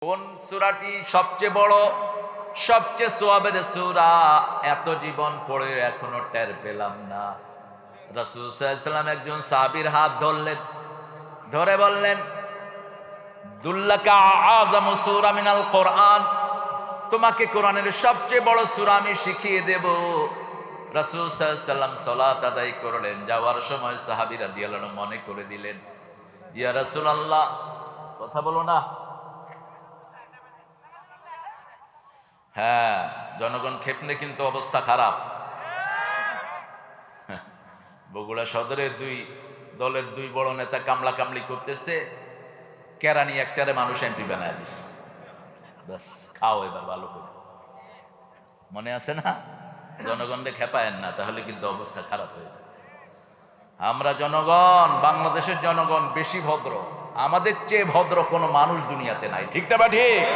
কোন সূরাটি সবচেয়ে বড়, সবচেয়ে সোয়াবের সূরা? এত জীবন পড়ে এখনো টের পেলাম না। রাসূল সাল্লাল্লাহু আলাইহি ওয়াসাল্লাম একজন সাহাবীর হাত ধরলেন, ধরে বললেন, দুল্লাকা আযামু সূরা মিনাল কোরআন, তোমাকে কোরআনের সবচেয়ে বড় সূরা আমি শিখিয়ে দেব। রাসূল সাল্লাল্লাহু আলাইহি ওয়াসাল্লাম সালাত আদায় করলেন। যাওয়ার সময় সাহাবী রাদিয়াল্লাহু আনহু মনে করে দিলেন, ইয়া রাসূলুল্লাহ, কথা বলো না। হ্যাঁ, জনগণ খেপলে কিন্তু অবস্থা খারাপ। বগুড়া সদরে দুই দলের দুই বড় নেতা কামলা কামলি করতেছে, কেরানি একটারে মানুষ এমপি বানায় দিছে। বাস খাও এবার ভালো করে, মনে আছে না? জনগণকে খেপায়েন না, তাহলে কিন্তু অবস্থা খারাপ হয়ে যাবে। আমরা জনগণ, বাংলাদেশের জনগণ বেশি ভদ্র, আমাদের চেয়ে ভদ্র কোনো মানুষ দুনিয়াতে নাই। ঠিক না বা ঠিক?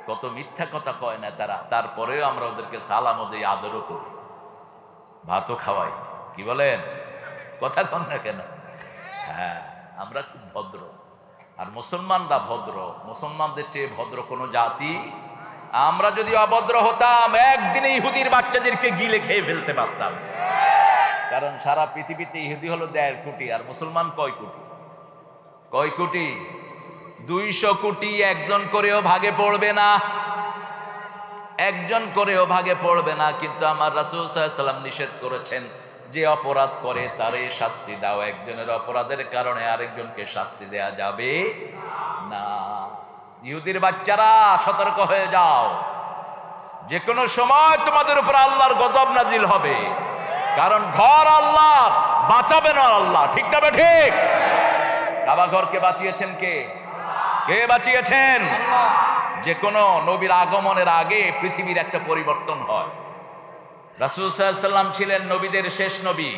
কত মিথ্যা কথা কয় না তারা, তারপরেও আমরা ওদেরকে সালামও দেই, আদরও করি, ভাতও খাওয়াই। কি বলেন? কথা কন না কেন? হ্যাঁ, আমরা খুব ভদ্র, আর মুসলমানরা ভদ্র। মুসলমানদের চেয়ে ভদ্র কোনো জাতি। আমরা যদি অভদ্র হতাম, একদিনে ইহুদির বাচ্চাদেরকে গিলে খেয়ে ফেলতে পারতাম। কারণ সারা পৃথিবীতে ইহুদি হলো 1.5 কোটি, আর মুসলমান কয় কোটি? কয় কোটি? 200 কোটি। একজন করেও ভাগে পড়বে না, একজন করেও ভাগে পড়বে না। কিন্তু আমার রাসূল সাল্লাল্লাহু আলাইহি ওয়াসাল্লাম নিষেধ করেছেন, যে অপরাধ করে তারই শাস্তি দাও। একজনের অপরাধের কারণে আরেকজনকে শাস্তি দেয়া যাবে না। ইহুদির বাচ্চারা, সতর্ক হয়ে যাও, যে কোনো সময় তোমাদের উপর আল্লাহর গজব নাজিল হবে। কারণ ঘর আল্লাহ, বাঁচাবেন আল্লাহ। ঠিক না ঠিক? কাবা ঘরকে বাঁচিয়েছেন কে? কে বাঁচিয়েছেন? যে কোনো নবীর আগমনের আগে পৃথিবীর একটা পরিবর্তন হয়। রাসূল সাল্লাল্লাহু আলাইহি ওয়াসাল্লাম ছিলেন নবীদের শেষ নবী,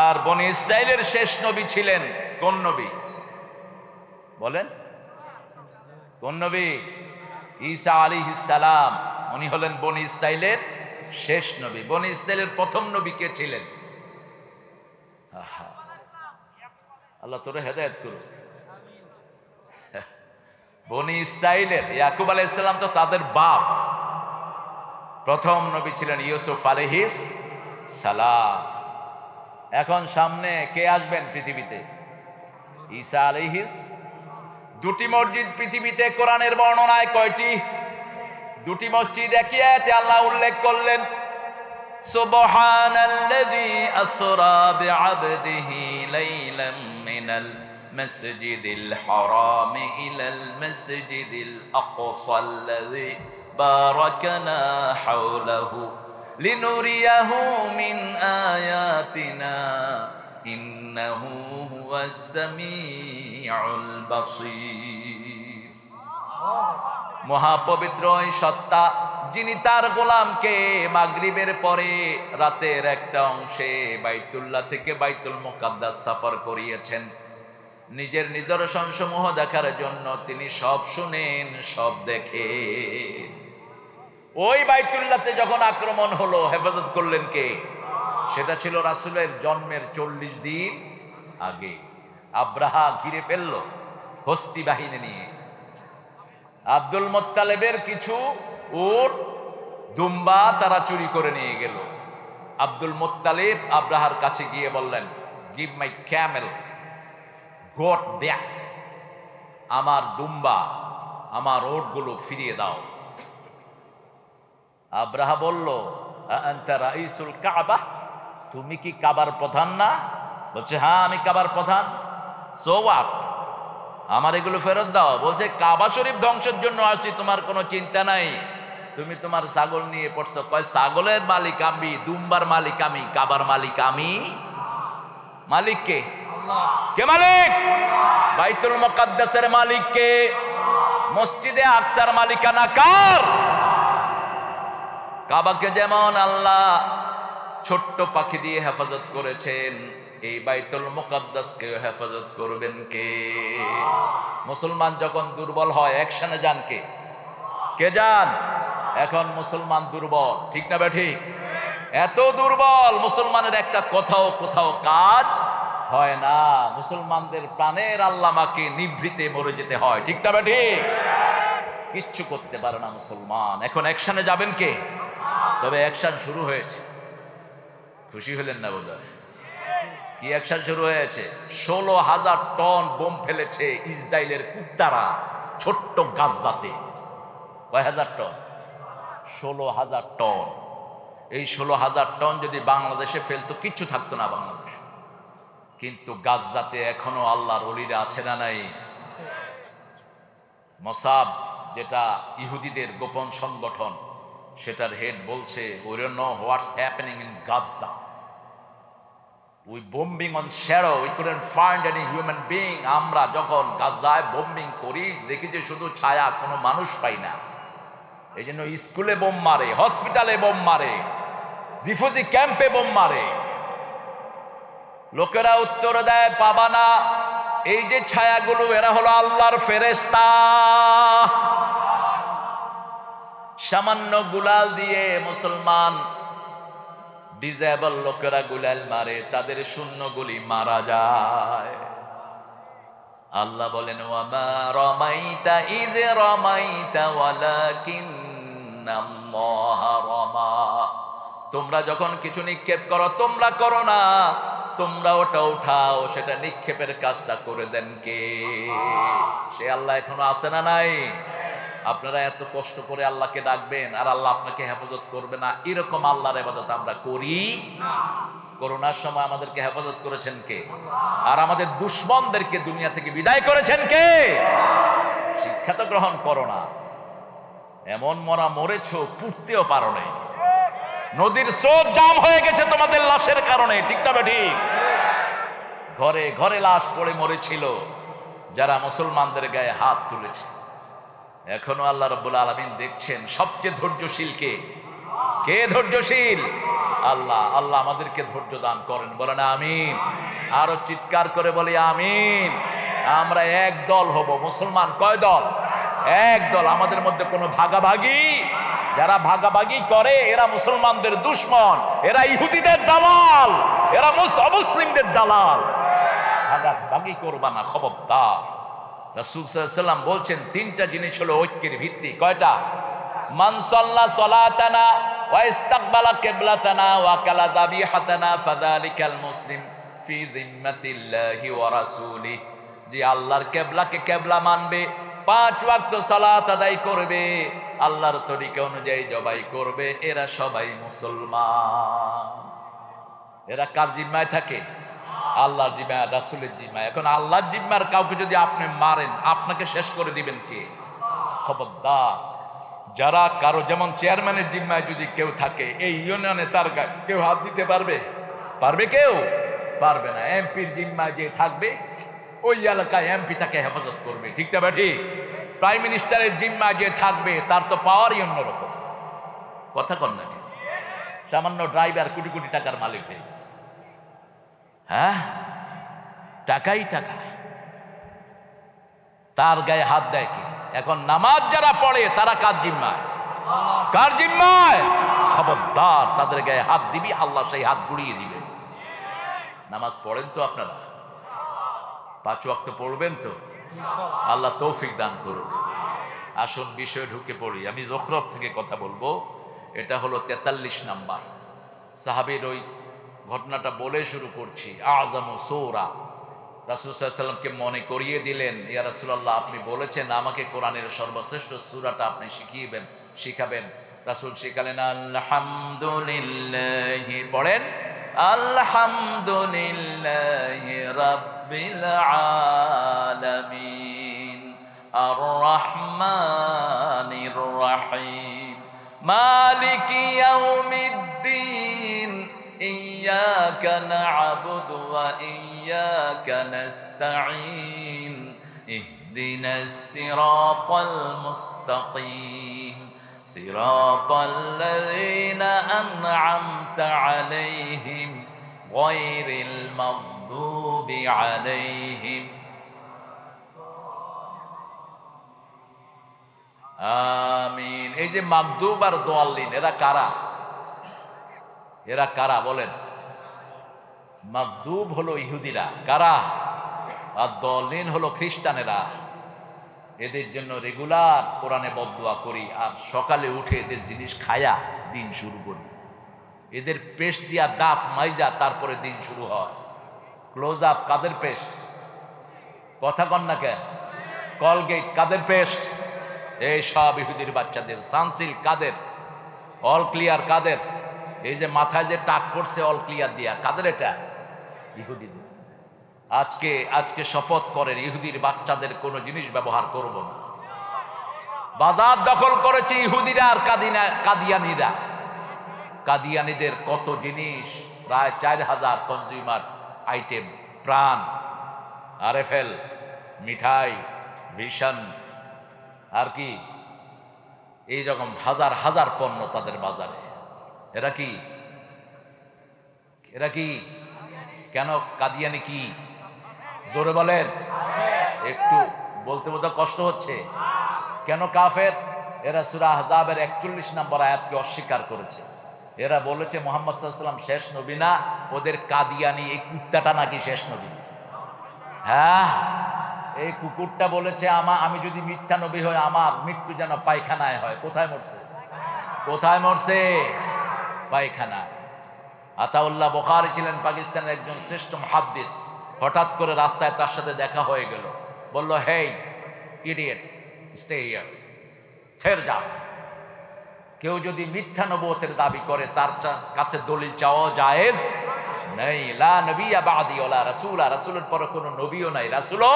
আর বনি ইসরাইলের শেষ নবী ছিলেন কোন নবী? বলেন, কোন নবী? ঈসা আলাইহিস সালাম। উনি হলেন বনি ইসরাইলের শেষ নবী। বনি ইসরাইলের প্রথম নবী কে ছিলেন? আল্লাহ তোরে হেদায়েত করুন। বনি ইসরাইলের ইয়াকুব আলাইহিস সালাম তো তাদের বাপ। প্রথম নবী ছিলেন ইউসুফ আলাইহিস সালাম। এখন সামনে কে আসবেন পৃথিবীতে? ঈসা আলাইহিস। দুটি মসজিদ পৃথিবীতে কোরআনের বর্ণনায় কয়টি? দুটি মসজিদ। একই আয়াতে আল্লাহ উল্লেখ করলেন, সুবহানাল্লাযী আসরা বিআবদিহি লাইলাম মিনাল মাসজিদিল হারাম ইলাল মাসজিদিল আকসাল্লাযী বারাকনা হাওলাহু লিনুরিয়াহু মিন আয়াতিনা ইন্নাহু হুয়াস সামিউল বাসীর। মহাপবিত্র ওই সত্তা, যিনি তার গোলামকে মাগরিবের পরে রাতের একটা অংশে বাইতুল্লাহ থেকে বাইতুল মুকাদ্দাস সফর করিয়েছেন নিজের নিদর্শন সমূহ দেখার জন্য। তিনি সব শুনেন, সব দেখেন। ওই বাইতুল্লাহতে যখন আক্রমণ হলো, হেফাজত করলেন কে? সেটা ছিল রাসূলের জন্মের 40 দিন আগে। আব্রাহা ঘিরে ফেলল হস্তি বাহিনী নিয়ে। আব্দুল মুত্তালিবের কিছু উট, দুম্বা তারা চুরি করে নিয়ে গেল। আব্দুল মুত্তালিব আব্রাহার কাছে গিয়ে বললেন, give my Camel goat back, আমার দুম্বা, আমার উটগুলো ফিরিয়ে দাও। আব্রাহা বলল, আনতা রাইসুল কাবা, তুমি কি কাবার প্রধান না? বলছে, হ্যাঁ আমি কাবার প্রধান। সো হোয়াট, আমার এগুলো ফেরত দাও। বলছে, কাবা শরীফ ধ্বংসের জন্য আসছি, তোমার কোনো চিন্তা নাই। তুমি তোমার ছাগল নিয়ে পড়ছো। কয়, ছাগলের মালিক আমি, দুম্বার মালিক আমি, কাবার মালিক আমি। মালিক কে? কে মালিক? বাইতুল মুকাদ্দাসের মালিক কে? মসজিদে আকসার মালিকানা কার? কাবাকে যেমন আল্লাহ ছোট্ট পাখি দিয়ে হেফাজত করেছেন, এই বাইতুল মুকাদ্দাসকে হেফাজত করবেন কে? মুসলমান যখন দুর্বল হয় অ্যাকশনে যান কে? কে যান? এখন মুসলমান দুর্বল। ঠিক না বে ঠিক? এত দুর্বল, মুসলমানের একটা কোথাও কাজ হয় না। মুসলমানদের প্রাণের আল্লামাকে নিভৃতে মরে যেতে হয়, ঠিক না ঠিক? কিচ্ছু করতে পারে না মুসলমান। এখন অ্যাকশনে যাবেন কে? তবে অ্যাকশন শুরু হয়েছে। খুশি হলেন না বোধহয়? কি অ্যাকশন শুরু হয়েছে? 16,000 টন বোম ফেলেছে ইসরায়েলের কুত্তারা ছোট্ট গাজাতে। কয় হাজার টন? 16,000 টন। এই 16,000 টন যদি বাংলাদেশে ফেলতো কিচ্ছু থাকতো না বাংলাদেশ। কিন্তু গাজাতে এখনো আল্লাহর ওলিরা আছে না নাই? মোসাদ, যেটা ইহুদিদের গোপন সংগঠন, সেটার হেড বলছে, we don't know what's happening in Gaza. We bombing on shadow, we couldn't find any human being. আমরা যখন গাজায় বোম্বিং করি দেখি যে শুধু ছায়া, কোনো মানুষ পাই না। এই জন্য স্কুলে বোম মারে, হসপিটালে বোম মারে, রিফিউজি ক্যাম্পে বোম মারে। লোকেরা উত্তর দেয়, পাবা না, এই যে ছায়াগুলো এরা হলো আল্লাহর ফেরেশতা। সামান্য গুলাল দিয়ে মুসলমান ডিজেবল লোকেরা গুলাল মারে, তাদের শূন্য গুলি মারা যায়। আল্লাহ বলেন, ওয়ামা রামাইতা ইয রামাইতা ওয়ালাকিন্নাল্লাহা রামা। তোমরা যখন কিছু নিক্ষেপ করো, তোমরা করো না, তোমরা ওটা উঠাও, সেটা নিক্ষেপের কাজটা করে দেন কে? সে আল্লাহ এখনো আছে না নাই? আপনারা এত কষ্ট করে আল্লাহকে ডাকবেন আর আল্লাহ আপনাকে হেফাজত করবে না, এরকম আল্লাহর ইবাদত আমরা করি না। করোনার সময় আমাদেরকে হেফাজত করেছেন কে? আর আমাদের দুশমনদেরকে দুনিয়া থেকে বিদায় করেছেন কে? শিক্ষা তো গ্রহণ করো না। এমন মরা মরেছো, পুড়তেও পারো নাই। নদীর স্রোত জাম হয়ে গেছে তোমাদের লাশের কারণে, ঠিক না ঠিক? ঘরে ঘরে লাশ পড়ে মরেছিল যারা মুসলমানদের গায়ে হাত তুলেছে। এখনো আল্লাহ রাব্বুল আলামিন দেখছেন। সবচেয়ে ধৈর্যশীল কে? কে ধৈর্যশীল? আল্লাহ। আল্লাহ আমাদেরকে ধৈর্য দান করেন, বলেন আমিন। আরো চিৎকার করে বলি আমিন। আমরা এক দল হব। মুসলমান কয় দল? এক দল। আমাদের মধ্যে কোনো ভাগাভাগি, যারা ভাগাভাগি করে এরা মুসলমানদের দুশমন, এরা ইহুদিদের দালাল, এরা অমুসলিমদের দালাল। ভাগাভাগি করবা না, খবরদার। রাসূল সাল্লাল্লাহু আলাইহি ওয়াসাল্লাম বলছেন, তিনটা জিনিস হলো ঐক্যের ভিত্তি। কয়টা? মান সাল্লা সালাতানা ওয়া ইস্তাকবালা কিবলাতানা ওয়া কালা যাবিহাতানা ফাযালিকাল মুসলিম ফি যিম্মাতিল্লাহি ওয়া রাসূলিহি। যে আল্লাহর কিবলাকে কিবলা মানবে, 5 ওয়াক্ত সালাত আদায় করবে, আল্লাহর তরিকা অনুযায়ী জবাই করবে, এরা সবাই মুসলমান। এরা কার জিম্মায় থাকে? আল্লাহর জিম্মায়, রাসূলের জিম্মায়। এখন আল্লাহর জিম্মার কাউকে যদি আপনি মারেন, আপনাকে শেষ করে দিবেন কে? খবরদার। যারা কারো, যেমন চেয়ারম্যানের জিম্মায় যদি কেউ থাকে, এই ইউনিয়নে তার কেউ হাত দিতে পারবে? পারবে? কেউ পারবে না। এমপির জিম্মায় যে থাকবে, ওই এলাকায় এমপি তাকে হেফাজত করবে, ঠিক না ঠিক? প্রাইম মিনিস্টারের জিম্মায় যে থাকবে, তার তো পাওয়ারই অন্যরকম। কথা কন না? সামান্য ড্রাইভার কোটি কোটি টাকার মালিক হয়ে গেছে। হ্যাঁ, টাকাই টাকা। তার গায়ে হাত দেয় কি? এখন নামাজ যারা পড়ে তারা কার জিম্মায়? কার জিম্মায়? খবরদার, তাদের গায়ে হাত দিবি, আল্লাহ সেই হাত গুড়িয়ে দিবেন। নামাজ পড়েন তো আপনারা? 5 ওয়াক্ত পড়বেন তো? আল্লাহ তৌফিক দান করুন। আসুন বিষয়ে ঢুকে পড়ি। আমি যখরফ থেকে কথা বলবো। এটা হলো 43 নাম্বার। সাহাবীর ওই ঘটনাটা বলে শুরু করছি। আযমু সূরা। রাসূল সাল্লাল্লাহু আলাইহি ওয়াসাল্লামকে মনে করিয়ে দিলেন, ইয়া রাসূলুল্লাহ, আপনি বলেছেন আমাকে কোরআনের সর্বশ্রেষ্ঠ সূরাটা আপনি শিখাবেন। রাসূল শিখালেন, আলহামদুলিল্লাহি। পড়েন, আলহামদুলিল্লাহি রাব্বিল আলামিন আর রহমানির রহিম মালিকি ইয়াউমিদ্দিন ইয়্যাকা না'বুদু ওয়া ইয়্যাকা নাস্তাঈন ইহদিনাস সিরাতাল মুস্তাকিম সিরাতাল লাযীনা আন'আমতা আলাইহিম গায়রিল মাগদুবি আলাইহিম। আমিন। এই যে মাগদুব আর দোয়াল্লিন, এরা কারা? এরা কারা বলেন? মাগদুব হলো ইহুদিরা, কারা? আর দলিন হলো খ্রিস্টানেরা। এদের জন্য রেগুলার কোরআনে বদদুয়া করি, আর সকালে উঠে এদের জিনিস খায়া দিন শুরু করি। এদের পেস্ট দিয়া দাঁত মাইজা তারপরে দিন শুরু হয়। ক্লোজ আপ কাদের পেস্ট? কথা কন না কেন? কলগেট কাদের পেস্ট? এই সব ইহুদির বাচ্চাদের। সানসিল কাদের? অল ক্লিয়ার কাদের? এই যে মাথায় যে টাক পড়ছে অল ক্লিয়ার দিয়া, কাদের এটা? ইহুদিদের। আজকে শপথ করেন ইহুদির বাচ্চাদের কোনো জিনিস ব্যবহার করব না। বাজার দখল করেছে ইহুদিরা আর কাদিয়ানিরা। কাদিয়ানিদের কত জিনিস, প্রায় 4000 কনজিউমার আইটেম, প্রাণ, আরএফএল, মিঠাই, ভিশন, আর কি এই রকম হাজার হাজার পণ্য তাদের বাজারে। এরা কি কেন কাদিয়ানি? কি জোরে বলেন, একটু বলতে বলতে কষ্ট হচ্ছে। কেন কাফের? এরা সূরা আহজাবের 41 নম্বর আয়াতকে অস্বীকার করেছে। এরা বলেছে মুহাম্মদ সাল্লাল্লাহু আলাইহি ওয়াসাল্লাম শেষ নবী না, ওদের কাদিয়ানি এই কুত্তাটা নাকি শেষ নবী। হ্যাঁ, এই কুকুরটা বলেছে আমি যদি মিথ্যা নবী হই আমার মৃত্যু যেন পায়খানায় হয়। কোথায় মরছে? পায়খানায়। আতাউল্লাহ বুখারী ছিলেন পাকিস্তানের একজন শ্রেষ্ঠ মুহাদ্দিস। হঠাৎ করে রাস্তায় তার সাথে দেখা হয়ে গেল। বলল, হেই ইডিয়েট, স্টে হিয়ার, ছেড়ে যা। কেউ যদি মিথ্যা নবুয়তের দাবি করে তার কাছে দলিল চাওয়া জায়েজ নেই। লা নবিয়্যা বা'দি ওয়ালা রাসূলা, রাসূলের পরে কোনো নবীও নাই, রাসূলও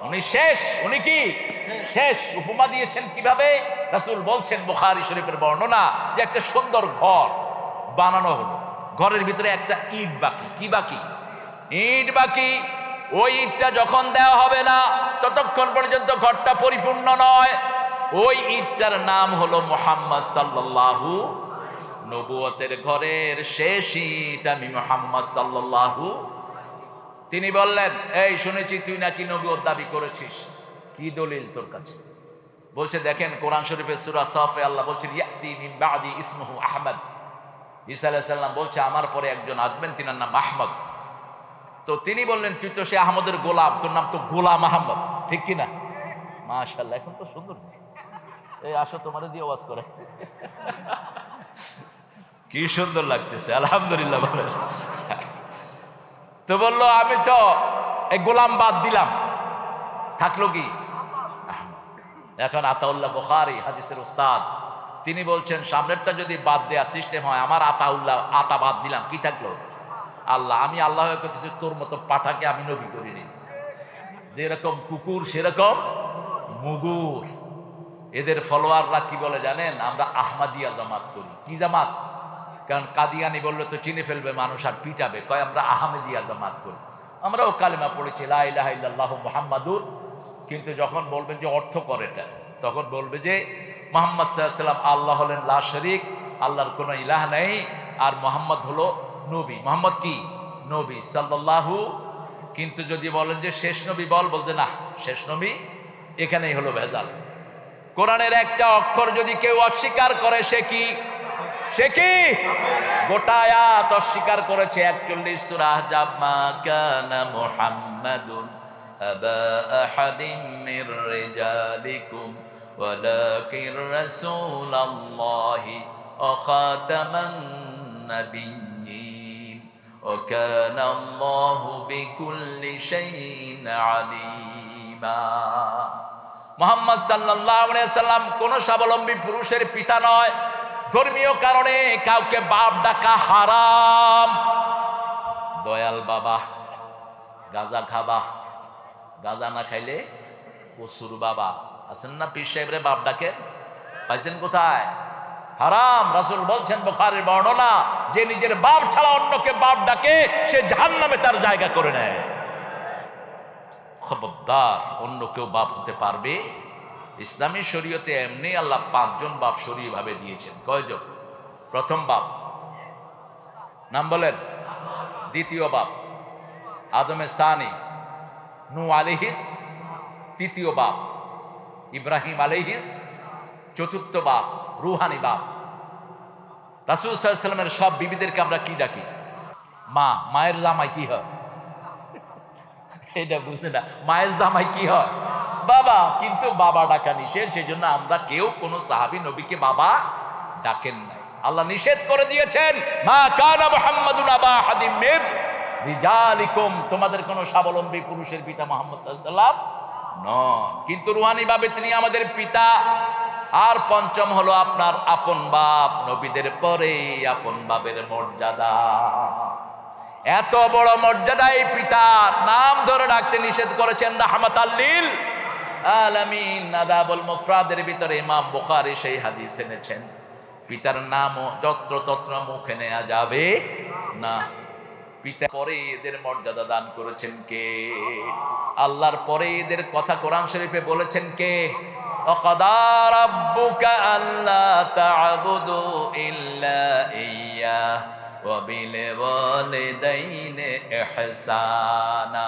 উনি শেষ। উনি কি শেষ? উপমা দিয়েছেন কিভাবে? রাসূল বলছেন, বুখারী শরীফের বর্ণনা, যে একটা সুন্দর ঘর বানানো হলো, ঘরের ভিতরে একটা ইট বাকি। কি বাকি? ইট বাকি। ওই ইটটা যখন দেওয়া হবে না ততক্ষণ পর্যন্ত ঘরটা পরিপূর্ণ নয়। ওই ইটটার নাম হলো মুহাম্মদ সাল্লাল্লাহু। নবুয়তের ঘরের শেষ ইট আমি মুহাম্মদ সাল্লাল্লাহু। তিনি বললেন, এই শুনেছি তুই নাকি নবুয়ত দাবি করেছিস, কি দলিল তোর কাছে? বলছে, দেখেন কোরআন শরীফের সূরা সাফে আল্লাহ বলছেন, ইয়াতি মিন বাদি ইসমুহু আহমদ। ঈসা আলাইহিস সালাম বলছে আমার পরে একজন আসবেন, তিনার নাম আহমদ। তো তিনি বললেন, তুই তো সে আহমদের গোলাম, তোর নাম তো গোলাম আহমদ, ঠিক কিনা? মাশাআল্লাহ, এখন তো সুন্দর। এই আসো তোমারে দিয়ে ওয়াজ করে, কি সুন্দর লাগতেছে, আলহামদুলিল্লাহ। বলেন। তো বললো, আমি তো এই গোলাম বাদ দিলাম, থাকলো কি? এখন আতাউল্লাহ বুখারী হাদিসের উস্তাদ, তিনি বলছেন সামনেরটা যদি বাদ দেয়া সিস্টেম হয়, আমার আতাউল্লাহ আতা বাদ দিলাম, কি থাকলো? আল্লাহ। আমি আল্লাহ করতেছি, তোর মতো পাঠাকে আমি নবী করিনি। যেরকম কুকুর সেরকম মুগুর। এদের ফলোয়াররা কি বলে জানেন? আমরা আহমাদিয়া জামাত করি। কি জামাত? কারণ কাদিয়ানি বললে তো চিনে ফেলবে মানুষ আর পিটাবে, কয় আমরা আহমেদিয়া জামাত করি। আমরাও কালিমা পড়েছি, লা ইলাহা ইল্লাল্লাহু মুহাম্মাদুর, কিন্তু যখন বলবেন যে অর্থ করে এটা, তখন বলবে যে মুহাম্মদ সাল্লাল্লাহু আলাইহি ওয়াসাল্লাম আল্লাহ হলেন লা শরীক, আল্লাহর কোনো ইলাহ নেই, আর মুহাম্মদ হলো নবী। মুহাম্মদ কি? নবী সাল্লাল্লাহু। কিন্তু যদি বলেন যে শেষ নবী বলছে না, শেষ নবী এখানেই হলো ভেজাল। কোরআনের একটা অক্ষর যদি কেউ অস্বীকার করে সে কি গোটা আয়াত অস্বীকার করেছে। 41 সূরা আহজাব, মা কানা মুহাম্মাদুন আবা আহাদিম মির রিজালিকুম ওয়ালাকিন রাসূলুল্লাহি ওয়া খাতামান নাবিয়্যিন ওয়া কানা আল্লাহু বিকুল্লি শাইইন আলীমা। মুহাম্মদ সাল্লাল্লাহু আলাইহি ওয়াসাল্লাম কোন স্বাবলম্বী পুরুষের পিতা নয়। ধর্মীয় কারণে কাউকে বাপ ডাকা হারাম। দয়াল বাবা, গাঁজা খাবা, গাঁজা না খাইলে কসুর বাবা। আছেন না পীর সাহেবরে বাপ ডাকে? পাইছেন কোথায়? হারাম। রাসূল বলছেন বুখারীর বর্ণনা, যে নিজের বাপ ছাড়া অন্যকে বাপ ডাকে সে জাহান্নামে তার জায়গা করে নেয়। খবরদার, অন্য কেউ বাপ হতে পারবে? ইসলামী শরীয়তে এমনি আল্লাহ 5 জন বাপ শরীয় ভাবে দিয়েছেন। কয়জন? প্রথম বাপ নাম বলেন। দ্বিতীয় বাপ আদমে সানি নূহ আলাইহিস। তৃতীয় বাপ ইব্রাহিম আলাইহিস। চতুর্থ বাপ রুহানি বাপ। রাসূল সাল্লাল্লাহু আলাইহি ওয়াসাল্লামের সব বিবিদেরকে আমরা কি ডাকি? মায়ের জামাই কি হয়? এটা বুঝে না, মায়ের জামাই কি হয়? বাবা। কিন্তু বাবা ডাকা নিষেধ, সেই জন্য আমরা কেউ কোনো সাহাবী নবীকে বাবা ডাকেন নাই। আল্লাহ নিষেধ করে দিয়েছেন, মা কানা মুহাম্মাদুন আবা আহাদিম মির রিজালিকুম, তোমাদের কোনো স্বাবলম্বী পুরুষের পিতা মুহাম্মদ সাল্লাল্লাহু আলাইহি ওয়াসাল্লাম নন, কিন্তু রুহানি ভাবে তিনি আমাদের পিতা। আর পঞ্চম হলো আপনার আপন বাপ, নবীদের পরে আপন বাপের মর্যাদা। এত বড় মর্যাদা এই পিতার নাম ধরে ডাকতে নিষেধ করেছেন রাহমাতাল লিল আলামিন। আদাবুল মুফরাদের ভিতরে ইমাম বুখারী সেই হাদিস এনেছেন, পিতার নামও যত্র তত্র মুখে নেওয়া যাবে না। পিতা পরে এদের মর্যাদা দান করেছেন কে? আল্লাহর পরে এদের কথা কোরআন শরীফে বলেছেন কে? ওয়াকাদা রাব্বুকা আল্লা তা'বুদু ইল্লা ইয়্যাহ ওয়া বিল ওয়ালিদাইনি ইহসানা।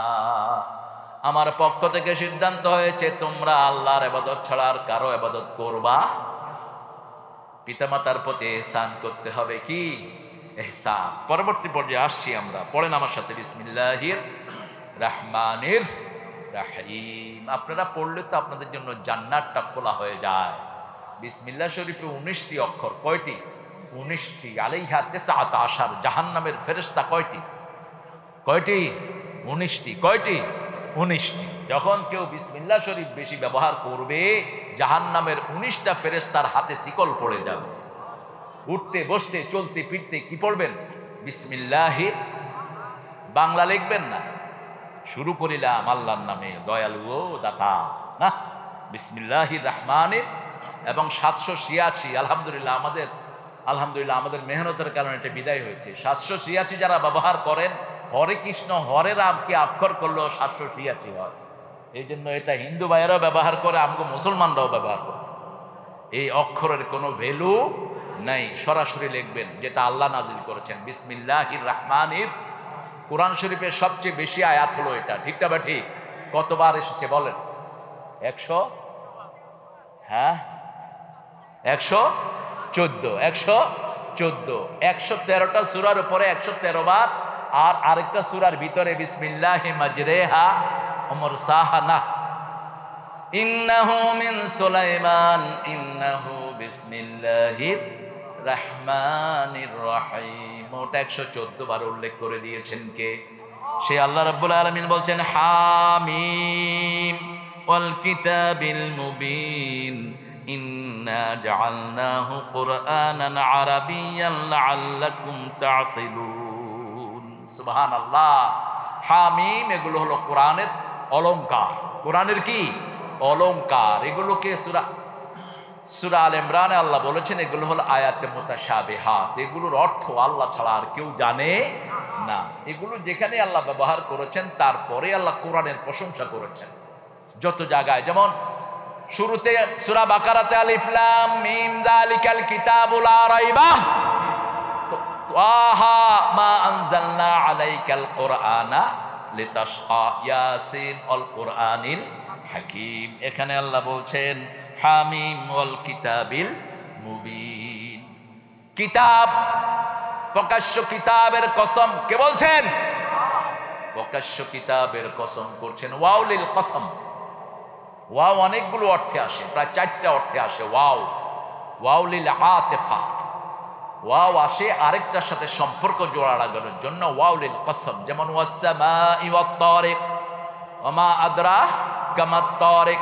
আমার পক্ষ থেকে সিদ্ধান্ত হয়েছে তোমরা আল্লাহর ইবাদত ছাড়া আর কারো ইবাদত করবা। পিতামাতার প্রতি ইহসান করতে হবে। কি ইহসান? পরবর্তী পর্যায়ে আসছি আমরা, পড়েন আমার সাথে বিসমিল্লাহির রহমানির রহিম। আপনারা পড়লে তো আপনাদের জন্য জান্নাতটা খোলা হয়ে যায়। বিসমিল্লাহ শরীফে 19টি অক্ষর। কয়টি? 19টি। আলাইহা তিসআতা আশার, জাহান্নামের ফেরেশতা কয়টি? কয়টি? 19টি। কয়টি? 19টি। যখন কেউ বিসমিল্লাহ শরীফ বেশি ব্যবহার করবে, জাহান্নামের 19টা ফেরেশতার হাতে শিকল পড়ে যাবে। উঠতে বসতে চলতে ফিরতে কি পড়বেন? বিসমিল্লাহির। বাংলা লিখবেন না, শুরু করিলাম আল্লাহর নামে, দয়ালু ও দাতা, না, বিসমিল্লাহির রহমানির। এবং 786, আলহামদুলিল্লাহ আমাদের মেহনতের কারণে এটা বিদায় হয়েছে। 786 যারা ব্যবহার করেন, হরে কৃষ্ণ হরে রাম কি অক্ষর করলেও 786 হয়। এই জন্য এটা হিন্দু ভাইয়েরাও ব্যবহার করে, আমগো মুসলমানরাও ব্যবহার করে। এই অক্ষরের কোনো ভ্যালু নাই। সরাসরি লিখবেন যেটা আল্লাহ নাজিল করেছেন, বিসমিল্লাহির রহমানির। কোরআন শরীফের সবচেয়ে বেশি আয়াত হলো এটা, ঠিক না? ঠিক। কতবার এসেছে বলেন? 100? হ্যাঁ, 114। 114। 113টা সূরার উপরে 113 বার। আর আরেকটা সূরার ভিতরে বিসমিল্লাহি মাজরেহা ওয়া মুরসাহা, না, ইন্নাহু মিন সুলাইমান ইন্নাহু বিসমিল্লাহির রহমানির রহিম। ওটা 114 বার উল্লেখ করে দিয়েছেন কে? সে আল্লাহ রাব্বুল আলামিন বলছেন, হামিম ওয়াল কিতাবিল মুবিন ইন্না জাআলনাহু কুরআনান আরাবিয়্যান লাআল্লাকুম তা'কিলুন। সুবহানাল্লাহ। হামিম, এগুলো হলো কোরআনের অলংকার। কোরআনের কি? অলংকার। এগুলোকে সূরা আল ইমরানে আল্লাহ বলেছেন এগুলো হলো আয়াতে মুতাশাবিহাত। এগুলোর অর্থ আল্লাহ ছাড়া আর কেউ জানে না। এগুলো যেখানে আল্লাহ ব্যবহার করেছেন, তারপরে আল্লাহ কোরআনের প্রশংসা করেছেন যত জায়গায়। যেমন শুরুতে সূরা বাকারাতে আলিফ লাম মিম যালিকাল কিতাবু লা রাইবা তাহা মা আনজালনা আলাইকাল কুরআনা লিতাশকা ইয়াসিন আল কুরআনিল হাকিম। এখানে আল্লাহ বলছেন হামিম ওয়াল কিতাবিল মুবিন। কিতাব, প্রকাশ্য কিতাবের কসম কে বলছেন? প্রকাশ্য কিতাবের কসম করছেন। ওয়াউলিল কসম। ওয়াও অনেকগুলো অর্থে আসে, প্রায় 4টা অর্থে আসে। ওয়াউলিল আতিফা, ওয়াও আসে আরেকটার সাথে সম্পর্ক জোড়া লাগানোর জন্য। ওয়াউলিল কসম, যেমন ওয়াসসামাই ওয়াত তারিক ওয়া মা আদরাকা মাত তারিক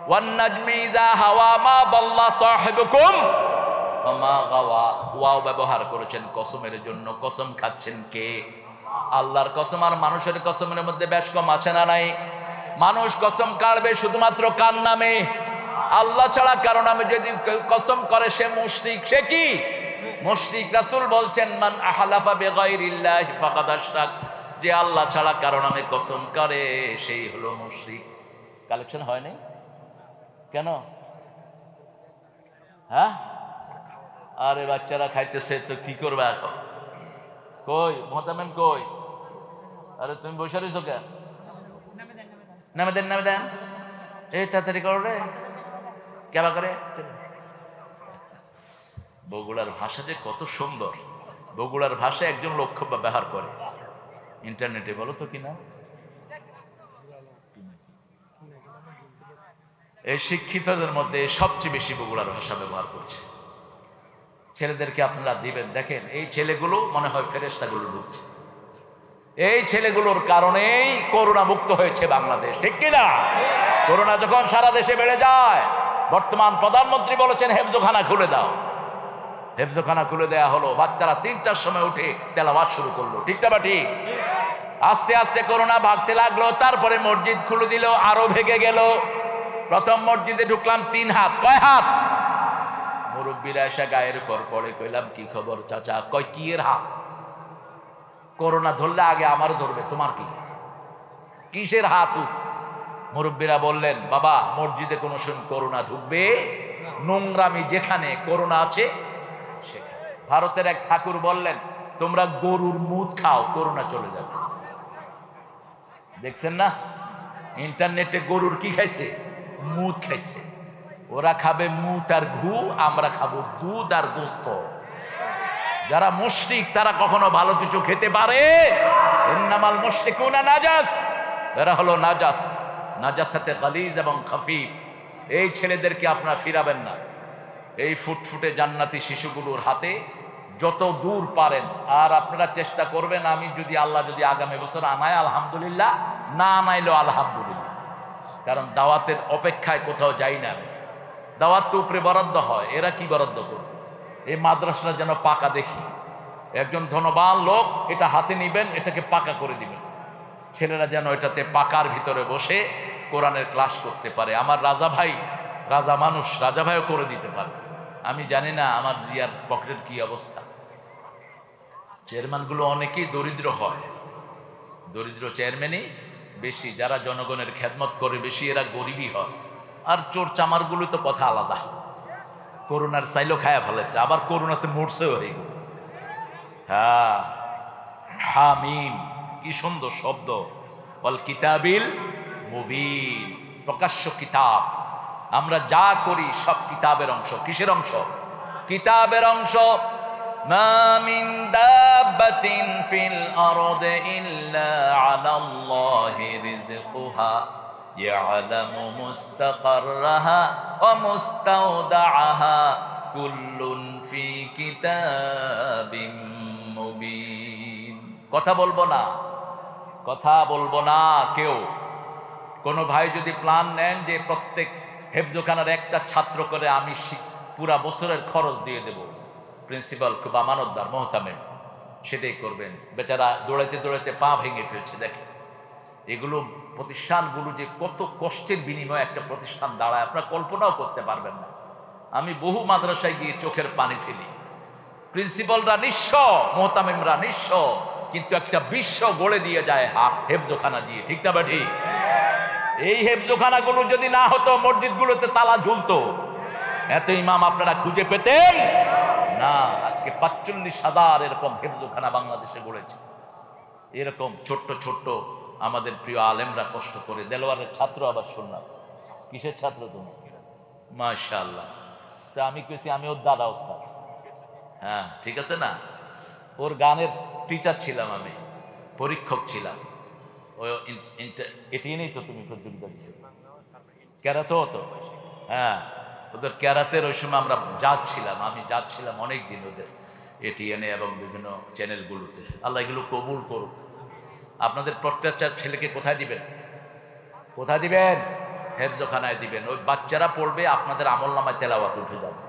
ওয়ান নাজমি ইযা হাওয়া মা দাল্লা সাহিবুকুম ওয়া মা গাওয়া। ওয়াও ব্যবহার করেছেন কসমের জন্য। কসম খাচ্ছেন কে? আল্লাহর কসম আর মানুষের কসমের মধ্যে বেশ কম আছে না নাই? মানুষ কসম কাটবে শুধুমাত্র কার নামে? আল্লাহ ছাড়া কারো নামে যদি কসম করে সে মুশরিক। সে কি? মুশরিক। রাসূল বলছেন মান আহলাফা বিগাইরিল্লাহি ফাকাদ আশরাক, যে আল্লাহ ছাড়া কারো নামে কসম করে সেই হলো মুশরিক। কালেকশন হয় নাই কেন? হ্যাঁ, আরে বাচ্চারা খাইতেছে তো কি করবে এখন? কই মোহতামেম কই? আরে তুমি বসে রয়েছো কেন? নামে দেন, নামে দেন। এই তাড়াতাড়ি করো রে, কেবা করে। বগুড়ার ভাষা যে কত সুন্দর! বগুড়ার ভাষায় একজন লোক খুব ব্যবহার করে ইন্টারনেটে, বলো তো কিনা। এই শিক্ষিতদের মধ্যে সবচেয়ে বেশি বগুড়ার ভাষা ব্যবহার করছে। ছেলেদেরকে আপনারা দিবেন, দেখেন এই ছেলেগুলো মনে হয় ফেরেশতাগুলো ঢুকছে। এই ছেলেগুলোর কারণেই করোনা মুক্ত হয়েছে বাংলাদেশ, ঠিক কিনা? করোনা যখন সারা দেশে বেড়ে যায়, বর্তমান প্রধানমন্ত্রী বলেছেন হেফজোখানা খুলে দাও। হেফজোখানা খুলে দেয়া হলো, বাচ্চারা 3টার সময় উঠে তেলাওয়াত শুরু করলো, ঠিক না বা ঠিক? আস্তে আস্তে করোনা ভাগতে লাগলো, তারপরে মসজিদ খুলে দিল, আরো ভেঙে গেল। প্রথম মসজিদে ঢুকলাম 3 হাত, কয় হাত? মুরব্বীরা এসে গায়ের উপর পড়ে, কইলাম কি খবর চাচা? কয় কি এর হাত? করোনা ধরলে আগে আমার ধরবে, তোমার কি কিসের হাত? মুরব্বীরা বললেন, বাবা মসজিদে কোনো সময় করোনা ঢুকবে, নোংরামি যেখানে করোনা আছে সেখানে। ভারতের এক ঠাকুর বললেন, তোমরা গরুর মুদ খাও, করোনা চলে যাবে। দেখছেন না ইন্টারনেটে গরুর কি খাইছে? মুদ খাইছে। ওরা খাবে মুদ আর ঘু, আমরা খাবো দুধ আর গোস্ত। যারা মুশরিক তারা কখনো ভালো কিছু খেতে পারে? ইন্নামাল মুশরিকুনা নাজাস, এরা হলো নাজাস, নাজাসাতে গালিজ এবং খাফিফ। এই ছেলেদেরকে আপনারা ফিরাবেন না। এই ফুটফুটে জান্নাতি শিশুগুলোর হাতে যত দূর পারেন, আর আপনারা চেষ্টা করবেন, আমি যদি আল্লাহ যদি আগামী বছর আনায় আলহামদুলিল্লাহ, না আনাইলেও আলহামদুলিল্লাহ। কারণ দাওয়াতের অপেক্ষায় কোথাও যাই না আমি। দাওয়াত তো উপরে বরাদ্দ হয়, এরা কি বরাদ্দ করবে? এই মাদ্রাসাটা যেন পাকা দেখি, একজন ধনবান লোক এটা হাতে নিবেন, এটাকে পাকা করে দিবেন, ছেলেরা যেন এটাতে পাকার ভিতরে বসে কোরআনের ক্লাস করতে পারে। আমার রাজা ভাই, রাজা মানুষ, রাজা ভাইও করে দিতে পারে। আমি জানি না আমার জিয়ার পকেটের কি অবস্থা। চেয়ারম্যানগুলো অনেকেই দরিদ্র হয়, দরিদ্র চেয়ারম্যানই বেশি, যারা জনগণের খেদমত করে বেশি এরা গরিবই হয়। আর চোর চামারগুলো তো কথা আলাদা, করোনার চাইলেও খায়া ফেলেছে, আবার করোনাতে মরছেও হয়ে গেল। হ্যাঁ, হামিম, কি সুন্দর শব্দ। ওয়াল কিতাবিল মুবিন, প্রকাশ্য কিতাব। আমরা যা করি সব কিতাবের অংশ। কিসের অংশ? কিতাবের অংশ। মা মিন দাব্বাতিন ফিল আরদি ইল্লা আলাল্লাহি রিজকুহা ইয়ালামু মুস্তাকাররাহা ওয়া মুস্তাওদাআহা কুল্লুন ফি কিতাবিম মুবিন। কথা বলবো না, কথা বলবো না কেউ। কোনো ভাই যদি প্ল্যান নেন যে প্রত্যেক হেফজোখানার একটা ছাত্র করে আমি পুরা বছরের খরচ দিয়ে দেব, প্রিন্সিপাল খুব আমানতদার মোহতামেম, সেটাই করবেন। বেচারা দৌড়াইতে দৌড়াইতে পা ভেঙে ফেলছে। দেখেন এগুলো প্রতিষ্ঠানগুলো যে কত কষ্টের বিনিময়ে একটা প্রতিষ্ঠান দাঁড়ায়, আপনারা কল্পনাও করতে পারবেন না। আমি বহু মাদ্রাসায় গিয়ে চোখের পানি ফেলি। প্রিন্সিপালরা নিঃস্ব, মোহতামিমরা নিঃস্ব, কিন্তু একটা বিশ্ব গড়ে দিয়ে যায় হেফজোখানা দিয়ে, ঠিক না বা ঠিক? এই হেফজোখানাগুলো যদি না হতো, মসজিদগুলোতে তালা ঝুলতো, এত ইমাম আপনারা খুঁজে পেতেন না। আজকে ৪৫,০০০ এরকম হেফজোখানা বাংলাদেশে গড়েছে। এরকম ছোট্ট ছোট্ট আমাদের প্রিয় আলেমরা কষ্ট করে। দেলোয়ারের ছাত্র আবার শুনলাম। কিসের ছাত্র তুমি? মাশাআল্লাহ। তা আমি কেছি আমি ওর দাদা ওস্তাদ। হ্যাঁ ঠিক আছে না, ওর গানের টিচার ছিলাম আমি, পরীক্ষক ছিলাম। এটি নেই তো তুমি প্রতিযোগিতা দিচ্ছে ক্যারাতেও তো। হ্যাঁ, ওদের ক্যারাতের ওই সময় আমরা জাজ ছিলাম, আমি জাজ ছিলাম অনেক দিন ওদের এটিএনএ এবং বিভিন্ন চ্যানেলগুলোতে। আল্লাহ এগুলো কবুল করুক। আপনাদের প্রত্যেকটা ছেলেকে কোথায় দিবেন? কোথায় দিবেন? হেফজোখানায় দিবেন। ওই বাচ্চারা পড়বে, আপনাদের আমলনামায় তেলাওয়াত উঠে যাবে।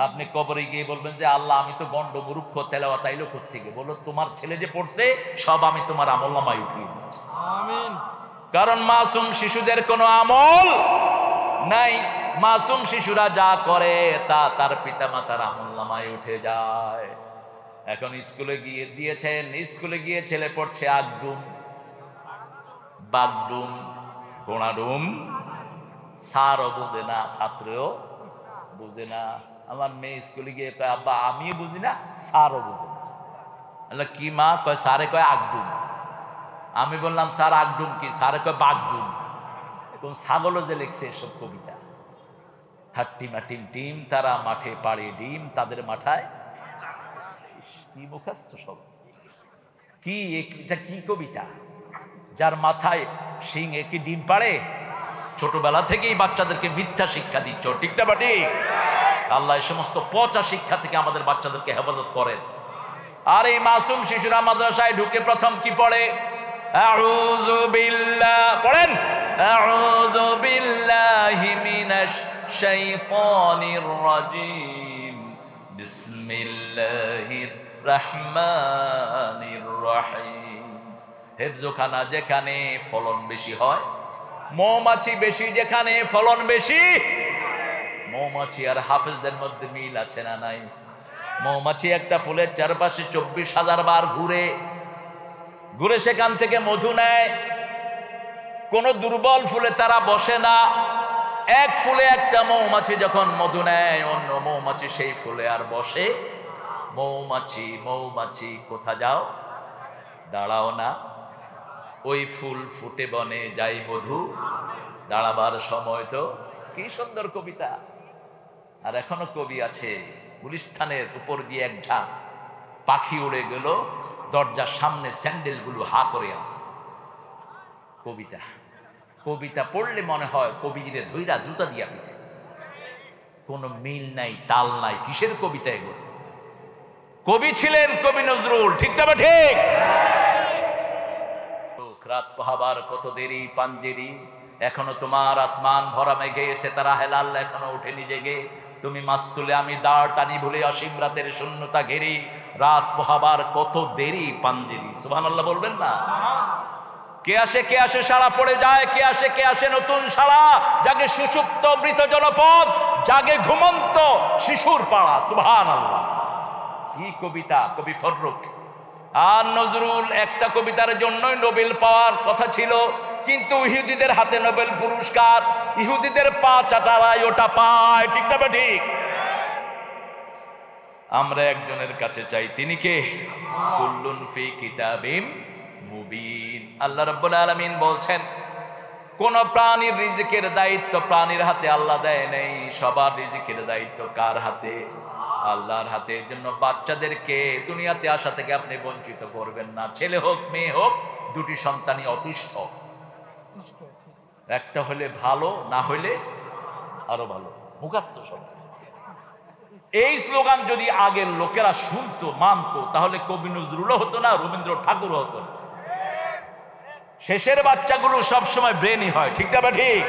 আপনি কবরে গিয়ে বলবেন যে আল্লাহ আমি তো গন্ড মূর্খ, তেলাওয়াত আইলো কোত্থেকে? বলো তোমার ছেলে যে পড়ছে সব আমি তোমার আমলনামায় উঠিয়ে দিচ্ছি। আমিন। কারণ মাসুম শিশুদের কোনো আমল নাই। মাসুম শিশুরা যা করে তা তার পিতামাতার আমলনামায় উঠে যায়। এখন স্কুলে গিয়ে দিয়েছেন, স্কুলে গিয়ে ছেলে পড়ছে আগডুম, বাগডুম, গোড়াডুম। স্যারও বুঝে না, ছাত্রও বুঝে না। আমার মেয়ে স্কুলে গিয়ে কয় আব্বা আমিও বুঝি না, স্যারও বুঝে না। আল্লাহ কি মা? কয় স্যারে কয় আগডুম। আমি বললাম স্যার আগডুম কি? স্যারে কয় বাগডুম। এখন ছাগলও যে লিখছে এসব কবিতা। হাট্টিমা টিম টিম, তারা মাঠে পাড়ে ডিম, তাদের মাথায় কি মুখস্থ সব, কি এটা কি কবিতা? যার মাথায় সিং কি ডিম পাড়ে? ছোটবেলা থেকেই বাচ্চাদেরকে মিথ্যা শিক্ষা দিচ্ছ, ঠিক না বা ঠিক? আল্লাহ এই সমস্ত পচা শিক্ষা থেকে আমাদের বাচ্চাদেরকে হেফাজত করেন। আর এই মাসুম শিশুরা মাদ্রাসায় ঢুকে প্রথম কি পড়ে? আউযু বিল্লাহ পড়েন, আউযু বিল্লাহি মিনাশ শাইতানির রাজিম, বিসমিল্লাহির রহমানির রহিম। হেফজখানা যেখানে ফলন বেশি হয়, মৌমাছি বেশি যেখানে ফলন বেশি। মৌমাছি আর হাফেজদের মধ্যে মিল আছে না নাই? মৌমাছি একটা ফুলের চারপাশে 24,000 বার ঘুরে ঘুরে সেখান থেকে মধু নেয়। কোন দুর্বল ফুলে তারা বসে না। এক ফুলে একটা মৌমাছি যখন মধু নেয়, অন্য মৌমাছি সেই ফুলে আর বসে। মৌমাছি মৌমাছি কোথা যাও, দাঁড়াও না, ওই ফুল ফুটে বনে যাই মধু, দাঁড়াবার সময় তো। কি সুন্দর কবিতা। আর এখনো কবি আছে, গুলিস্তানের উপর দিয়ে এক ঝাঁক পাখি উড়ে গেল, দরজার সামনে স্যান্ডেলগুলো হা করে আছে। কবিতা, কবিতা পড়লে মনে হয় কবিরে ধৈরা জুতা দিয়া পিটে। কোনো মিল নাই, তাল নাই, কিসের কবিতা এগুলো? কবি ছিলেন কবি নজরুল, ঠিক না বা ঠিক? রাত পোহাবার কত দেরি পাঞ্জেরি, এখনো তোমার আসমান ভরা মেঘে এসে তারা হেলাল এখনো উঠেনি জেগে। তুমি মাছ তুলে আমি দাঁড় টানি ভুলে অসীম রাতের শূন্যতা ঘেরি, রাত পোহাবার কত দেরি পাঞ্জেরি। সুবহানাল্লাহ বলবেন না? কে আসে সারা পড়ে যায়, কে আসে নতুন সারা, জাগে সুষুপ্ত মৃত জনপদ, জাগে ঘুমন্ত শিশুর পাড়া। সুবহানাল্লাহ। কি কবিতা কবি ফররুখ। আর নজরুল একটা কবিতার জন্যই নোবেল পাওয়ার কথা ছিল, কিন্তু ইহুদিদের হাতে নোবেল পুরস্কার, ইহুদিদের পা চাটারায় ওটা পায়, ঠিক না ঠিক? আমরা একজনের কাছে চাই, তিনি কে? কুল্লুন ফি কিতাবিম মুবিন। আল্লাহ রাব্বুল আলামিন বলছেন, কোন প্রাণীর রিজিকের দায়িত্ব প্রাণীর হাতে আল্লাহ দেয় নেই, সবার রিজিকের দায়িত্ব কার হাতে? আল্লাহর হাতে। এর জন্য বাচ্চাদেরকে দুনিয়াতে আসা থেকে আপনি বঞ্চিত করবেন না। ছেলে হোক মেয়ে হোক, দুটি সন্তানই অতিষ্ঠ। একটা হলে ভালো, না হইলে আরো ভালো। মুখস্থ শব্দ। এই স্লোগান যদি আগের লোকেরা শুনতো, মানতো, তাহলে কবি নজরুলও হতো না, রবীন্দ্র ঠাকুরও হতো না। শেষের বাচ্চাগুলো সবসময় ব্রেনই হয়, ঠিক না ঠিক?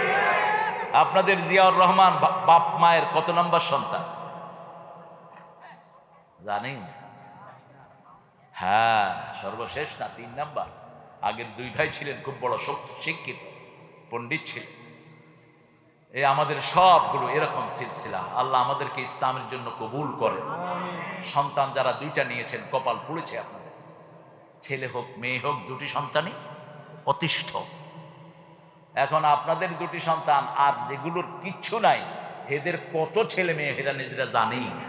আপনাদের জিয়াউর রহমান বাপ মায়ের কত নম্বর সন্তান জানেন? হ্যাঁ, সর্বশেষ না, 3 নাম্বার। আগের 2 ভাই ছিলেন খুব বড় শিক্ষিত পণ্ডিত ছিলেন। এই আমাদের সবগুলো এরকম সিলসিলা। আল্লাহ আমাদেরকে ইসলামের জন্য কবুল করেন। সন্তান যারা 2টা নিয়েছেন, কপাল পুড়েছে আপনাদের। ছেলে হোক মেয়ে হোক, 2টি সন্তানই অতিষ্ঠ। এখন আপনাদের 2টি সন্তান আর যেগুলোর কিচ্ছু নাই, এদের কত ছেলে মেয়ে এরা নিজেরা জানেই না।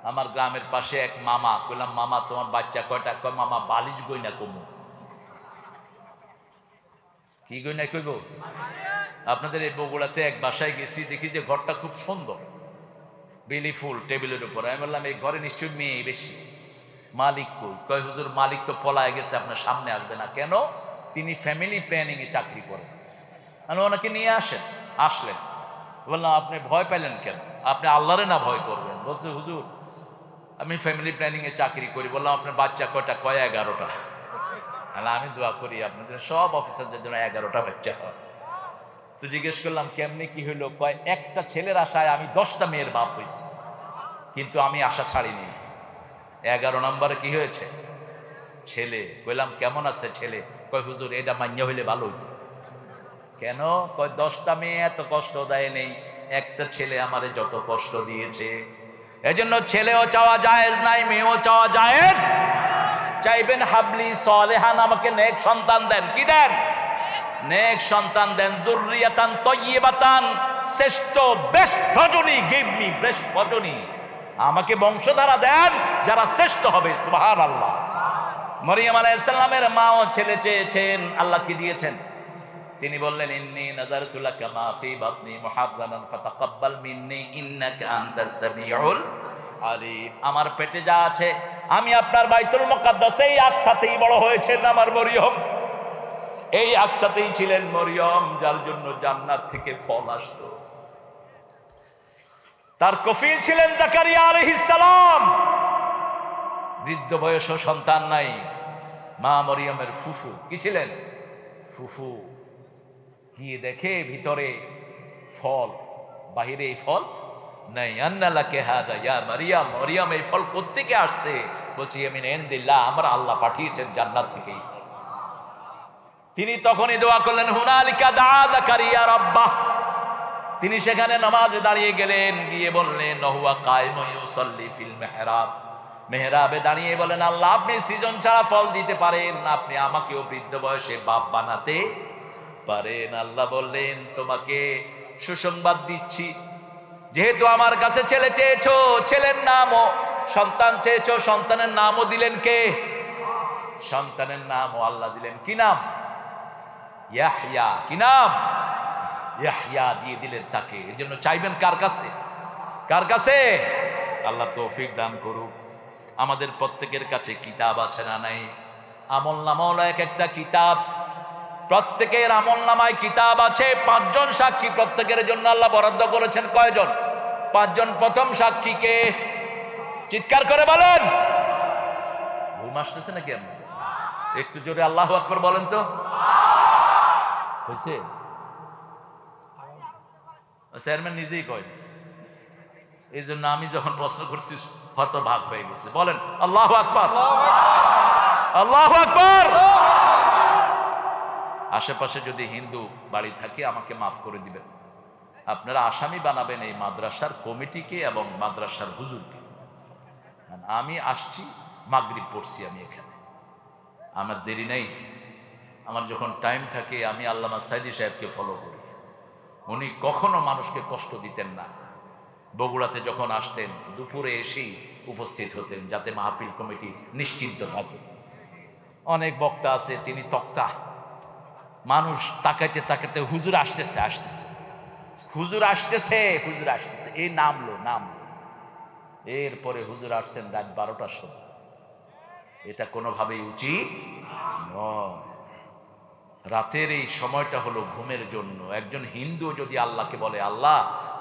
আমার গ্রামের পাশে এক মামা, কইলাম মামা তোমার বাচ্চা কয়টা? কয় মামা বালিশ গইনা কমু। কি গইনা কইব? আপনাদের এই বগুড়াতে এক বাসায় গেছি, দেখি যে ঘরটা খুব সুন্দর, বেলি ফুল টেবিলের উপর। আমি বললাম এই ঘরে নিশ্চয়ই মেয়ে বেশি, মালিক কই? কয় হুজুর মালিক তো পলায় গেছে, আপনার সামনে আসবে না। কেন? তিনি ফ্যামিলি প্ল্যানিং এ চাকরি করেন। আমি ওনাকে নিয়ে আসলেন। বললাম আপনি ভয় পেলেন কেন? আপনি আল্লাহরে না ভয় করবেন? বলছে হুজুর আমি ফ্যামিলি প্ল্যানিং এ চাকরি করি। বললাম আপনার বাচ্চা কয়টা? কয় 11টা। আমি দোয়া করি আপনাদের সব অফিসারদের জন্য 11টা বাচ্চা হয়। তো জিজ্ঞেস করলাম কেমনি কি হইলো? কয় একটা ছেলের আশায় আমি 10টা মেয়ের বাপ হয়েছি, কিন্তু আমি আশা ছাড়িনি। 11 নম্বরে কি হয়েছে? ছেলে। কইলাম কেমন আছে ছেলে? কয় হুজুর এটা মান্য হইলে ভালো হইতো। কেন? কয় 10টা মেয়ে এত কষ্ট দেয় নেই, একটা ছেলে আমারে যত কষ্ট দিয়েছে। এজন্য ছেলেও চাওয়া জায়েজ নাই, মেয়েও চাওয়া জায়েজ। চাইবেন হাবলি সালেহান, আমাকে নেক সন্তান দেন। কি দেন? নেক সন্তান দেন। যুররিয়াতান তাইয়্যিবাতান, শ্রেষ্ঠ বেস্ট প্রজনী, গিভ মি বেস্ট প্রজনী। আমাকে বংশধারা দেন যারা শ্রেষ্ঠ হবে। সুবহানাল্লাহ। মরিয়ম আলাইহিস সালামের মাও ছেলে চেয়েছেন, আল্লাহ কি দিয়েছেন? তিনি বললেন ইন্নী নাযারতু লাকা মা ফি বাতনি মুহাররারান ফাতাকাব্বাল মিন্নী ইন্নাকা আনতাস সামিউল আলিম। আমার পেটে যা আছে, আমি আপনার বাইতুল মুকাদ্দাসে এই আকসাতেই বড় হয়েছেন আমার মরিয়ম। এই আকসাতেই ছিলেন মরিয়ম, যার জন্য জান্নাত থেকে ফল আসতো। তার কফিল ছিলেন জাকারিয়া আলাইহিস সালাম। বৃদ্ধ বয়স, সন্তান নাই। মা মরিয়মের ফুফু কি ছিলেন? ফুফু গিয়ে দেখে ভিতরে ফল, বাহিরে এই ফল নাই। আন্না লাকা হাদা ইয়া মারিয়াম, মরিয়ম এই ফল কোত্থেকে আসছে? বলছি মিন ইনদিল্লাহ, আমরা আল্লাহ পাঠিয়েছেন জান্নাত থেকে এই ফল। তিনি তখনই দোয়া করলেন, হুনালিকা দা জাকারিয়া রাব্বাহ। তিনি সেখানে নামাজে দাঁড়িয়ে গেলেন, গিয়ে বললেন হুয়া কায়িমুন ইউসাল্লি ফিল মিহরাব। মেহরাবে দাঁড়িয়ে বলেন, আল্লাহ আপনি সৃজন ছাড়া ফল দিতে পারেন, আপনি আমাকেও বৃদ্ধ বয়সে বাপ বানাতে পারেন। আল্লাহ বললেন, তোমাকে সুসংবাদ দিচ্ছি, যেহেতু আমার কাছে ছেলে চেয়েছো, ছেলের নামও, সন্তান চেয়েছো, সন্তানের নামও দিলেন কে? সন্তানের নামও আল্লাহ দিলেন। কি নাম? ইয়াহইয়া। কি নাম? ইয়াহইয়া দিয়ে দিলেন তাকে। এজন্য চাইবেন কার কাছে? কার কাছে? আল্লাহ তৌফিক দান করুক। আমাদের প্রত্যেকের কাছে কিতাব আছে না নাই? আমলনামা হলো এক একটা কিতাব। প্রত্যেকের আমলনামায় কিতাব আছে। 5 জন সাক্ষী প্রত্যেকের জন্য আল্লাহ বরাদ্দ করেছেন। কয়জন? 5 জন। প্রথম সাক্ষীকে চিৎকার করে বলেন। ঘুম আসতেছে নাকি আপনার? একটু জোরে আল্লাহু আকবার বলেন তো। হয়েছে? চেয়ারম্যান নিজেই কয়, এই জন্য আমি যখন প্রশ্ন করছি হতভাগ হয়ে গেছে। বলেন আল্লাহু আকবার, আল্লাহু আকবার। আশেপাশে যদি হিন্দু বাড়ি থাকে আমাকে মাফ করে দিবেন। আপনারা আসামি বানাবেন এই মাদ্রাসার কমিটিকে এবং মাদ্রাসার হুজুরকে। আমি আসছি, মাগরিব পড়ছি আমি এখানে, আমার দেরি নেই। আমার যখন টাইম থাকে আমি আল্লামা সাইদি সাহেবকে ফলো করি। উনি কখনো মানুষকে কষ্ট দিতেন না। বগুড়াতে যখন আসতেন দুপুরে এসেই উপস্থিত হতেন, যাতে মাহফিল কমিটি নিশ্চিন্ত থাকে। অনেক বক্তা আছে, তিনি তক্তা। মানুষ তাকাইতে তাকাইতে হুজুর আসতেছে, আসতেছে, হুজুর আসতেছে, হুজুর আসতেছে, এই নামলো। এরপরে হুজুর আসছেন রাত 12টার সময়। এটা কোনোভাবেই উচিত নয়। রাতের এই সময়টা হলো ঘুমের জন্য। একজন হিন্দু যদি আল্লাহকে বলে, আল্লাহ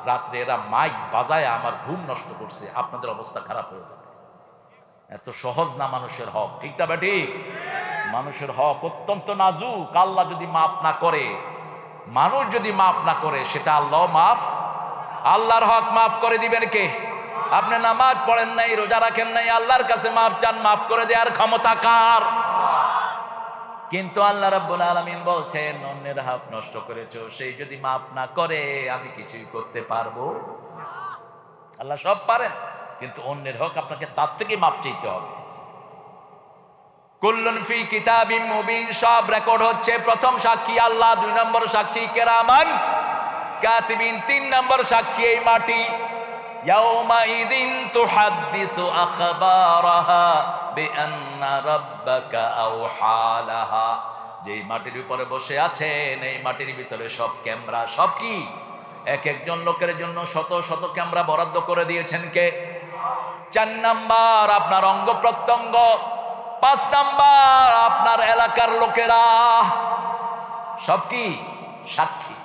রাত্রে এরা মাইক বাজায় আমার ঘুম নষ্ট করছে, আপনাদের অবস্থা খারাপ হয়ে যাবে। এত সহজ না মানুষের হক, ঠিক না বেঠিক? মানুষের হক অত্যন্ত নাজুক। আল্লাহ যদি মাফ না করে, মানুষ যদি মাফ না করে, সেটা আল্লাহ মাফ, আল্লাহর হক মাফ করে দিবেন কে? আপনি নামাজ পড়েন নাই, রোজা রাখেন নাই, আল্লাহর কাছে মাফ চান, মাফ করে দেওয়ার ক্ষমতা কার? কিন্তু আল্লাহ রাব্বুল আলামিন বলছেন, অন্যের হক নষ্ট করেছো, সেই যদি মাফ না করে আমি কিছুই করতে পারবো। আল্লাহ সব পারেন, কিন্তু অন্যের হক আপনাকে তার থেকে মাফ চাইতে হবে। কুল্লুন ফি কিতাবিম মুবিন, সব রেকর্ড হচ্ছে। প্রথম সাক্ষী আল্লাহ, 2 নম্বর সাক্ষী কেরামান কাতিবিন, 3 নম্বর সাক্ষী এই মাটি। ইয়াউমা ইযিন তুহাদ্দিসু আখবারাহা বিআন্না রাব্বাকা আওহা লাহা। যেই মাটির উপরে বসে আছেন, এই মাটির ভিতরে সব ক্যামেরা। সব কি? এক একজন লোকের জন্য শত শত ক্যামেরা বরাদ্দ করে দিয়েছেন কে? 4 নাম্বার আপনার অঙ্গ প্রত্যঙ্গ, 5 নাম্বার আপনার এলাকার লোকেরা। সব কি? সাক্ষী।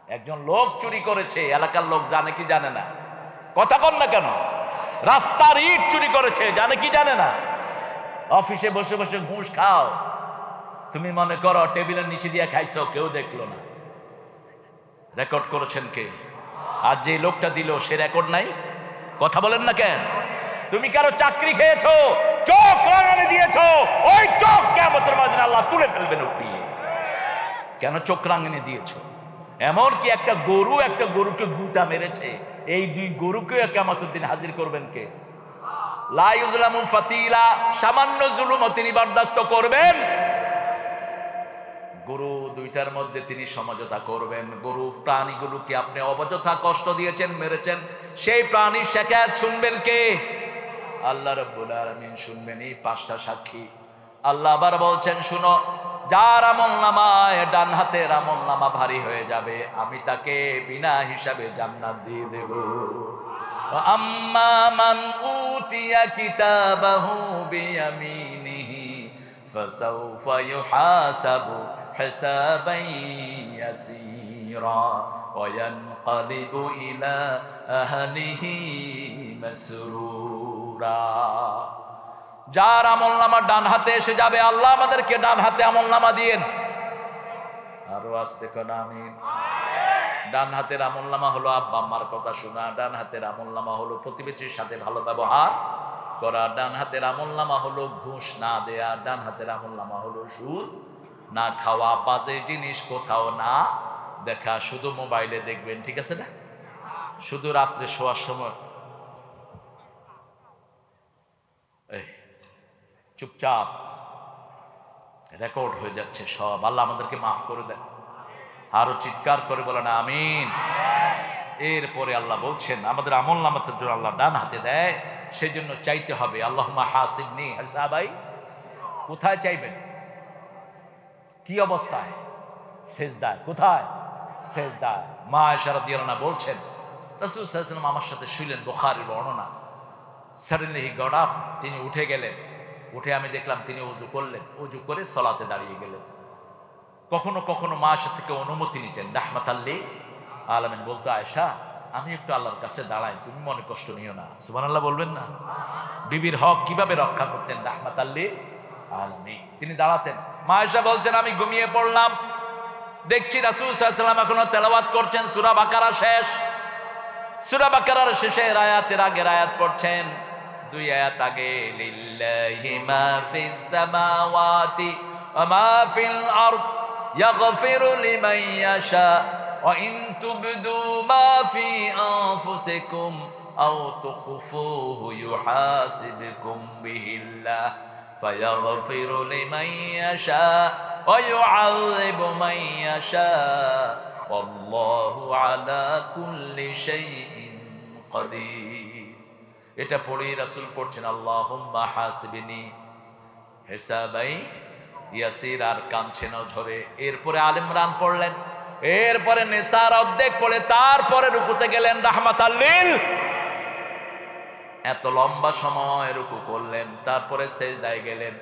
একজন লোক চুরি করেছে, এলাকার লোক জানে কি জানে না? কথা কন না কেন? রাস্তার ইট চুরি করেছে, জানে কি জানে না? অফিসে বসে বসে ঘুষ খাও, তুমি মনে করো টেবিলের নিচে দিয়ে খাইছো, কেউ দেখলো না। রেকর্ড করেছেন কে? আর যে লোকটা দিল সে রেকর্ড নাই? কথা বলেন না কেন? তুমি কারো চাকরি খেয়েছো, চোখ রাঙানি দিয়েছো, ওই চোখ কিয়ামতের মাঝে আল্লাহ তুলে ফেলবেন উঠিয়ে। কেন চোখ রাঙানি দিয়েছো? এমনকি একটা গরুকে গুতা মেরেছে, এই 2 গরুকে কিয়ামতের দিন হাজির করবেন কে? লা ইউযলামু ফাতিলা, সামান্য জুলুমও তিনি বরদাস্ত করবেন। গরু 2টার মধ্যে তিনি সমঝোতা করবেন। গরু প্রাণীগুলোকে আপনি অযথা কষ্ট দিয়েছেন, মেরেছেন, সেই প্রাণীর শিকায়ত শুনবেন কে? আল্লাহ রাব্বুল আলামিন শুনবেন। এই 5টা সাক্ষী। আল্লাহ আবার বলছেন, শুনো, যার আমলনামায় ডান হাতের আমলনামা ভারী হয়ে যাবে, আমি তাকে বিনা হিসাবে জান্নাত দিয়ে দেব। আম্মা মান উতিয়া কিতাবাহু বিয়ামিনিহি ফাসাউফা ইউহাসাবু হিসাবান ইয়াসীরা ওয়া ইয়ানকালিবু ইলা আহলিহি মাসরুরা। যার আমলনামা ডান হাতে এসে যাবে, আল্লাহ আমাদেরকে ডান হাতে আমলনামা দিয়েন। আরো আস্তে কোন আমিন। ডান হাতের আমলনামা হলো আব্বা আম্মার কথা শোনা, ডান হাতের আমলনামা হলো প্রতিবেশীর সাথে ভালো ব্যবহার করা, ডান হাতের আমলনামা হলো ঘুষ না দেয়া, ডান হাতের আমলনামা হলো সুদ না খাওয়া, বাজে জিনিস কোথাও না দেখা, শুধু মোবাইলে দেখবেন, ঠিক আছে না? শুধু রাত্রে শোয়ার সময় এই চুপচাপ রেকর্ড হয়ে যাচ্ছে সব। আল্লাহ আমাদেরকে মাফ করে দেন। আরো চিৎকার করে বলেন আমিন। এরপরে আল্লাহ বলছেন আমাদের আমলনামাতের জন্য আল্লাহ ডান হাতে দেয়, সেই জন্য চাইতে হবে আল্লাহুম্মা হাসিবনি হিসাবাই। কোথায় চাইবেন? কি অবস্থায়? সেজদায়। কোথায়? সেজদায়। মা আয়েশা রাদিয়াল্লাহু আনহা বলছেন রাসূল সাল্লাল্লাহু আলাইহি ওয়াসাল্লাম আমার সাথে শুইলেন, বুখারীর বর্ণনা। সাডেনলি হি গট আপ, তিনি উঠে গেলেন। উঠে আমি দেখলাম তিনি ওযু করলেন, ওযু করে সালাতে দাঁড়িয়ে গেলেন। কখনো কখনো মা আয়েশা থেকে অনুমতি নিতেন, রাহমাতাল লিল আলামিন বলতো আয়েশা আমি একটু আল্লাহর কাছে দাঁড়াই, তুমি মনে কষ্ট নিও না। সুবহানাল্লাহ বলবেন না? বিবির হক কিভাবে রক্ষা করতেন রাহমাতাল লিল আলামিন। তিনি দাঁড়াতেন। মা আয়েশা বলছেন আমি ঘুমিয়ে পড়লাম, দেখছি রাসূল সাল্লাল্লাহু আলাইহি ওয়াসাল্লাম এখনো তেলাওয়াত করছেন, সূরা বাকারা শেষ। সূরা বাকারার শেষের আয়াতের আগের আয়াত পড়ছেন, দুই আয়াত আগে লিল্লাহি মা ফিস সামাওয়াতি ওয়া মা ফিল আরদ ইয়াগফিরু লিমান ইয়াশা ওয়া ইন তুবদু মা ফি আনফুসিকুম আও তুখফুহু ইউহাসিবকুম বিহিল্লাহ ফায়াগফিরু লিমান ইয়াশা ওয়া ইউআযিবু মান ইয়াশা ওয়াল্লাহু আলা কুল্লি শাইইন কাদির। এটা পড়েই রাসূল পড়ছেন আল্লাহুম্মা হাসিবনি হিসাবাই ইয়াসির, আর কাঁদছেন ঝরে। এরপরে আলে ইমরান পড়লেন, এরপরে নিসার অর্ধেক পড়ে তারপরে রুকুতে গেলেন রাহমাতাল লিল। এত লম্বা সময় রুকু করলেন, তারপরে সেজদায় গেলেন।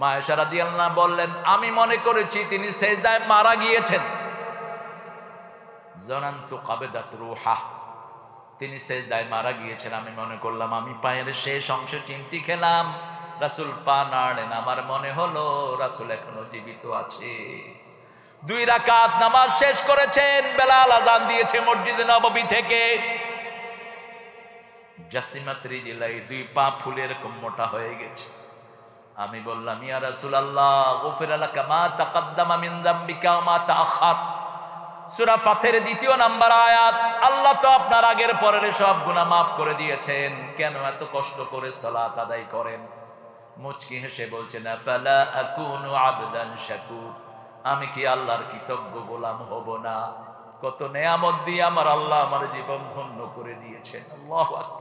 মা আয়েশা রাদিয়াল্লাহু আনহা বললেন আমি মনে করেছি তিনি সেজদায় মারা গিয়েছেন। জানান্তু কাবেদাত রূহা, তিনি সেজদায় মারা গিয়েছেন আমি মনে করলাম। আমি পায়ের শেষ অংশ চিমটি খেলাম, রাসূল পা নাড়লেন, আমার মনে হলো রাসূল এখনো জীবিত আছে। 2 রাকাত নামাজ শেষ করেছেন, বেলাল আযান দিয়েছে মসজিদে নববী থেকে। জাসিমাত রিজলাই, 2 পা ফুলে এরকম মোটা হয়ে গেছে। আমি বললাম ইয়া রাসূলুল্লাহ গফিরা লাকা মা তাকাদ্দামা মিন যামবিকা ওয়া মা তাআখার। সূরা ফাতির 2 নম্বর আয়াত, আল্লাহ তো আপনার আগের পরের সব গুনাহ মাফ করে দিয়েছেন, কেন এত কষ্ট করে সালাত আদায় করেন? মুচকি হেসে বলছেন আফালা আকুনু আবদান শাকুর, আমি কি আল্লাহর কৃতজ্ঞ গোলাম হব না? কত নেয়ামত দিয়ে আমার আল্লাহ আমার জীবন ধন্য করে দিয়েছেন। আল্লাহু আকবার।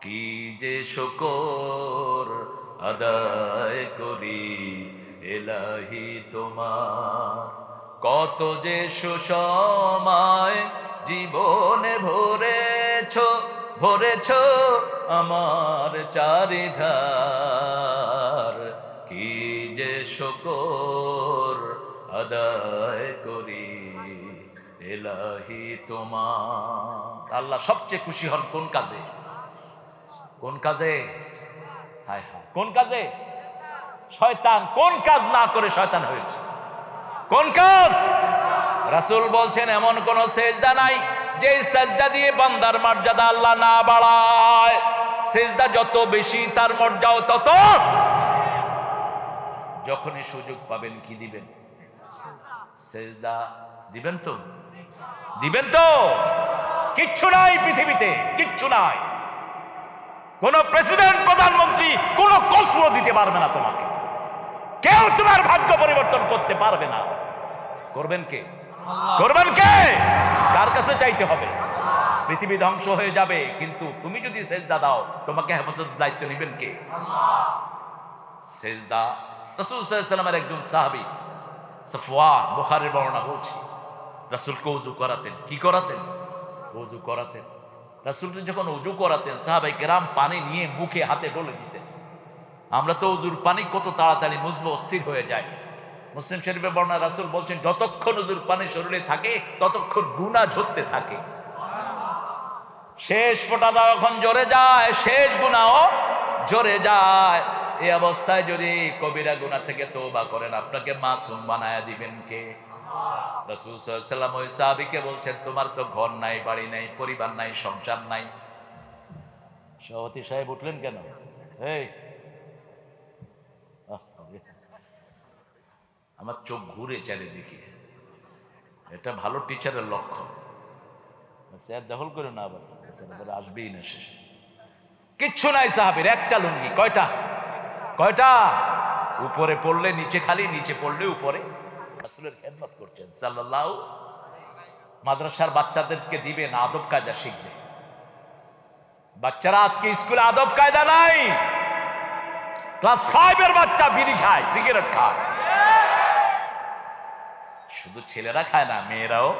কি যে শুকর আদায় করি ইলাহি তোমার, কত যে সুসময় জীবনে ভরেছ আমার চারিধার। কি যে শুকর আদায় করি ইলাহি তোমার। আল্লাহ সবচেয়ে খুশি হন কোন কাজে? কোন কাজে? হায় হায়, কোন কাজে? শয়তান কোন কাজ না করে শয়তান হয়েছে? কোন কাজ? রাসূল বলছেন এমন কোন সেজদা নাই যে সেজদা দিয়ে বান্দার মর্যাদা আল্লাহ না বাড়ায়। সেজদা যত বেশি তার মর্যাদাও তত। যখনই সুযোগ পাবেন কি দিবেন? সেজদা দিবেন তো? দিবেন তো? কিচ্ছু নাই পৃথিবীতে, কিচ্ছু নাই। কোন প্রেসিডেন্ট প্রধানমন্ত্রী কোন কষ্ট দিতে পারবে না তোমাকে, কেউ তোমার ভাগ্য পরিবর্তন করতে পারবে না। করবেন কে? করবেন কে? কার কাছে চাইতে হবে? পৃথিবী ধ্বংস হয়ে যাবে, কিন্তু তুমি যদি সেজদা দাও তোমাকে হেফাজতের দায়িত্ব নেবেন কে? সেজদা। রাসূল সাল্লাল্লাহু আলাইহি ওয়াসাল্লামের একজন সাহাবী সাফওয়ান, বুখারীর বর্ণনা বলছি, রাসূলকে ওযু করাতেন। কি করাতেন? ওযু করাতেন। রাসূল যখন উযু করাতেন সাহাবায়ে কেরাম পানি নিয়ে মুখে হাতে ঢেলে দিতেন। আমরা তো উযুর পানি কত তাড়াতাড়ি মুছবো অস্থির হয়ে যায়। মুসলিম শরীফের বর্ণনা রাসূল বলছেন যতক্ষণ উযুর পানি শরীরে থাকে ততক্ষণ গুনাহ ঝরতে থাকে। শেষ ফোঁটাটা যখন ঝরে যায় শেষ গুনাহও ঝরে যায়। এই অবস্থায় যদি কবিরা গুনাহ থেকে তওবা করেন আপনাকে মাসুম বানায়া দিবেন কে? রাসূল সাল্লাল্লাহু আলাইহি ওয়াসাল্লাম ওই সাহাবীকে বলছেন তোমার তো ঘর নাই, বাড়ি নাই, পরিবার নাই, সংসার নাই। সভাপতি সাহেব উঠলেন কেন? এই আমার চোখ ঘুরে চারিদিকে, এটা ভালো টিচারের লক্ষণ। স্যার দখল করে না, আবার আসবেই না শেষে। কিচ্ছু নাই সাহাবীর, একটা লুঙ্গি। কয়টা? কয়টা? উপরে পড়লে নিচে খালি, নিচে পড়লে উপরে। রাসূলের খেদমত করছেন সাল্লাল্লাহু। মাদ্রাসার বাচ্চাদেরকে দিবেন, আদব কায়দা শিখবে। বাচ্চারা আজকে স্কুলে আদব কায়দা নাই। ক্লাস 5 এর বাচ্চা বিড়ি খায়, সিগারেট খায়। শুধু ছেলেরা খায় না, মেয়েরাও।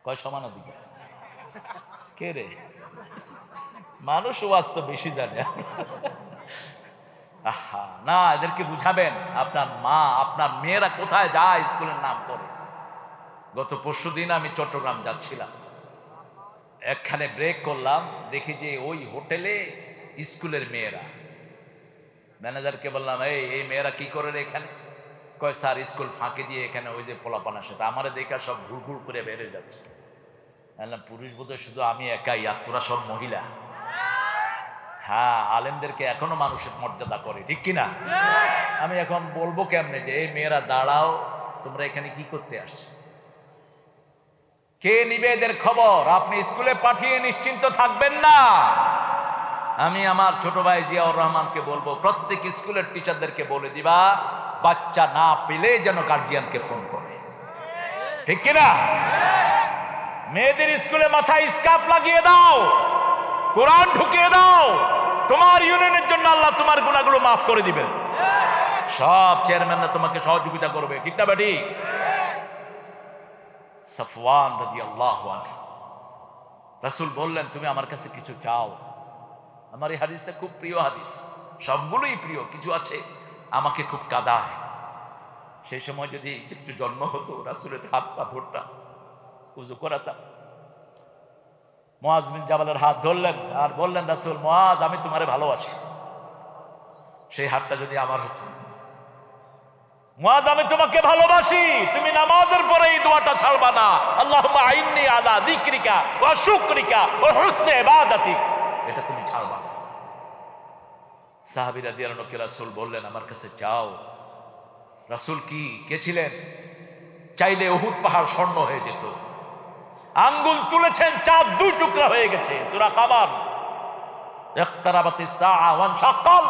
কয় সমানাধিকার? কে রে? মানুষ ওয়াজ বেশি জানে। আহা না, এদেরকে বুঝাবেন। আপনার মা, আপনার মেয়েরা কোথায় যায় স্কুলের নাম করে। গত পরশুদিন আমি চট্টগ্রাম যাচ্ছিলাম, একখানে ব্রেক করলাম, দেখি যে ওই হোটেলে স্কুলের মেয়েরা। ম্যানেজারকে বললাম এই মেয়েরা কি করে রে এখানে? কয় স্যার স্কুল ফাঁকি দিয়ে এখানে ওই যে পোলাপানা সাথে আমারে দেখা সব ঘুর ঘুর করে বেড়ে যাচ্ছে। বললাম পুরুষ বোধহয় শুধু আমি একাই, আর তোরা সব মহিলা। হ্যাঁ, আলেমদেরকে এখনো মানুষের মর্যাদা করে, ঠিক কিনা? আমি এখন বলবো কেমনে যে এই মেয়েরা দাঁড়াও, তোমরা এখানে কি করতে আসছো? কে নিবে এদের খবর? আপনি স্কুলে পাঠিয়ে নিশ্চিন্ত থাকবেন না। আমি আমার ছোট ভাই জিয়াউর রহমানকে বলবো প্রত্যেক স্কুলের টিচারদেরকে বলে দিবা বাচ্চা না পেলে যেন গার্জিয়ানকে ফোন করে, ঠিক কিনা? মেয়েদের স্কুলে মাথায় স্কার্ফ লাগিয়ে দাও, কোরআন ঢুকিয়ে দাও। তোমার ইউনিয়নের জন্য আল্লাহ তোমার গুনাহগুলো মাফ করে দিবেন। সব চেয়ারম্যানরা তোমাকে সহযোগিতা করবে, ঠিক না বেটি? সাফওয়ান রাদিয়াল্লাহু আনহু, রাসূল বললেন তুমি আমার কাছে কিছু চাও। আমার এই হাদিসটা খুব প্রিয় হাদিস, সবগুলোই প্রিয়, কিছু আছে আমাকে খুব কাঁদায়। সেই সময় যদি একটু জন্ম হতো, রাসূলের হাত পা ধরতাম, উযু করাতাম। মুআজ বিন জাবালের হাত ধরলেন আর বললেন রাসূল, মুআজ আমি তোমারে ভালোবাসি। সেই হাতটা যদি আমার হতো, মুআজ আমি তোমাকে ভালোবাসি, তুমি নামাজের পরে এই দোয়াটা ছাড়বা না, আল্লাহুম্মা আইন্নি আলা যিকরিকা ওয়া শুকরিকা ওয়া হুসনি ইবাদাতিক, এটা তুমি ছাড়বা না। সাহাবী রাদিয়াল্লাহু আনহু রাসূল বললেন আমার কাছে চাও। রাসূল কি কে ছিলেন? চাইলে উহুদ পাহাড় স্বর্ণ হয়ে যেত। আঙ্গুল তুলেছেন, চাঁদ দুই টুকরা হয়ে গেছে। সূরা কামার, ইকতারাবাতিস সাআ ওয়ান শাক্কাল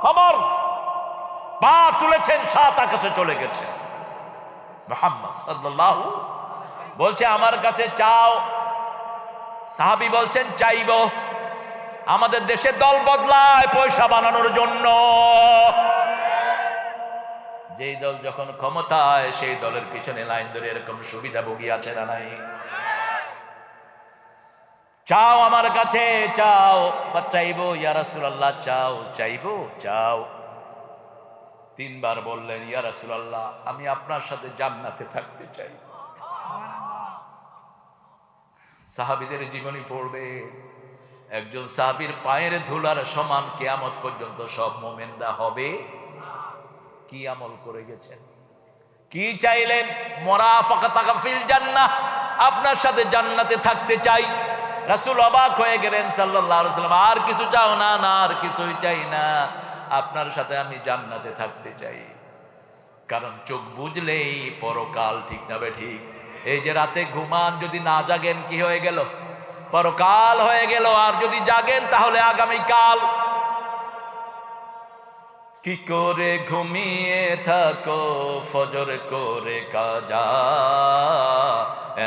কমর। পা তুলেছেন, সাত আকাশে চলে গেছে। মুহাম্মদ সাল্লাল্লাহু বলছে আমার কাছে চাও। সাহাবী বলছেন চাইবো। আমাদের দেশে দল বদলায় পয়সা বানানোর জন্য। যেই দল যখন ক্ষমতায় সেই দলের পিছনে লাইন ধরে এরকম সুবিধাভোগী আছে না নাই? চাও আমার কাছে, চাও। চাইবো ইয়া রাসূলুল্লাহ, চাও চাইবো, চাও। তিনবার বললেন ইয়া রাসূলুল্লাহ আমি আপনার সাথে জান্নাতে থাকতে চাই। সাহাবীদের জীবনী পড়বে, একজন সাহাবীর পায়ের ধুলার সমান কিয়ামত পর্যন্ত সব মুমিনরা হবে। কি আমল করে গেছেন, কি চাইলেন? মুরাফাকাতাকা ফিল জান্নাহ, আপনার সাথে জান্নাতে থাকতে চাই। রাসূল অবাক হয়ে গেলেন সাল্লাল্লাহু আলাইহি ওয়াসাল্লাম, আর কিছু চাও না? না, আর কিছুই চাই না, আপনার সাথে আমি জান্নাতে থাকতে চাই। কারণ চোখ বুঝলেই পরকাল, ঠিক না বে ঠিক? এই যে রাতে ঘুমান, যদি না জাগেন কি হয়ে গেল? পরকাল হয়ে গেল। আর যদি জাগেন তাহলে আগামীকাল। কি করে ঘুমিয়ে থাকো ফজর করে কাজা,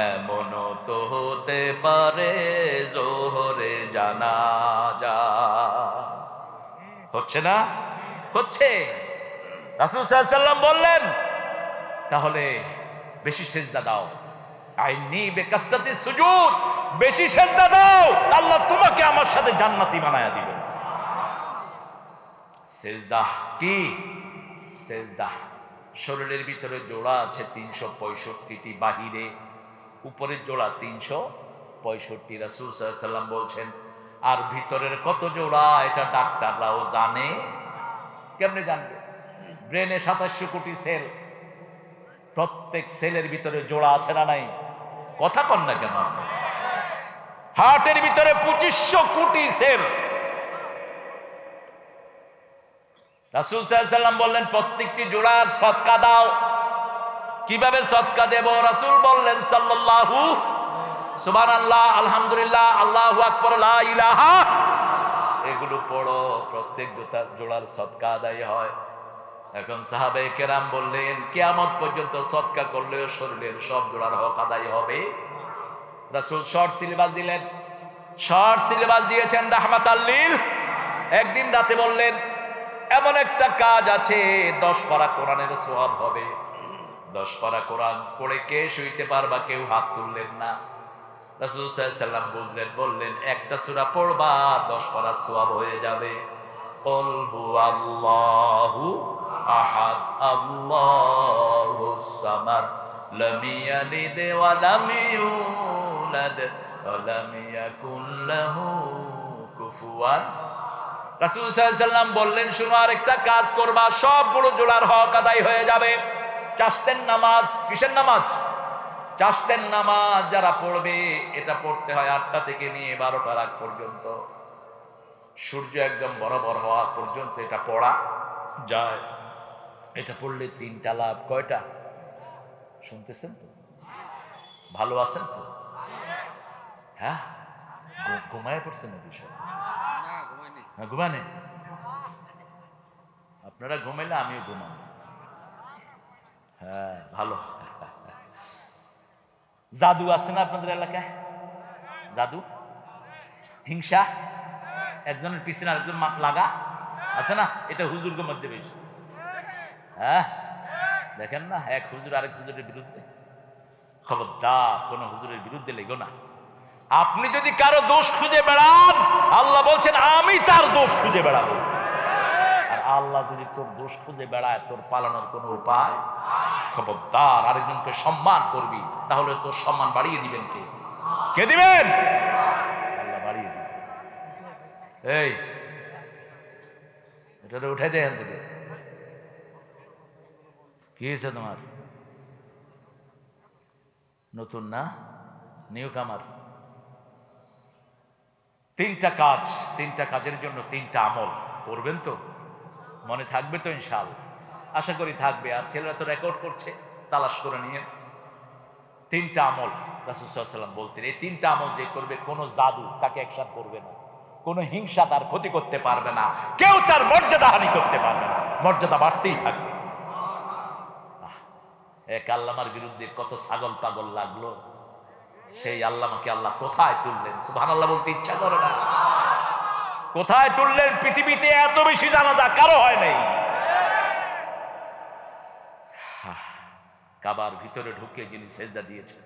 এমনও তো হতে পারে জোহরে জানাজা। হচ্ছে না? হচ্ছে। রাসূল সাল্লাল্লাহু আলাইহি ওয়াসাল্লাম বললেন তাহলে বেশি সেজদা দাও। আইনি বিকাসরাতি সুজুদ, বেশি সেজদা দাও, আল্লাহ তোমাকে আমার সাথে জান্নাতি বানায়া দিবেন। সেজদা কি? সেজদা শরীরের ভিতরে জোড়া আছে 365টি, বাহিরে উপরের জোড়া 365। রাসূল সাল্লাল্লাহু আলাইহি ওয়াসাল্লাম বলছেন, আর ভিতরের কত জোড়া এটা ডাক্তাররাও জানে। কেমনে জানবে? ব্রেনে 2700 কোটি সেল, প্রত্যেক সেলের ভিতরে জোড়া আছে না নাই? কথা কন না কেন? হার্টের ভিতরে 2500 কোটি সেল। রাসূল সাল্লাল্লাহু আলাইহি ওয়াসাল্লাম বললেন, প্রত্যেকটি জোড়ার সদকা দাও। কিভাবে সদকা দেব? রাসূল বললেন সাল্লাল্লাহু, সুবহানাল্লাহ, আলহামদুলিল্লাহ, আল্লাহু আকবার, লা ইলাহা, এগুলো পড়ো, প্রত্যেক জোড়ার সদকা আদায় হয়। এখন সাহাবায়ে কেরাম বললেন, কিয়ামত পর্যন্ত সদকা করলেও শরীরের সব জোড়ার হক আদায় হবে? রাসূল শর্ট সিলেবাস দিলেন, শর্ট সিলেবাস দিয়েছেন রাহমাতাল লিল। একদিন রাতে বললেন, এমন একটা কাজ আছে, 10 পারা কোরআনের সওয়াব হবে। 10 পারা কোরআন পড়ে কে শুইতে পারবা? কেউ হাত তুললেন না। রাসূল সাল্লাল্লাহু আলাইহি ওয়াসাল্লাম বললেন, একটা সূরা পড়বা, 10 পারা সওয়াব হয়ে যাবে। কুল হুয়াল্লাহু আহাদ, আল্লাহুস সামাদ, লাম ইয়ালিদ ওয়া লাম ইউলাদ ওয়া লাম ইয়াকুল লাহু কুফুয়ান। রাসূল সাল্লাল্লাহু আলাইহি ওয়াসাল্লাম বললেন, শুনো, আরেকটা কাজ করবা, সবগুলো জোড়ার হক আদায় হয়ে যাবে। চাষতের নামাজ, কিসের নামাজ? চাষতের নামাজ যারা পড়বে, এটা পড়তে হয় 8টা থেকে নিয়ে 12টার আগ পর্যন্ত। সূর্য একদম বরাবর হওয়া পর্যন্ত এটা পড়া যায়। এটা পড়লে 3টা লাভ। কয়টা? শুনতেছেন তো? ভালো আছেন তো? হ্যাঁ, ঘুমায় পড়ছেন না বিষয়? ঘুমানে? আপনারা ঘুমাইলে আমিও ঘুমাবো। হ্যাঁ, ভালো। জাদু আছে না আপনাদের এলাকায়? জাদু, হিংসা, একজনের পিছনে আরেকজন লাগা আছে না? এটা হুজুরদের মধ্যে বেশি। হ্যাঁ, দেখেন না, এক হুজুর আরেক হুজুরের বিরুদ্ধে। খবরদার, কোন হুজুরের বিরুদ্ধে লেগো না। আপনি যদি কারো দোষ খুঁজে বেড়ান, আল্লাহ বলছেন আমি তার দোষ খুঁজে বেড়াবো। আর আল্লাহ যদি তোর দোষ খুঁজে বেড়ায়, তোর পালানোর কোনো উপায়? খবরদার, আরেকজনকে সম্মান করবি, তাহলে তোর সম্মান বাড়িয়ে দিবেন কে? কে দিবেন? আল্লাহ বাড়িয়ে দিবেন। এই, এটা উঠে দে এখান থেকে। কি হয়েছে তোমার? নতুন না? নিউ কামার? 3টা কাজ, 3টা কাজের জন্য 3টা আমল করবেন তো? মনে থাকবে তো ইনশাআল্লাহ? আশা করি থাকবে। আর ছেলেরা তো রেকর্ড করছে, তালাশ করে নিয়ে। 3টা আমল রাসূল সাল্লাল্লাহু আলাইহি ওয়াসাল্লাম বলতেন, এই 3টা আমল যে করবে, কোনো জাদু তাকে একসাথ করবে না, কোনো হিংসা তার ক্ষতি করতে পারবে না, কেউ তার মর্যাদা হানি করতে পারবে না, মর্যাদা বাড়তেই থাকবে। এক আল্লামার বিরুদ্ধে কত ছাগল পাগল লাগলো, সেই আল্লামাকে আল্লাহ কোথায় তুললেন? সুবহানাল্লাহ বলতে ইচ্ছা করে না? কোথায় তুললেন? পৃথিবীতে এত বেশি জানাজা কারো হয় নাই। কাবার ভিতরে ঢুকে যিনি সেজদা দিয়েছেন,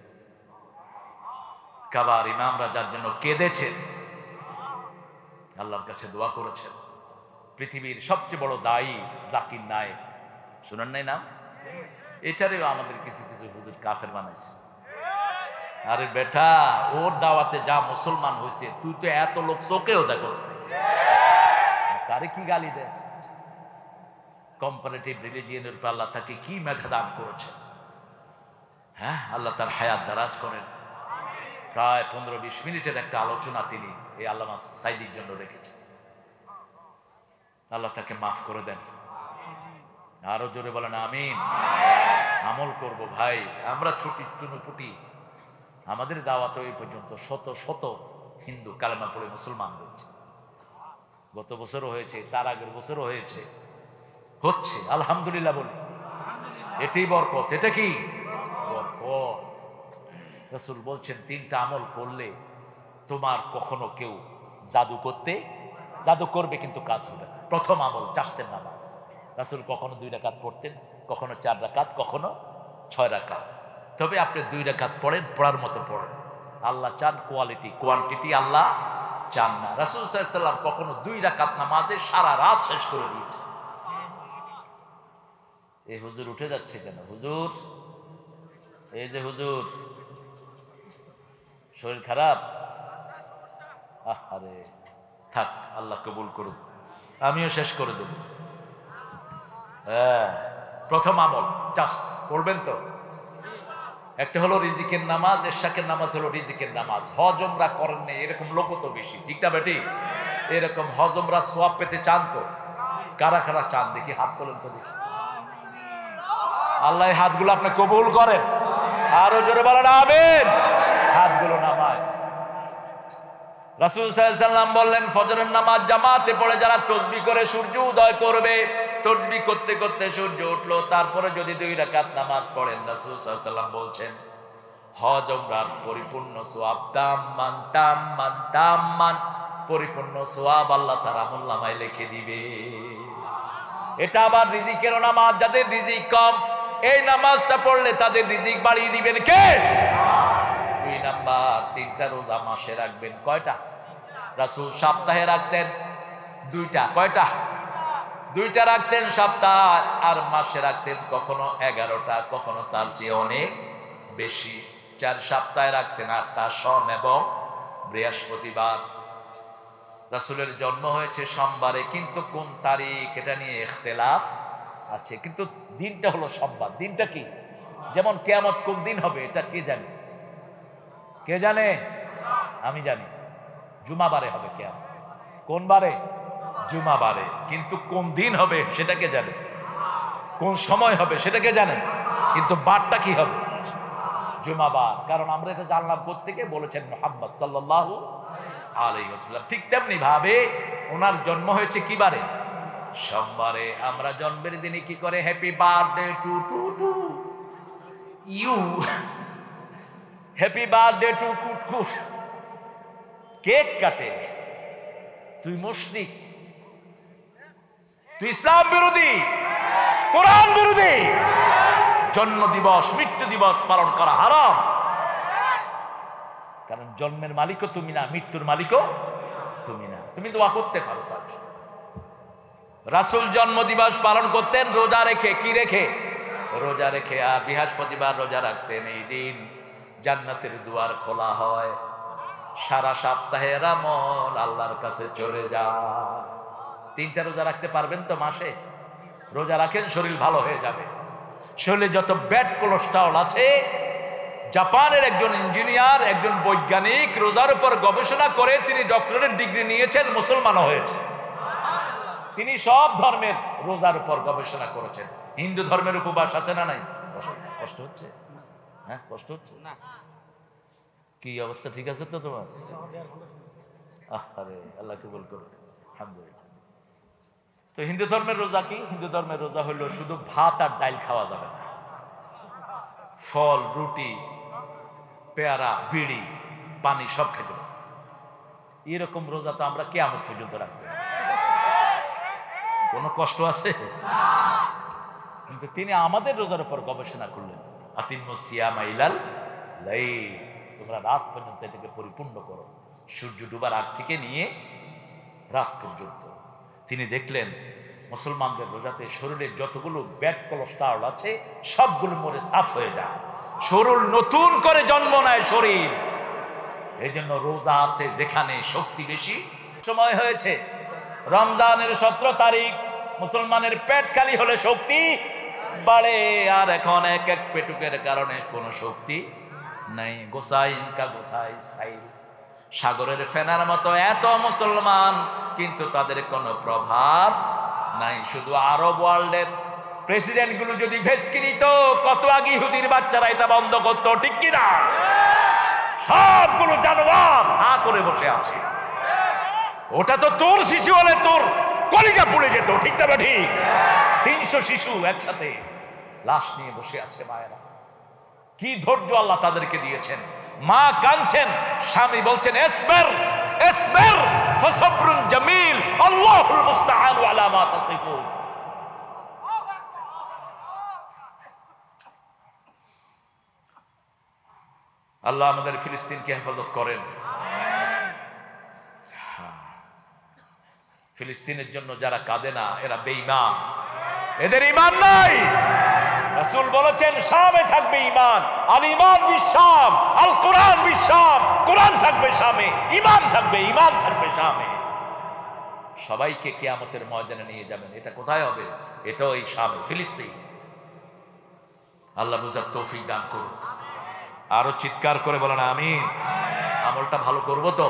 কাবার ইমামরা যার জন্য কেঁদেছেন, আল্লাহর কাছে দোয়া করেছেন, পৃথিবীর সবচেয়ে বড় দায়ী জাকির নায়েক, শুনেন নাই নাম? এটারেও আমাদের কিছু কিছু হুজুর কাফের বানাইছে। আরে বেটা, ওর দাওয়াতে যা মুসলমান হয়েছে, তুই তো এত লোক চোখেও দেখোস, তারে কি গালি দেস? কম্পারেটিভ রিলিজিয়নের উপর আল্লাহ তাকে কি মেধা দান করেছে। হ্যাঁ, আল্লাহ তার হায়াত দারাজ করেন। প্রায় 15-20 মিনিটের একটা আলোচনা তিনি এই আল্লামা সাইদির জন্য রেখেছেন। আল্লাহ তাকে মাফ করে দেন। আরো জোরে বলেন আমিন। আমল করব ভাই, আমরা ছুটি টুনুপুটি, আমাদের দাওয়াত এই পর্যন্ত শত শত হিন্দু কালেমা পড়ে মুসলমান হয়েছে। গত বছরও হয়েছে, তার আগের বছরও হয়েছে, হচ্ছে, আলহামদুলিল্লাহ বলি। এটাই বরকত। এটা কি বরকত? রাসূল বলছেন 3টা আমল করলে তোমার কখনো কেউ জাদু করবে কিন্তু কাজ হবে না। প্রথম আমল চাষতের নামাজ। রাসূল কখনো 2 রাকাত পড়তেন, কখনো 4 রাকাত, কখনো 6 রাকাত। তবে আপনি 2 রাকাত পড়েন, পড়ার মতো পড়েন। আল্লাহ চান কোয়ালিটি, কোয়ান্টিটি আল্লাহ চান না। রাসূল সাল্লাল্লাহু আলাইহি ওয়াসাল্লাম কখনো 2 রাকাত নামাজে সারা রাত শেষ করে দিয়েছে। এই হুজুর উঠে যাচ্ছে কেন? হুজুর, এই যে হুজুর, শরীর খারাপ? আরে থাক, আল্লাহ কবুল করুন, আমিও শেষ করে দেব। হ্যাঁ, প্রথম আমল জাস্ট পড়বেন তো। একটা হলো রিজিকের নামাজ, এশাকের নামাজ হলো রিজিকের নামাজ। হজ উমরা করেন না এরকম লোক তো বেশি, ঠিক না বেটি? এরকম হজ উমরা সওয়াব পেতে চান তো? কারা কারা চান দেখি হাত তোলেন তো দেখি। আল্লাহ হাতগুলো আপনি কবুল করেন, আরো জোরে বলেন আমিন। হাতগুলো নামায়। রাসূল সাল্লাল্লাহু আলাইহি ওয়াসাল্লাম বললেন, ফজরের নামাজ জামাতে পড়ে যারা তাসবিহ করে সূর্য উদয় করবে, তাসবিহ করতে করতে সূর্য উঠলো, তারপরে যদি 2 রাকাত নামাজ পড়েন, রাসূল সাল্লাল্লাহু আলাইহি ওয়াসাল্লাম বলছেন হজ উমরার পরিপূর্ণ সওয়াব তাম্মান পরিপূর্ণ সওয়াব আল্লাহ তাআলা আমলনামায় লিখে দিবে। এটা আবার রিজিকের নামাজ। যাদের রিজিক কম, এই নামাজটা পড়লে তাদের রিজিক বাড়িয়ে দিবেন কে? 2 নাম্বার, 3টা রোজা মাসে রাখবেন। কয়টা? রাসূল সপ্তাহে রাখতেন 2টা। কয়টা? 2টা রাখতেন সপ্তাহ, আর মাসে রাখতেন কখনো 11টা, কখনো তার চেয়ে অনেক বেশি। 4 সপ্তাহে রাখতেন 8টা, সোম এবং বৃহস্পতিবার। রাসূলের জন্ম হয়েছে সোমবারে, কিন্তু কোন তারিখ এটা নিয়ে ইখতিলাফ আছে, কিন্তু দিনটা হলো সোমবার। দিনটা কি? যেমন কিয়ামত কোন দিন হবে এটা কে জানে? কে জানে? আমি জানি, জুমাবারে হবে কিয়ামত। কোন বারে? জুমাবারে। কিন্তু কোন দিন হবে সেটা কে জানে? কোন সময় হবে সেটা কে জানে? কিন্তু বারটা কি হবে? জুমাবার। কারণ আমরা এটা জানলাম কোত্থেকে? বলেছেন মুহাম্মদ সাল্লাল্লাহু আলাইহি ওয়াসাল্লাম। ঠিক তেমনি ভাবে ওনার জন্ম হয়েছে কি বারে? সোমবারে। আমরা জন্মের দিনে কি করে? Happy birthday to to to you, happy birthday to কুট কুট, কেক কাটে। তুই মুশরিক, তুই ইসলাম বিরোধী, কোরআন বিরোধী। জন্ম দিবস, মৃত্যু দিবস পালন করা হারাম। কারণ জন্মের মালিকও তুমি না, মৃত্যুর মালিকও তুমি না। তুমি দোয়া করতে পারো তার জন্য। রাসূল জন্ম দিবস পালন করতেন রোজা রেখে। কি রেখে? রোজা রেখে। আর বৃহস্পতিবার রোজা রাখতেন। এই দিন জান্নাতের দুয়ার খোলা হয়, সারা সপ্তাহের আমল আল্লাহর কাছে চলে যায়। 3টা রোজা রাখতে পারবেন তো মাসে? রোজা রাখেন, শরীর ভালো হয়ে যাবে। শরীরে যত ব্যাড কোলেস্টেরল আছে, জাপানের একজন ইঞ্জিনিয়ার, একজন বৈজ্ঞানিক রোজার উপর গবেষণা করে তিনি ডক্টরেট ডিগ্রি নিয়েছেন, মুসলমান হয়েছে। তিনি সব ধর্মের রোজার উপর গবেষণা করেছেন। হিন্দু ধর্মের উপবাস আছে না নাই? কষ্ট হচ্ছে? হ্যাঁ, কষ্ট হচ্ছে না? কি অবস্থা, ঠিক আছে তো তোমার? আরে আল্লাহ কবুল করুন, আলহামদুলিল্লাহ। তো হিন্দু ধর্মের রোজা কি? হিন্দু ধর্মের রোজা হলো শুধু ভাত আর ডাল খাওয়া যাবে না, ফল, রুটি, পেয়ারা, বিড়ি, পানি সব খেতে হবে। এরকম রোজা তো আমরা কিয়ামত পর্যন্ত রাখবো। কোনো কষ্ট আছে? কিন্তু তিনি আমাদের রোজার উপর গবেষণা করলেন। আতিম্মুস সিয়ামা ইলাল লাইল, তোমরা রাত পর্যন্ত এটাকে পরিপূর্ণ করো, সূর্য ডুবার আগ থেকে নিয়ে রাত পর্যন্ত। তিনি দেখলেন মুসলমানদের রোজাতে শরীরের যতগুলো ব্যাড কোলেস্টেরল আছে সবগুলো মরে সাফ হয়ে যায়, শরীর নতুন করে জন্ম নেয় শরীর। এই জন্য রোজা আছে যেখানে শক্তি বেশি। সময় হয়েছে রমজানের 17 তারিখ। মুসলমানের পেট খালি হলে শক্তি বাড়ে, আর এখন এক এক পেটুকের কারণে কোনো শক্তি নাই। গোসাই ইনকা গোসাই সাইল, সাগরের ফেনার মতো এত মুসলমান, কিন্তু তাদের কোনো প্রভাব নাই। শুধু আরব ওয়ার্ল্ডের প্রেসিডেন্ট গুলো যদি ভেস্কি দিত, কত আগে ইহুদির বাচ্চারা এটা বন্ধ করতো, ঠিক কিনা? সবগুলো জানোয়ার হা করে বসে আছে। ওটা তো তোর শিশু হলে তোর কলিজা পুড়ে যেত, ঠিক না? ঠিক। 300 শিশু একসাথে লাশ নিয়ে বসে আছে মায়েরা। কি ধৈর্য আল্লাহ তাদেরকে দিয়েছেন। মা কাঁদছেন, স্বামী বলছেন ইসবির ইসবির ফাসাবরুন জামিল, আল্লাহুল মুস্তাআন আলা মা তাসিফুন। আল্লাহ আমাদের ফিলিস্তিনকে হেফাজত করেন। ফিলিস্তিনের জন্য যারা কাঁদে না এরা বেঈমান, এদের ঈমান নাই। রাসূল বলেছেন শামে থাকবে ঈমান, আল ঈমান বিশ-শাম, আল কোরআন বিশ-শাম, কোরআন থাকবে শামে, ঈমান থাকবে শামে। সবাইকে কিয়ামতের ময়দানে নিয়ে যাবেন। এটা কোথায় হবে? এটা ওই শামে, ফিলিস্তিন। আল্লাহ বুঝার তৌফিক দান করুন। আরো চিৎকার করে বলেন আমিন। আমলটা ভালো করব তো?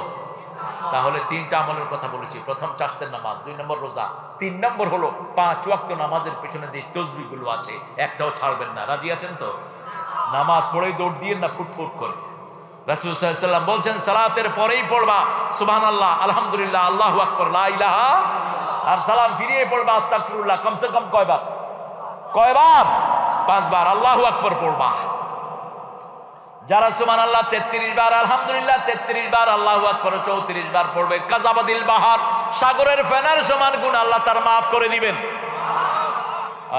তাহলে 3টা আমলের কথা বলেছি। প্রথম চাষতের নামাজ, 2 নম্বর রোজা, 3 নম্বর হলো 5 ওয়াক্ত নামাজের পেছনে যে তসবিহগুলো আছে একটাও ছাড়বেন না। রাজি আছেন তো? নামাজ পড়েই দৌড় দিয়ে না ফুটফুট করে। রাসূল সাল্লাল্লাহু আলাইহি ওয়াসাল্লাম বলছেন সালাতের পরেই পড়বা সুবহানাল্লাহ, আলহামদুলিল্লাহ, আল্লাহু আকবার, লা ইলাহা, আর সালাম ফিরিয়ে পড়বা আস্তাগফিরুল্লাহ। কমসে কম কয়বার? 5 বার আল্লাহু আকবার পড়বা। যারা সুবহানাল্লাহ 33 বার, আলহামদুলিল্লাহ 33 বার, আল্লাহু আকবার 34 বার পড়বে, কাযাবাদিল বাহার, সাগরের ফেনার সমান গুনাহ আল্লাহ তার মাফ করে দিবেন।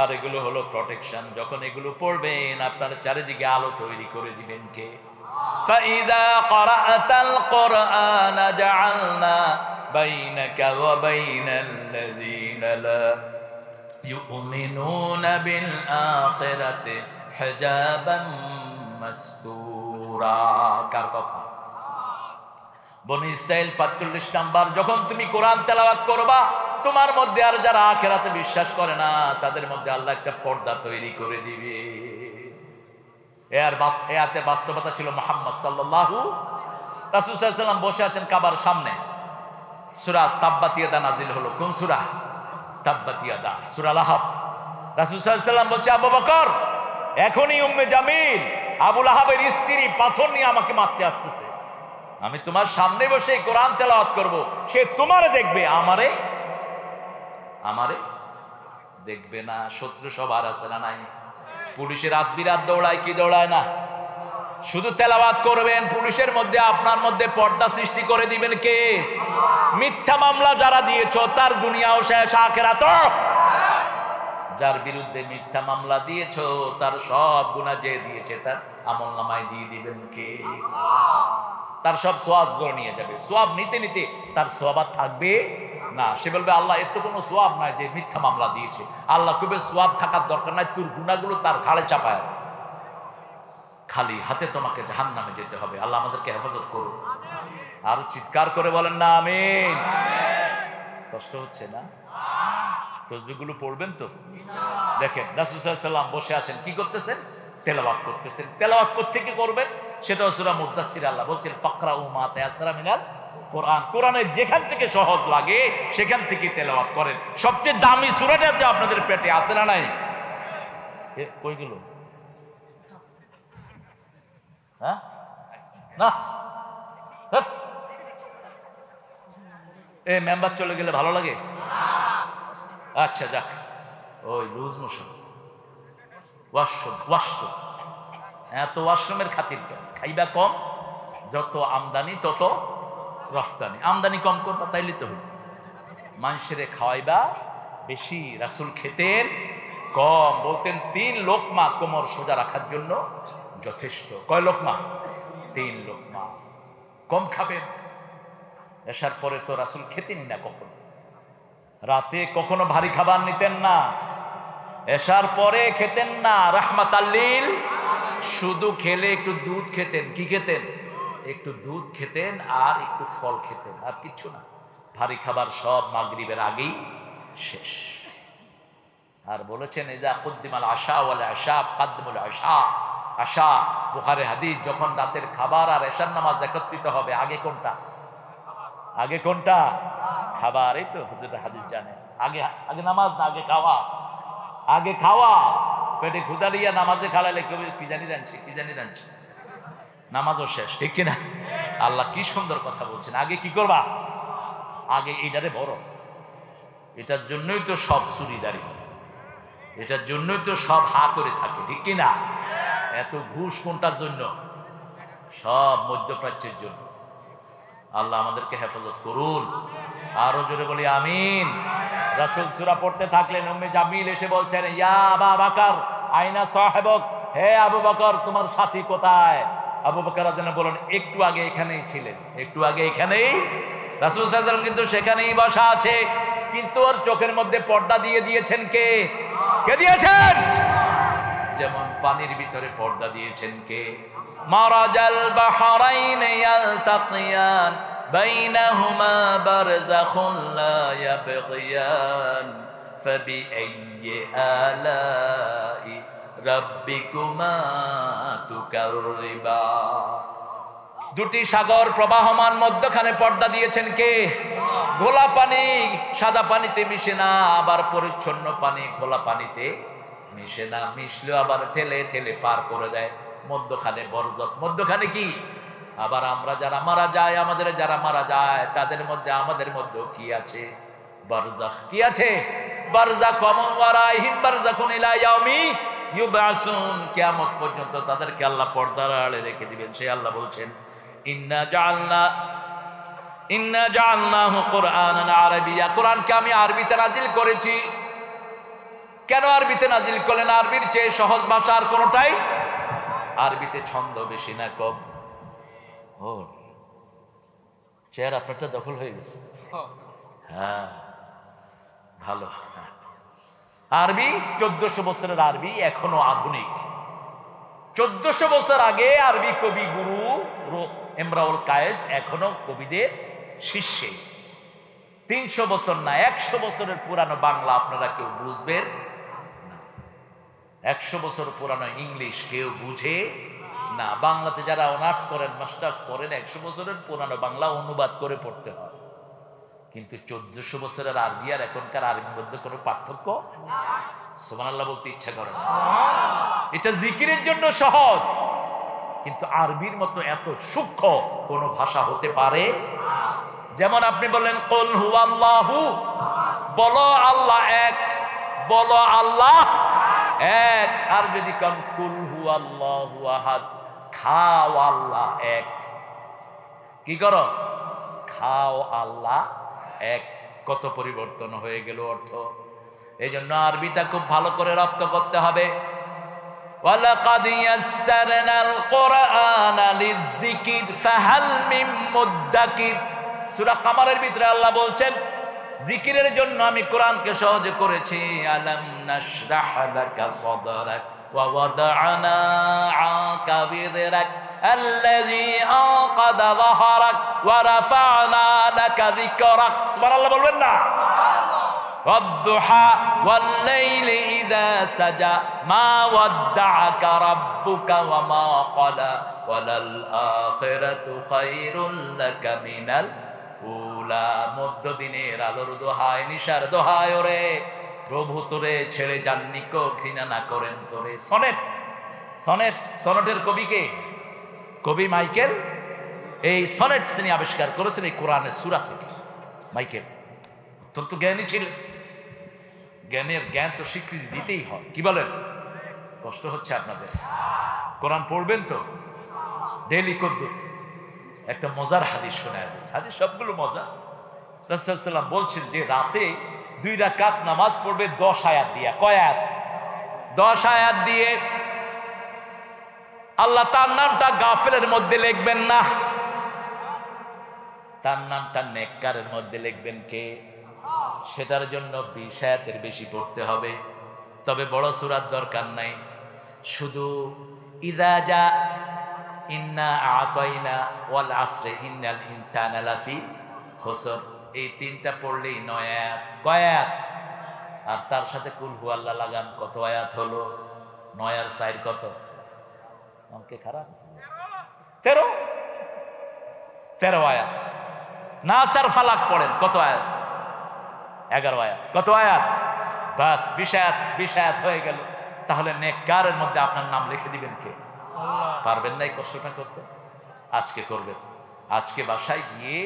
আর এগুলো হলো প্রোটেকশন। যখন এগুলো পড়বেন আপনার চারিদিকে আলো তৈরি করে দিবেন কে? ফাইযা ক্বরাআতাল কুরআন জাআলনা বাইনাকা ওয়া বাইনাল্লাযীনা লা ইউমিনুনা বিল আখিরাতি হিজাবান মাসতুরা। কার কথা? বনি ইসরাইল 45 নাম্বার। যখন তুমি কোরআন তেলাওয়াত করবা তোমার মধ্যে আর যারা আখিরাতে বিশ্বাস করে না তাদের মধ্যে আল্লাহ একটা পর্দা তৈরি করে দিবে। এর বাস্তবতা ছিল মুহাম্মদ সাল্লাল্লাহু। রাসূল সাল্লাল্লাহু আলাইহি ওয়াসাল্লাম বসে আছেন কাবার সামনে। সূরা তাব্বাত ইয়াদা নাজিল হলো। কোন সূরা? তাব্বাত ইয়াদা, সূরা লাহাব। রাসূল সাল্লাল্লাহু আলাইহি ওয়াসাল্লাম বলছে, আবু বকর এখনই উম্মে জামিল আবু লাহাবের স্ত্রী পাথর নিয়ে আমাকে মারতে আসতেছে। আমি তোমার সামনে বসে কোরআন তেলাওয়াত করব, সে তোমারে দেখবে, আমারে দেখবে না। শত্রু সবার আছে না নাই? পুলিশের রাত বিরাত দৌড়ায় কি দৌড়ায় না? শুধু তেলাওয়াত করবেন, পুলিশের মধ্যে আপনার মধ্যে পর্দা সৃষ্টি করে দিবেন কে? মিথ্যা মামলা যারা দিয়েছো তার দুনিয়াও শেষ, আখিরাতও। যার বিরুদ্ধে মিথ্যা মামলা দিয়েছো তার সব গুনাহ যে দিয়েছে তার আমলনামায় দিয়ে দিবেন কে? তার সব সওয়াব গুলো নিয়ে যাবে। সওয়াব নিতে নিতে তার সওয়াব আর থাকবে না। সে বলবে আল্লাহ এর তো কোনো সওয়াব নাই যে মিথ্যা মামলা দিয়েছে। আল্লাহ কবে সওয়াব থাকার দরকার নাই, তোর গুনাহগুলো তার ঘাড়ে চাপায় দে। খালি হাতে তোমাকে জাহান্নামে যেতে হবে। আল্লাহ আমাদেরকে হেফাজত করুন। আর চিৎকার করে বলেন না আমিন। কষ্ট হচ্ছে না? তসবিহগুলো পড়বেন তো? দেখেন রাসূল সাল্লাল্লাহু আলাইহি ওয়াসাল্লাম বসে আছেন, কি করতেছেন? তেলাওয়াত করতেছেন। তেলাওয়াত কোত্থেকে করবেন? সেটা সূরা মুদ্দাসসির আল্লাহ বলছেন ফাকরাউ মা তায়াসসারা মিনাল কোরআন। কোরআনের যেখান থেকে সহজ লাগে সেখান থেকে তেলাওয়াত করেন। সবচেয়ে দামি সূরাটাতে আপনাদের পেটে আছে না নাই? কই গেল? হ্যাঁ না, এই মেম্বার চলে গেলে ভালো লাগে? আচ্ছা যাক, ওই লুজ মোশন, ওয়াশরুম। এত ওয়াশরুমের খাতির কেন? খাইবা কম, যত আমদানি তত রফতানি। আমদানি কম করবা তাইলে তো হইল। মানুষের খাওয়াইবা বেশি। রাসূল খেতেন কম, বলতেন 3 লোকমা কোমর সোজা রাখার জন্য যথেষ্ট। কয় লোকমা? 3 লোকমা। কম খাবেন। এসার পরে তো রাসূল খেতেনই না কখনো। রাতে কখনো ভারী খাবার নিতেন না। এসার পরে খেতেন না। রাহমাতাল লিল, শুধু খেলে একটু দুধ খেতেন। কি খেতেন? একটু দুধ খেতেন আর একটু ফল খেতেন, আর কিচ্ছু না। ভারী খাবার সব মাগরিবের আগেই শেষ। আর বলেছেন ইজা কুদ্দিমাল আশা ওয়াল ইশা ফাকদ্দিমুল ইশা। আশা বুখারীর হাদিস, যখন রাতের খাবার আর এশার নামাজ একত্রিত হবে, আগে কোনটা? আগে কোনটা? খাবার। এই তো হুজুরের হাদিস জানে। আগে নামাজ না আগে খাওয়া? আগে খাওয়া। পেটে ক্ষুধা দিয়া নামাজে খালাইলে কি জানি রাঁধছে, নামাজও শেষ। ঠিক কিনা? আল্লাহ কি সুন্দর কথা বলছেন। আগে কি করবা? আগে এইটারে বড়। এটার জন্যই তো সব চুরিদারি, এটার জন্যই তো সব হা করে থাকে। ঠিক কিনা? এত ঘুষ কোনটার জন্য? সব মধ্যপ্রাচ্যের জন্য। আল্লাহ আমাদেরকে হেফাজত করুন। আরো জোরে বলি আমিন। রাসূল সূরা পড়তে থাকলেন, উম্মে জামিল এসে বলছেন ইয়া আবা বকর আইনা সাহেবক, হে আবু বকর তোমার সাথী কোথায়? আবু বকর রাদিয়াল্লাহু বলেন একটু আগে এখানেই ছিলেন, একটু আগে এখানেই। রাসূল সাল্লাল্লাহু আলাইহি ওয়াসাল্লাম কিন্তু সেখানেই বসা আছে, কিন্তু ওর চোখের মধ্যে পর্দা দিয়ে দিয়েছেন কে? কে দিয়েছেন? যেমন পানির ভিতরে পর্দা দিয়েছেন কে? মারাজাল বাহরাইন ইয়ালতাকিয়ান বাইনাহুমা বারযাখুন লা ইয়াবগিয়ান ফাবিআইয়ি আলাই রাব্বিকুমা তুকাররিবান। দুটি সাগর প্রবাহমান, মধ্যখানে পর্দা দিয়েছেন কে? ঘোলা পানি সাদা পানিতে মিশে না, আবার পরিচ্ছন্ন পানি ঘোলা পানিতে মিশে না, মিশলেও আবার ঠেলে ঠেলে পার করে দেয়। মধ্যখানে বরজখ, মধ্যখানে কি? আবার আমরা যারা মারা যায়, আমাদের যারা মারা যায় তাদের মধ্যে আমাদের মধ্যেও কি আছে? বরজখ। কি আছে? বরজখ। ওয়ারাইহিম বরজখুন ইলা ইয়াউমি ইউবআসুন। কিয়ামত পর্যন্ত তাদেরকে আল্লাহ পর্দার আড়ে রেখে দিবেন। সে আল্লাহ বলছেন ইন্না জাআলনাহু কুরআনান আরাবিয়্যা। কোরআনকে আমি আরবিতে নাজিল করেছি। কেন আরবিতে নাজিল করলেন? আরবির চেয়ে সহজ ভাষা আর কোনটাই। আরবিতে ছন্দ বেশি না কম? ও চেয়ার আপনারটা দখল হয়ে গেছে। হ্যাঁ ভালো। আরবি 1400 বছরের আরবি এখনো আধুনিক। 1400 বছর আগে আরবি কবি গুরু ইমরাউল কায়েস এখনো কবিদের শিষ্যে। 300 বছর না 100 বছরের পুরানো বাংলা আপনারা কেউ বুঝবেন না। 100 বছর পুরানো ইংলিশ কেউ বুঝে না। বাংলাতে যারা অনার্স করেন, মাস্টার্স করেন, 100 বছরের পুরানো বাংলা অনুবাদ করে পড়তে হয়। কিন্তু 1400 বছরের আরবি আর এখনকার আরবির মধ্যে কোনো পার্থক্য? সুবহানাল্লাহ বলতে ইচ্ছা করে না। এটা জিকিরের জন্য সহজ, কিন্তু আরবির মতো এত সূক্ষ্ম কোন ভাষা হতে পারে? যেমন আপনি বলেন কুল হুয়াল্লাহু, বলো আল্লাহ এক, বলো আল্লাহ এক। আর যদি কোন কুল হুয়াল্লাহু আহাদ, খাও আল্লাহ এক। কি করো? খাও আল্লাহ এক। কত পরিবর্তন হয়ে গেল অর্থ। এই জন্য আরবিটা খুব ভালো করে রপ্ত করতে হবে। ওয়ালাকাদ ইয়াসসারনাল কুরআনা লিযিকির ফাহাল মিন মুদ্দাকির। সূরা কামারের ভিতরে আল্লাহ বলছেন জিকিরের জন্য আমি কোরআনকে সহজ করেছি। আলাম নাশরাহ লাকা সাদরাক ওয়া ওয়াদা'না আনকা বিযরাক আল্লাযী আনকাদা যাহরাক ওয়া রাফা'না লাকা যিকরাক। সুবহানাল্লাহ বলবেন না? والضحى والليل إذا سجى ما ودعك ربك وما قلى وللآخرة خير لك من الأولى। মধ্য দিনের আলোর দোহায়, নিশার দোহায় ওরে প্রভু তোরে ছেড়ে যাননি কো, ঘৃণা না করেন তোরে। সনেট, সনেট, সনেটের কবি কে? কবি মাইকেল। এই সনেট তিনি আবিষ্কার করেছেন এই কোরআনের সূরা থেকে। মাইকেল অত্যন্ত জ্ঞানী ছিলেন। জ্ঞান তো স্বীকৃতি দিতেই হয়। কি বলেন? কষ্ট হচ্ছে আপনাদের? কোরআন পড়বেন তো ডেইলি কদ্দুর। একটা মজার হাদিস শোনায়। হাদিস সবগুলো মজা। রাসূলুল্লাহ সাল্লাল্লাহু আলাইহি ওয়াসাল্লাম বলছেন যে রাতে 2 রাকাত নামাজ পড়বে 10 আয়াত দিয়ে। কয় আয়াত? 10 আয়াত দিয়ে। আল্লাহ তার নামটা গাফেলের মধ্যে লিখবেন না, তার নামটা নেককারের মধ্যে লিখবেন কে? সেটার জন্য 20 আয়াতের বেশি পড়তে হবে। তবে বড় সূরার দরকার নাই, শুধু ইযা জা ইন্না আ'তাইনা ওয়াল আসরি ইন্নাল ইনসানা লাফি খুসর, এই 3টা পড়লেই 9 আয়াত। কয় আয়াত? আর তার সাথে কুল হুয়াল্লাহ লাগান, কত আয়াত হলো? 9 আর 4 কত? অঙ্কে খারাপ। 13 আয়াত। নাস আর ফালাক পড়েন, কত আয়াত? 11 আয়াত। কত আয়াত? বাস 20 আয়াত। 20 আয়াত হয়ে গেল। তাহলে নেককারের মধ্যে আপনার নাম লিখে দিবেন কে? পারবেন না এই কষ্টটা করতে? আজকে করবেন। আজকে বাসায় গিয়ে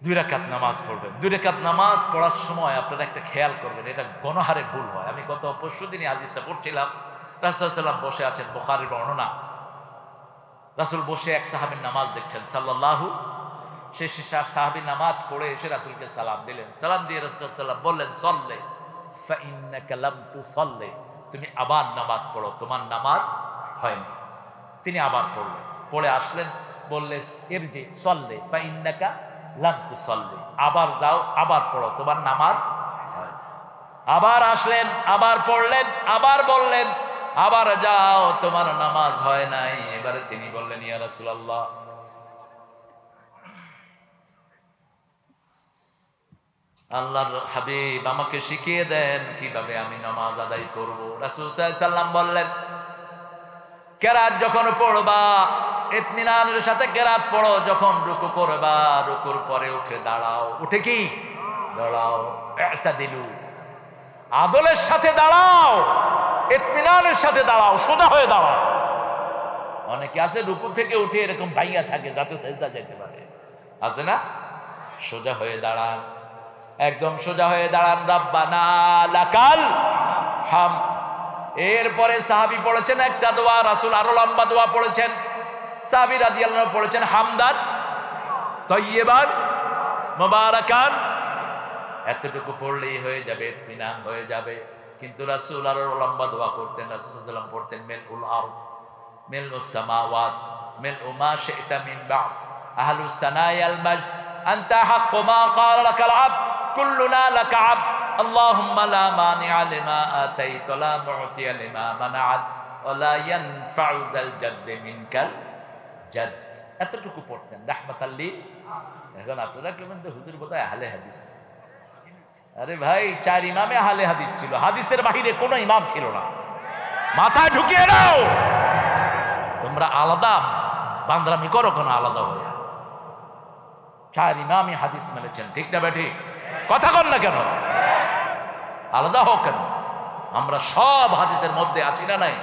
2 রাকাত নামাজ পড়বেন। 2 রাকাত নামাজ পড়ার সময় আপনারা একটা খেয়াল করবেন, এটা গণহারে ভুল হয়। আমি গত পরশুদিনই হাদিসটা পড়ছিলাম। রাসূলুল্লাহ সাল্লাল্লাহু আলাইহি ওয়াসাল্লাম বসে আছেন, বুখারীর বর্ণনা। রাসূল বসে এক সাহাবীর নামাজ দেখছেন সাল্লাল্লাহু। সে সাহাবী নামাজ পড়ে এসে রাসূলকে সালাম দিলেন। সালাম দিয়ে রাসূল সাল্লাল্লাহু আলাইহি ওয়াসাল্লাম বললেন, সল্লে ফা ইন্নাকা লাম তুসাল্লি, তুমি আবার নামাজ পড়ো, তোমার নামাজ হয়নি। তিনি আবার পড়লেন, পড়ে আসলেন, বললে ইরজি সল্লি ফাইন্নাকা লাম তুসল্লি, আবার যাও আবার পড়ো, তোমার নামাজ হয় না। আবার আসলেন, আবার পড়লেন, আবার বললেন আবার যাও তোমার নামাজ হয় নাই। এবারে তিনি বললেন ইয়া রাসূলুল্লাহ, আল্লাহর হাবিব আমাকে শিখিয়ে দেন কিভাবে আমি নামাজ আদায় করব। রাসূল সাল্লাল্লাহু আলাইহি সাল্লাম বললেন, কেরাত যখন পড়বা ইতমিনানের সাথে কেরাত পড়ো, যখন রুকু করবা রুকুর পরে উঠে দাঁড়াও, উঠে কি দাঁড়াও, ইতাদিলু, আদলের সাথে দাঁড়াও, ইতমিনানের সাথে দাঁড়াও, সোজা হয়ে দাঁড়াও। অনেকে আছে রুকু থেকে উঠে এরকম ভাইয়া থাকে যাতে সেজদা যেতে পারে, আছে না? সোজা হয়ে দাঁড়ান, একদম সোজা হয়ে দাঁড়ান। রাব্বানা লাকাল হাম। এরপরে সাহাবী পড়েছেন একটা দোয়া, রাসূল আরো লম্বা দোয়া পড়েছেন। সাহাবী রাদিয়াল্লাহু আনহু পড়েছেন হামদান তাইয়্যিবান মুবারাকান। এতটুকু পড়লেই হয়ে যাবে, ইতমিনান হয়ে যাবে। কিন্তু রাসূল আরো লম্বা দোয়া করতেন। রাসূল সাল্লাল্লাহু আলাইহি ওয়াসাল্লাম পড়তেন মিলউল আরদ মিলউস সামাওয়াত মিলউ মা শি'তা মিন বা'দ আহলুস সানায়াল মাজদ আনতা হাক্কু মা ক্বালা লাকাল আবদ কুল্লুনা লাকা আবদ আল্লাহুম্মা লা মানি'a লিমা আতাইতা লা মু'তিয়া লিমা মানা'ত ওয়া লা ইয়ানফা'ু যাল জাদ্দি মিনকাল জাদ। এতটুকু পড়তেন রাহমাতাল লিল। এখন আপনারা কেমন যে হুজুর বোধহয় আহলে হাদিস। আরে ভাই, 4 ইমামে আহলে হাদিস ছিল, হাদিসের বাহিরে কোনো ইমাম ছিল না। মাথায় ঢুকিয়ে নাও, তোমরা আলাদা বান্দরামি করো কোনো আলাদা হয়ে। 4 ইমামই হাদিস মেনেছেন, ঠিক না বেঠি? কথা কন না কেন? আলাদা হোক কেন? আমরা সব হাদিসের মধ্যে আছি না নাই?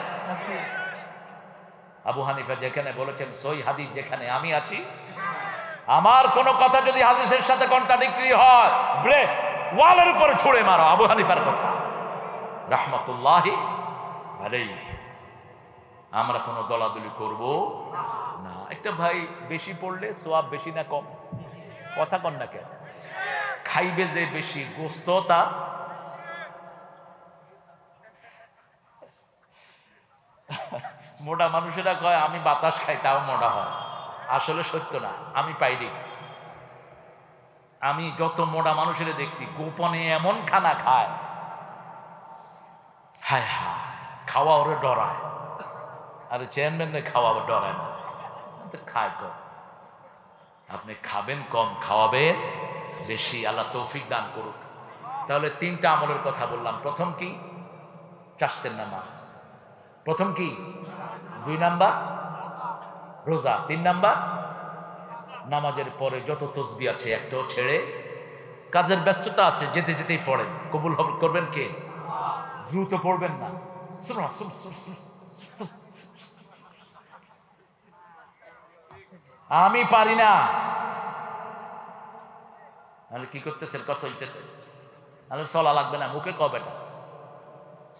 আবু হানিফা যেখানে বলেছেন সহিহ হাদিস যেখানে, আমি আছি। আমার কোন কথা যদি হাদিসের সাথে কন্ট্রাডিক্টরি হয়, ব্রেক ওয়ালের উপরে ছুঁড়ে মারো। আবু হানিফার কথা রাহমাতুল্লাহি আলাইহি। আমরা কোনো দলাদলি করব না। একটা ভাই বেশি পড়লে সওয়াব বেশি না কম? কথা কন না কেন? খাইবে যে বেশি গোস্ত তা মোটা মানুষেরা কয় আমি বাতাস খাই তাও মোটা হয়। আসলে সত্য না, আমি পাইনি। আমি যত মোটা মানুষেরা দেখছি গোপনে এমন খানা খায়, হায় হায়, খাওয়া ওরে ডরায়। আরে চেয়ারম্যান খাওয়া ডরায় না, খায় কম। আপনি খাবেন কম, খাওয়াবেন বেশি। আল্লাহ তৌফিক দান করুক। তাহলে 3টা আমলের কথা বললাম। প্রথম কি? চাষতের নামাজ। প্রথম কি? 2 নাম্বার রোজা। 3 নাম্বার নামাজের পরে যত তসবিহ আছে একটাও ছেড়ে, কাজের ব্যস্ততা আছে যেতে যেতেই পড়েন। কবুল করবেন কে? দ্রুত পড়বেন না। আমি পারি না। তাহলে কি করতেছেন? চলতেছে। তাহলে চলা লাগবে না, মুখে কব এটা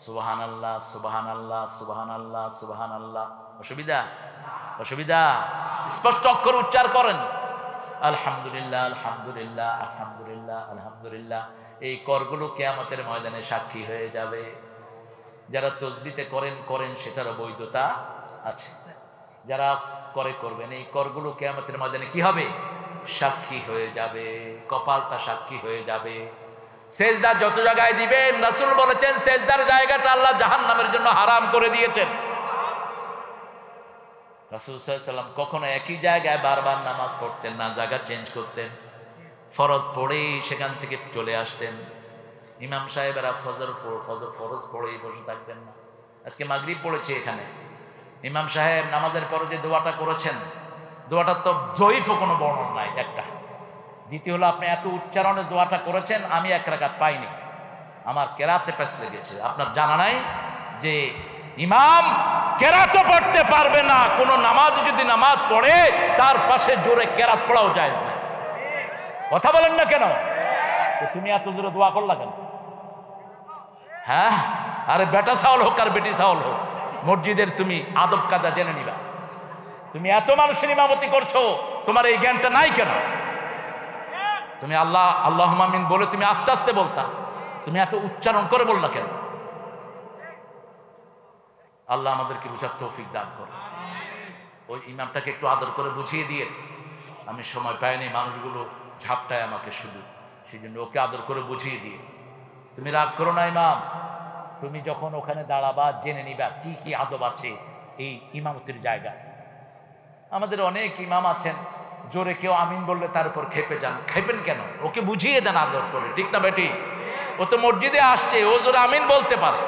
সুবহানাল্লাহ সুবহানাল্লাহ সুবহানাল্লাহ সুবহানাল্লাহ। অসুবিধা? অসুবিধা? স্পষ্ট অক্ষর উচ্চার করেন। আলহামদুলিল্লাহ আলহামদুলিল্লাহ আলহামদুলিল্লাহ আলহামদুলিল্লাহ। এই করগুলো কিয়ামতের ময়দানে সাক্ষী হয়ে যাবে। যারা তসবিতে করেন সেটারও বৈধতা আছে। যারা করবেন, এই করগুলো কিয়ামতের ময়দানে কি হবে? সাক্ষী হয়ে যাবে। কপালটা সাক্ষী হয়ে যাবে। সেজদা যত জায়গায় দিবেন, রাসূল বলেছেন সেজদার জায়গাটা আল্লাহ জাহান্নামের জন্য হারাম করে দিয়েছেন। রাসূল সাল্লাল্লাহু আলাইহি ওয়াসাল্লাম কখনো একই জায়গায় বারবার নামাজ পড়তেন না, জায়গা চেঞ্জ করতেন। ফরজ পড়েই সেখান থেকে চলে আসতেন। ইমাম সাহেবেরা ফরজ পড়েই বসে থাকতেন না। আজকে মাগরিব পড়েছে এখানে, ইমাম সাহেব নামাজের পরে যে দোয়াটা করেছেন, দোয়াটা তো জয়ীফও কোনো বর্ণনা নাই একটা। দ্বিতীয় হলো আপনি এত উচ্চারণে দোয়াটা করেছেন, আমি 1 রাকাত পাইনি, আমার কেরাতে পেছ লেগেছে। আপনার জানা নাই যে ইমাম কেরাতও পড়তে পারবে না। কোন নামাজ যদি নামাজ পড়ে তার পাশে জোরে কেরাত পড়াও জায়েজ না। কথা বলেন না কেন? তুমি এত জোরে দোয়া করলা কেন? হ্যাঁ, আরে বেটা চাউল হোক আর বেটি চাউল হোক, মসজিদের তুমি আদব কায়দা জেনে নিবা। তুমি এত মানুষের ইমামতি করছো, তোমার এই জ্ঞানটা নাই কেন? তুমি আল্লাহ আল্লাহুম্মা আমিন বলে তুমি আস্তে আস্তে বলতা, তুমি এত উচ্চারণ করে বললা কেন? আল্লাহ আমাদেরকে বুঝার তৌফিক দান করুন। ওই ইমামটাকে একটু আদর করে বুঝিয়ে দিয়ে, আমি সময় পাইনি, মানুষগুলো ঝাপটায় আমাকে শুধু, সেই জন্য ওকে আদর করে বুঝিয়ে দিয়ে, তুমি রাগ করো না ইমাম, তুমি যখন ওখানে দাঁড়াবা জেনে নিবা কি কি আদব আছে এই ইমামতির জায়গা। আমাদের অনেক ইমাম আছেন, জোরে কেউ আমিন বললে তার উপর খেপে যান। খেপেন কেন? ওকে বুঝিয়ে দেন আদর করে, ঠিক না বেটি? ও তো মসজিদে আসছে, ও জোরে আমিন বলতে পারে।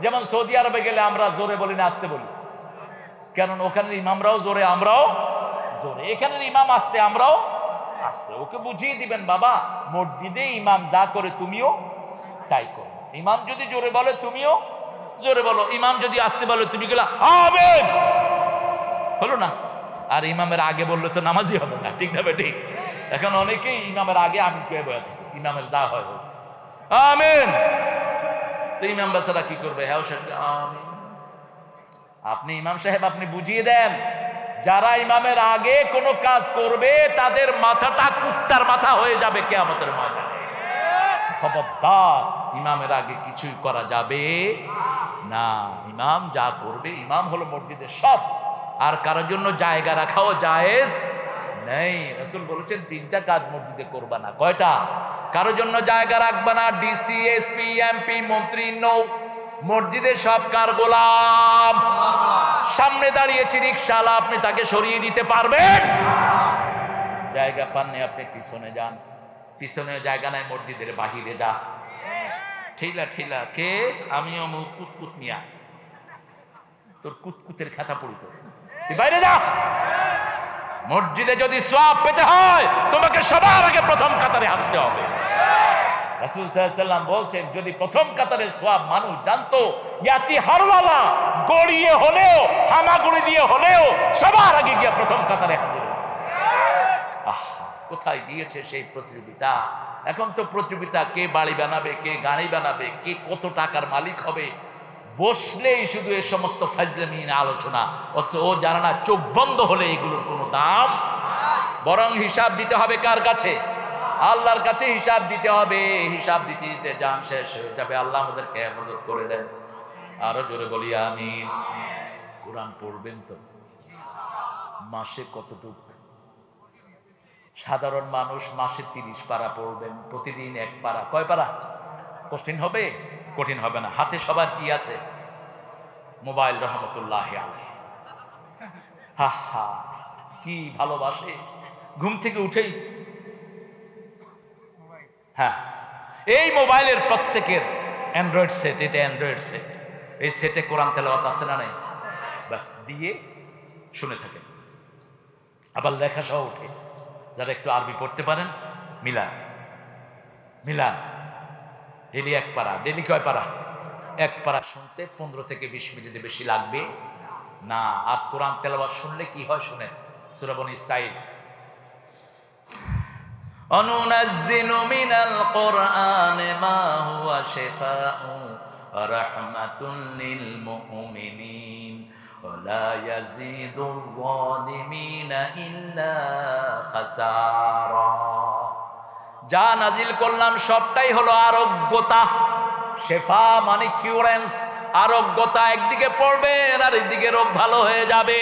যেমন সৌদি আরবে গেলে আমরা জোরে বলি না আসতে বলি, কারণ ওখানের ইমামরাও জোরে, আমরাও জোরে। এখানের ইমাম আসতে, আমরাও আসতে। ওকে বুঝিয়ে দিবেন, বাবা মসজিদে ইমাম যা করে তুমিও তাই করো। ইমাম যদি জোরে বলে তুমিও জোরে বলো, ইমাম যদি আসতে বলে তুমি গেলা আমিন, হলো না? আর ইমামের আগে বললে তো নামাজই হবে না, ঠিক না বেটি? এখন অনেকেই ইমামের আগে আমিন কে বলে থাকে, ইমামের যা হয় হোক আমিন। তো ইমাম বাসারা কি করবে? হ্যাঁ আমিন। আপনি ইমাম সাহেব আপনি বুঝিয়ে দেন, যারা ইমামের আগে কোনো কাজ করবে তাদের মাথাটা কুত্তার মাথা হয়ে যাবে কিয়ামতের ময়দানে। খবরদার, ইমামের আগে কিছুই করা যাবে না। ইমাম যা করবে, ইমাম হলো মসজিদের সব, আর কারোর জন্য জায়গা রাখাও জায়েজ নেই। রাসূল বলেছেন তিনটা কাজ মসজিদে করবা না। কয়টা? কারোর জন্য জায়গা রাখবা না, ডিসি, এসপি, এমপি, মন্ত্রী নৌ। মসজিদের সব কার গোলাম? সামনে দাঁড়িয়েছে রিকশাওয়ালা, আপনি তাকে সরিয়ে দিতে পারবেন? জায়গা পাননি আপনি পিছনে যান, পিছনে জায়গা নাই মসজিদের বাহিরে যা। ঠিলা ঠিলা কে? আমি অমুক কুতকুত মিয়া, তোর কুতকুতের খাতা পড়িত, তুই বাইরে যা। মসজিদে যদি সওয়াব পেতে হয় তোমাকে সবার আগে প্রথম কাতারে হাঁটতে হবে। রাসূল সাল্লাল্লাহু আলাইহি ওয়াসাল্লাম বলছেন, যদি প্রথম কাতারে সওয়াব মানুষ জানতো, ইয়াতি হারওয়ালা গড়িয়ে হলেও, হামাগুড়ি দিয়ে হলেও সবার আগে গিয়ে প্রথম কাতারে হাজির হতো। কোথায় দিয়েছে সেই প্রতিযোগিতা? এখন তো প্রতিযোগিতা কে বাড়ি বানাবে, কে গাড়ি বানাবে, কে কত টাকার মালিক হবে, বসলেই শুধু এই সমস্ত ফাজলামি আলোচনা। অথচ ও জানে না চোখ বন্ধ হলে এগুলোর কোনো দাম, বরং হিসাব দিতে হবে কার কাছে? আল্লাহর কাছে হিসাব দিতে হবে। হিসাব দিতে দিতে জান শেষ হয়ে যাবে। আল্লাহ আমাদেরকে হেফাজত করে দেন। আরো জোরে বলি আমিন। কোরআন পড়বেন তো মাসে কতটুকু? সাধারণ মানুষ মাসে 30 পারা পড়বেন, প্রতিদিন 1 পারা। কয় পারা? কঠিন হবে? কঠিন হবে না। হাতে সবার কি আছে? মোবাইল, রহমতুল্লাহি আলাইহি। হা হা, কি ভালোবাসে। ঘুম থেকে উঠেই, হ্যাঁ, এই মোবাইলের প্রত্যেকের অ্যান্ড্রয়েড সেট, এটা অ্যান্ড্রয়েড সেট। এই সেটে কোরআন তেলাওয়াত আছে না নাই? বাস দিয়ে শুনে থাকেন। আবার লেখা সহ উঠে। যারা একটু আরবি পড়তে পারেন, মিলান মিলান, ডেলি 1 পারা। ডেলি কয় পারা? 1 পারা। শুনতে 15 থেকে 20 মিনিট বেশি লাগবে না। আর কোরআন তেলাওয়াত শুনলে কি হয় শুনেন। সূরা বনী ইসরাঈল, অনুনাজ্জিলু মিনাল কুরআনি মা হুয়া শিফাউ ওয়া রাহমাতুল লিল মুমিনিন ওয়া লা ইয়াজিদুল যালিমিনা ইল্লা খাসারা। যা নাজিল করলাম সবটাই হলো আরোগ্যতা। শেফা মানে কিউরেন্স, আরোগ্যতা। একদিকে পড়বেন আর একদিকে রোগ ভালো হয়ে যাবে,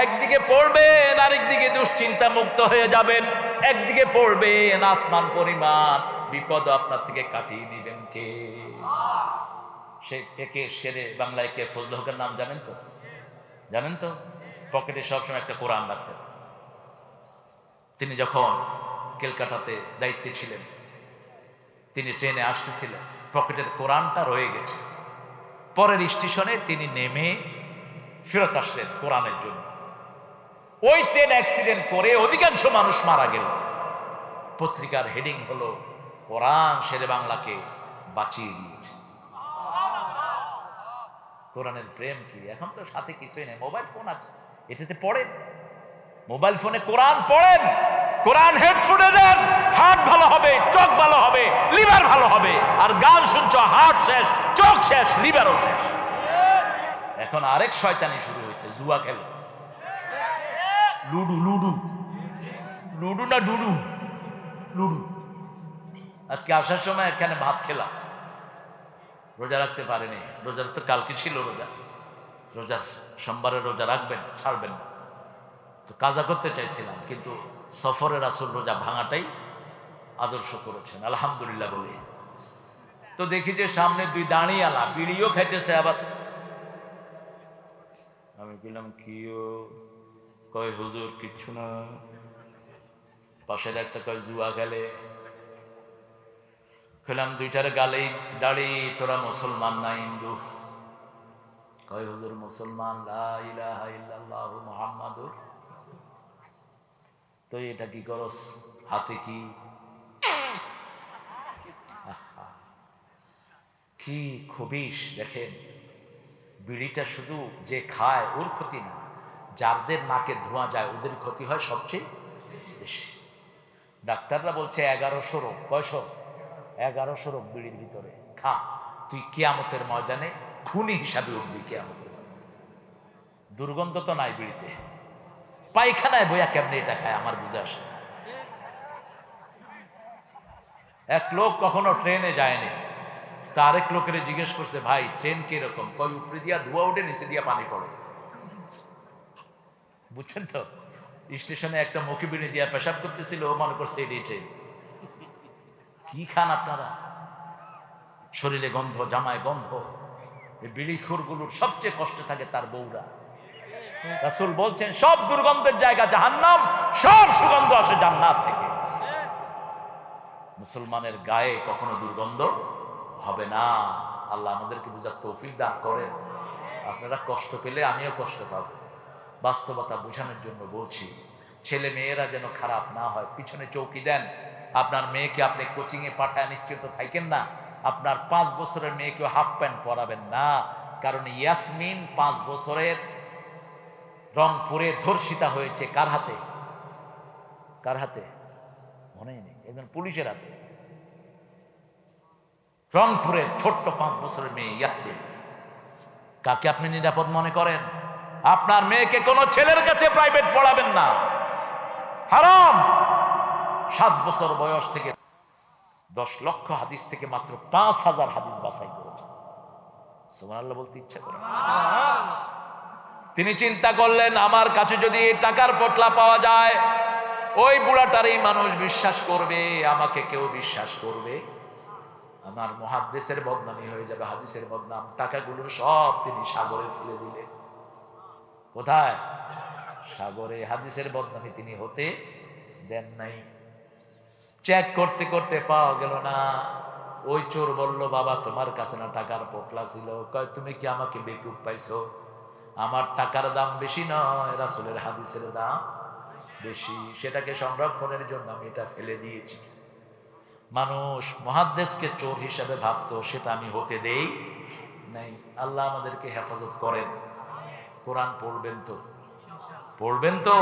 একদিকে পড়বেন আর একদিকে দুশ্চিন্তা মুক্ত হয়ে যাবেন, একদিকে পড়বেন আসমান পরিমাণ বিপদ আপনার থেকে কাটিয়ে নিবেন কে? সে একে শেরে বাংলায় কে? ফজল হকের নাম জানেন তো? জানেন তো? পকেটে সবসময় একটা কোরআন রাখতেন। তিনি যখন কলকাতাতে দায়িত্বে ছিলেন, তিনি ট্রেনে আসতেছিলেন, পকেটের কোরআনটা রয়ে গেছে। পরের স্টেশনে তিনি নেমে ফেরত আসলেন কোরআনের জন্য। ওই ট্রেন অ্যাক্সিডেন্ট করে অধিকাংশ মানুষ মারা গেল। পত্রিকার হেডিং হলো, কোরআন শেরে বাংলাকে বাঁচিয়ে দিয়েছে। কোরআনের প্রেম কি! এখন তো সাথে কিছুই নেই, মোবাইল ফোন আছে, এটাতে পড়েন। মোবাইল ফোনে কোরআন পড়েন, কোরআন হেডফোনে দেন, হার্ট ভালো হবে, চোখ ভালো হবে, লিভার ভালো হবে। আর গান শুনছো, হার্ট শেষ, চোখ শেষ, লিভারও শেষ। এখন আরেক শয়তানি শুরু হয়েছে, জুয়া খেলে। লুডু, লুডু, লুডু না ডুডু, লুডু। আজকে আসার সময় এখানে ভাত খেলাম, রোজা রাখতে পারেনি। রোজা তো কালকে ছিল রোজা, রোজার সোমবারের রোজা রাখবেন, ছাড়বেন না। তো কাজা করতে চাইছিলাম, কিন্তু সফরে রাসূল রোজা ভাঙাটাই আদর্শ করেছেন, আলহামদুলিল্লাহ বলে। তো দেখি যে সামনে দুই দাঁড়িয়ালা বিড়িও খাইতেছে, আবার আমি বললাম কিও, কয় হুজুর কিচ্ছু না। পাশের একটা কয় জুয়া গেলে। খেলাম দুইটার গালেই দাড়ি, তোরা মুসলমান না হিন্দু? কয় হুজুর মুসলমান, লা ইলাহা ইল্লাল্লাহু মুহাম্মাদুর। তো এটা কি করস হাতে? কি কি খবিশ দেখেন। বিড়িটা শুধু যে খায় ওর ক্ষতি না, যাদের নাকে ধোঁয়া যায় ওদের ক্ষতি হয় সবচেয়ে বেশি। ডাক্তাররা বলছে 1100 রোগ, কয়শো? 1100 রোগ বিড়ির ভিতরে। খা, তুই কিয়ামতের ময়দানে খুনি হিসাবে উঠবি কিয়ামতের ময়দানে। দুর্গন্ধ তো নাই বিড়িতে, পায়খানায় বইয়া কেমনে এটা খায় আমার বুঝে আসে। এক লোক কখনো ট্রেনে যায়নি, তা আরেক লোকের জিজ্ঞেস করছে, ভাই ট্রেন কিরকম? কয় উপরে দিয়া ধোঁয়া উঠে, নিচে দিয়া পানি পড়ে। বুঝছেন তো? স্টেশনে একটা মুখী বিড়ি দিয়া পেশাব করতেছিল, ও মনে করছে এটাই ট্রেন। কি খান আপনারা? শরীরে গন্ধ, জামায় গন্ধ। এই বিড়িখোরগুলোর সবচেয়ে কষ্টে থাকে তার বউরা। রাসূল বলছেন সব দুর্গন্ধের জায়গা জাহান্নাম, সব সুগন্ধ আসে জান্নাত থেকে। মুসলমানের গায়ে কখনো দুর্গন্ধ হবে না। আল্লাহ আমাদেরকে বুঝার তৌফিক দান করেন। আপনারা কষ্ট পেলে আমিও কষ্ট পাব। বাস্তবতা বোঝানোর জন্য বলছি, ছেলে মেয়েরা যেন খারাপ না হয়। পিছনে চৌকি দেন। আপনার মেয়েকে আপনি কোচিংয়ে পাঠায় নিশ্চিত থাকেন না। আপনার 5 বছরের মেয়েকেও হাফ প্যান্ট পরাবেন না, কারণ ইয়াসমিন 5 বছরের রংপুরে ধর্ষিতা হয়েছে। কার হাতে? কার হাতে মনে নেই, একজন পুলিশের হাতে। রংপুরের ছোট্ট 5 বছরের মেয়ে ইয়াসমিন। কাকে আপনি নিরাপদ মনে করেন? আপনার মেয়েকে কোনো ছেলের কাছে প্রাইভেট পড়াবেন না, হারাম। 7 বছর বয়স থেকে 10 লক্ষ হাদিস থেকে মাত্র 5000 হাদিস বাছাই করেছেন। সুবহানাল্লাহ বলতে ইচ্ছা করে। তিনি চিন্তা করলেন, আমার কাছে যদি টাকার পটলা পাওয়া যায়, ওই বুড়াটারই মানুষ বিশ্বাস করবে, আমাকে কেউ বিশ্বাস করবে, আমার মুহাদ্দিসের বদনামি হয়ে যাবে, হাদিসের বদনাম। টাকাগুলো সব তিনি সাগরে ফেলে দিলেন। কোথায়? সাগরে। হাদিসের বদনামি তিনি হতে দেন নাই। চেক করতে করতে পাওয়া গেল না। ওই চোর বলল, বাবা তোমার কাছে না টাকার পটলা ছিল? কয় তুমি কি আমাকে বেকুব পাইছো? আমার টাকার দাম বেশি নয়, রাসূলের হাদিসের দাম বেশি। সেটাকে সংরক্ষণের জন্য আমি এটা ফেলে দিয়েছি। মানুষ মুহাদ্দিসকে চোর হিসাবে ভাবতো, সেটা আমি হতে দেই নাই। আল্লাহ আমাদেরকে হেফাজত করেন। কোরআন পড়বেন তো? পড়বেন তো?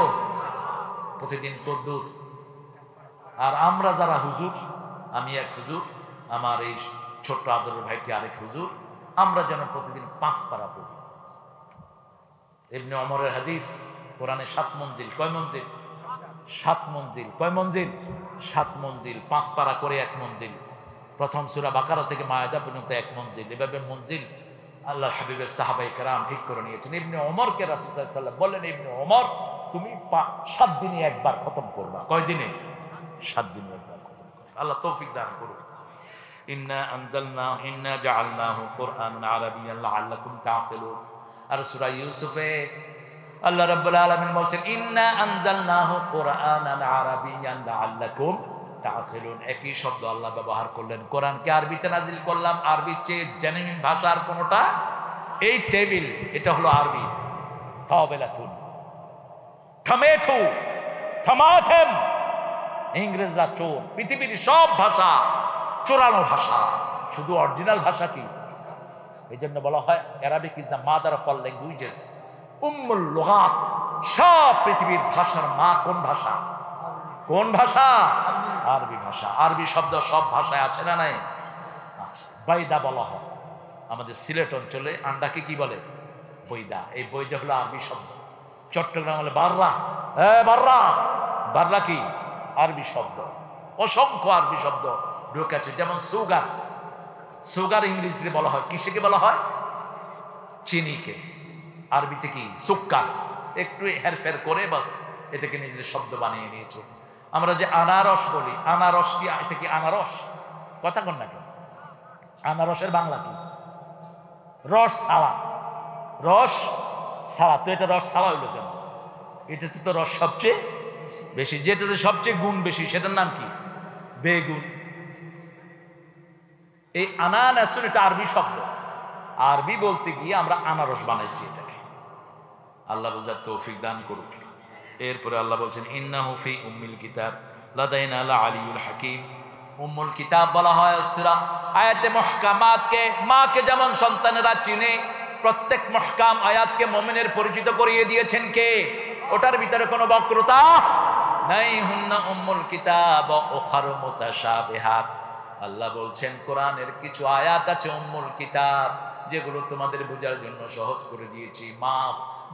প্রতিদিন কদ্দুর। আর আমরা যারা হুজুর, আমি এক হুজুর, আমার এই ছোট্ট আদরের ভাইটি আরেক হুজুর, আমরা যেন প্রতিদিন 5 পারা পড়ি। ইবনে ওমরের হাদিস, কোরআনে 7 মঞ্জিল। কয় মঞ্জিল? 7 মঞ্জিল। কয় মঞ্জিল? 7 মঞ্জিল। 5 পারা করে 1 মঞ্জিল। প্রথম সূরা বাকারা থেকে মায়েদা পর্যন্ত 1 মঞ্জিল। এভাবে মঞ্জিল আল্লাহর হাবিবের সাহাবায়ে কেরাম ঠিক করে নিয়েছেন। ইবনে ওমরকে রাসূল সাল্লাল্লাহু আলাইহি ওয়াসাল্লাম বললেন, ইবনে ওমর তুমি 7 দিনে একবার খতম করবা। কয় দিনে? 7 দিনে একবার খতম করবা। আল্লাহ তৌফিক দান করুন। ইন্না জাআলনাহু কুরআনান আরাবিয়্যান লাআল্লাকুম তাআকিলুন। আর সূরা ইউসুফে আল্লাহ রাব্বুল আলামিন বলছেন, ইন্না আনজালনাহু কুরআনান আরাবিয়্যান লাআল্লাকুম তাআকিলুন। একই শব্দ আল্লাহ ব্যবহার করলেন। কোরআনকে আরবিতে নাজিল করলাম। আরবির চেয়ে জেনুইন ভাষার কোনটা? এই টেবিল, এটা হলো আরবি। তাওবেলাতুন, টমেটো, টমাটেম। ইংরেজরা চোর। পৃথিবীর সব ভাষা চোরানো ভাষা, শুধু অরিজিনাল ভাষা কি? এই জন্য বলা হয় Arabic is the mother of all languages, উম্মুল লুগাত। সব পৃথিবীর ভাষার মা কোন ভাষা? কোন ভাষা? আরবি ভাষা। আরবি শব্দ সব ভাষায় আছে না নাই? আচ্ছা। বাইদা বলা হয় আমাদের সিলেট অঞ্চলে, আন্ডাকে কি বলে? বৈদা। এই বৈদা হলো আরবি শব্দ। চট্টগ্রাম হলে বাররা। বাররা, বাররা কি? আরবি শব্দ। অসংখ্য আরবি শব্দ ঢুকে আছে। যেমন সুগার, সুগার ইংরেজিতে বলা হয় কিসেকে বলা হয়? চিনিকে। আরবিতে কি সুক্কার, একটু হেরফের করে বাস এটাকে নিজের শব্দ বানিয়ে নিয়েছে। আমরা যে আনারস বলি, আনারস কি, এটা কি আনারস? কথা কন না কেন? আনারসের বাংলা কি? রস সালা। রস সালা, তো এটা রস সালা হইলো কেন? এটাতে তো রস সবচেয়ে বেশি, যেটাতে সবচেয়ে গুণ বেশি সেটার নাম কি? বেগুন। এই আনানাস এটা আরবি শব্দ, আরবি বলতে গিয়ে আমরা আনারস বানাইছি এটাকে। আল্লাহ বুঝার তৌফিক দান করুক। এরপরে আল্লাহ বলছেন ইন্নাহু ফি উম্মিল কিতাব লাদাইনা লা আলিয়ুল হাকিম। উম্মুল কিতাব বলা হয় সূরা আয়াতে মুহকামাতকে, মাকে যেমন সন্তানেরা চিনে, প্রত্যেক মুহকাম আয়াতকে মুমিনের পরিচিত করিয়ে দিয়েছেন কে? ওটার ভিতরে কোনো বক্রতা নাই। হুন্না উম্মুল কিতাব ওয়া উখারু মুতাশাবিহাত। আল্লাহ বলছেন কোরআনের কিছু আয়াত আছে উম্মুল কিতাব, যেগুলো তোমাদের বোঝার জন্য সহজ করে দিয়েছি। মা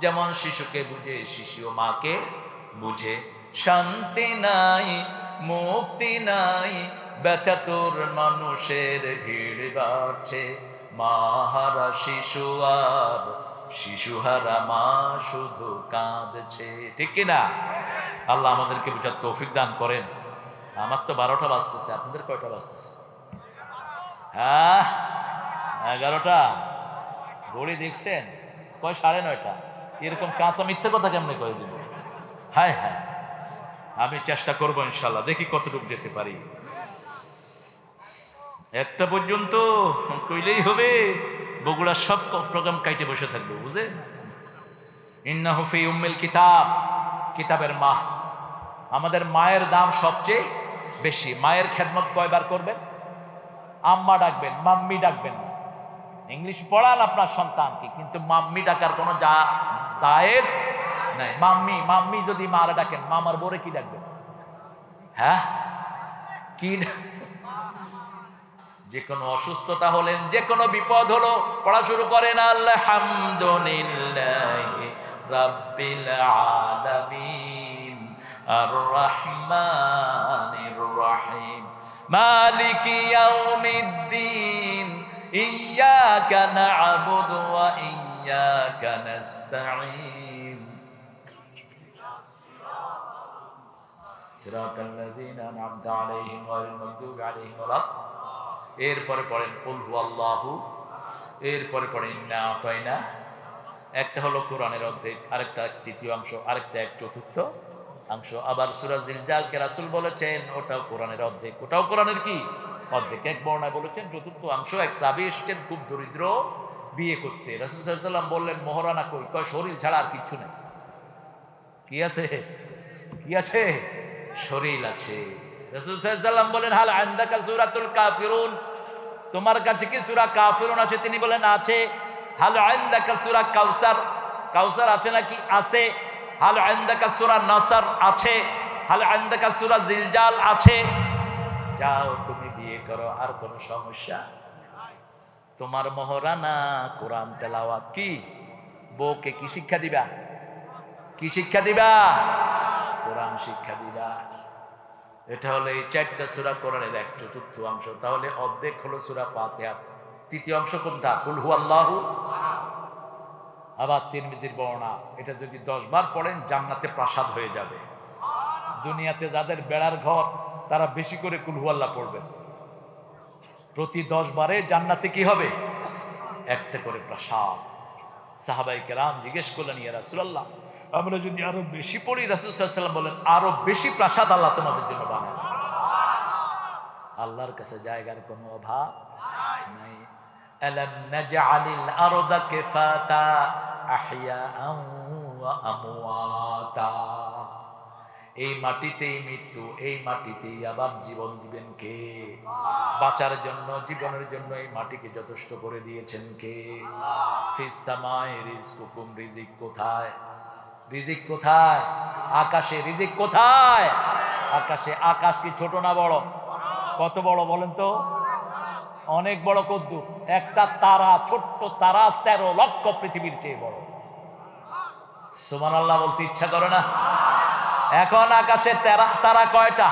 যেমন শিশুকে বুঝে, শিশুও মাকে বুঝে। শান্তি নাই, মুক্তি নাই, ব্যথাতুর মানুষের ভিড় বাড়ছে। মাহারা শিশু আর শিশুহারা মা শুধু কাঁদছে। ঠিক কিনা? আল্লাহ আমাদেরকে বুঝার তৌফিক দান করেন। আমার তো 12টা বাজতেছে, আপনাদের কয়টা বাজতেছে? হ্যাঁ 11টা। ঘড়ি দেখছেন? কয় 9:30। এরকম কাঁচা মিথ্যে কথা কেমনে কয়ে দিল? হায় হায়, আমি চেষ্টা করবো ইনশাল্লাহ, দেখি কতটুকু যেতে পারি। 1টা পর্যন্ত কইলেই হবে, বগুড়ার সব প্রোগ্রাম কাইটে বসে থাকবো, বুঝেন? ইন্নাহু ফি উম্মিল কিতাব, কিতাবের মা। আমাদের মায়ের দাম সবচেয়ে বেশি। মায়ের খেদমত কয়বার করবেন? আম্মা ডাকবেন, মাম্মি ডাকবেন না। ইংলিশ পড়ান আপনার সন্তানকে, কিন্তু মাম্মি ডাকার কোনো জায়েজ নাই। মাম্মি মাম্মি যদি মারা ডাকেন, মামার বোরে কি ডাকবেন? হ্যাঁ কি? যে কোনো অসুস্থতা হলেন, যে কোনো বিপদ হলো, পড়া শুরু করেন আলহামদুলিল্লাহি রাব্বিল আলামিন আর রহমানির রহিম মালিকি ইয়াউমিদ্দিন ইয়্যাকা না'বুদু ওয়া ইয়্যাকা নাস্তাঈন সিরাতাল্লাযীনা আন'আমতা আলাইহিম গায়রিল মাগদুবি আলাইহিম ওয়ালা। এরপরে পড়েন কুল হুয়াল্লাহু, এরপরে পড়েন ইন্না আতাইনা। একটা হলো কোরআনের অর্ধেক, আরেকটা 1/3 অংশ, আরেকটা 1/4 অংশ। আবার সূরা জিলজালকে রাসূল বলেছেন ওটাও কোরআনের অর্ধেক, ওটাও কোরআনের কি অর্ধেক। এক বর্ণায় বলেছেন 4th অংশ। এক সাহাবী এসেছেন খুব দরিদ্র, বিয়ে করতে। রাসূল সাল্লাল্লাহু আলাইহি ওয়াসাল্লাম বললেন মোহরানা কই? কয় শরীর ছাড়া আর কিচ্ছু নেই। কি আছে? কি আছে? শরীর আছে। রাসূল সাল্লাল্লাহু আলাইহি ওয়াসাল্লাম বলেন হাল আনদাকা সূরাতুল কাফিরুন, তোমার কাছে কি সূরা কাফিরুন আছে? তিনি বলেন আছে। হাল আনদাকা সূরা কাউসার, কাউসার আছে নাকি? আছে। হাল আনদাকা সূরা নাসর আছে। হাল আনদাকা সূরা জিলজাল আছে। যাও তুমি বিয়ে করো, আর কোনো সমস্যা। তোমার মহরানা কোরআন তেলাওয়াত। কি বউকে কি শিক্ষা দিবা? কি শিক্ষা দিবা? কোরআন শিক্ষা দিবা। এটা হলো এই 4টা সূরা কোরআনের 1/4 অংশ। তাহলে অর্ধেক হলো সূরা ফাতিহা। 3য় অংশ কোনটা? কুল হুয়াল্লাহু। আবার তিরমিজির বর্ণনা, এটা যদি 10 বার পড়েন জান্নাতে প্রাসাদ হয়ে যাবে। দুনিয়াতে যাদের বেড়ার ঘর, তারা বেশি করে কুল হুয়াল্লাহ পড়বেন। প্রতি 10 বারে জান্নাতে কি হবে? একটা করে প্রাসাদ। সাহাবায়ে কেরাম জিজ্ঞেস করলেন ইয়া রাসূলুল্লাহ, আমরা যদি আরো বেশি পড়ি? রাসূল সাল্লাল্লাহু আলাইহি ওয়াসাল্লাম বলেন আরো বেশি প্রাসাদ আল্লাহ তোমাদের জন্য বানায়। আল্লাহর কাছে জায়গার কোনো অভাব নাই। আলাম নাজআলিল আরদা কিফাতা আহইয়াআন ওয়া আমওয়াতা। এই মাটিতেই মৃত্যু, এই মাটিতেই আবার জীবন দিবেন কে? বাঁচার জন্য, জীবনের জন্য এই মাটিকে যথেষ্ট করে দিয়েছেন কে? ফিস সামাই রিজকুকুম, রিজিক কোথায়? রিজিক কোথায়? আকাশে। রিজিক কোথায়? আকাশে। আকাশ কি ছোট না বড়? কত বড় বলেন তো? অনেক বড়। কদ্দুর? একটা তারা, ছোট্ট তারা 13 লক্ষ পৃথিবীর চেয়ে বড়। সুবহানাল্লাহ বলতে ইচ্ছা করে না? এখন আকাশে তারা কয়টা?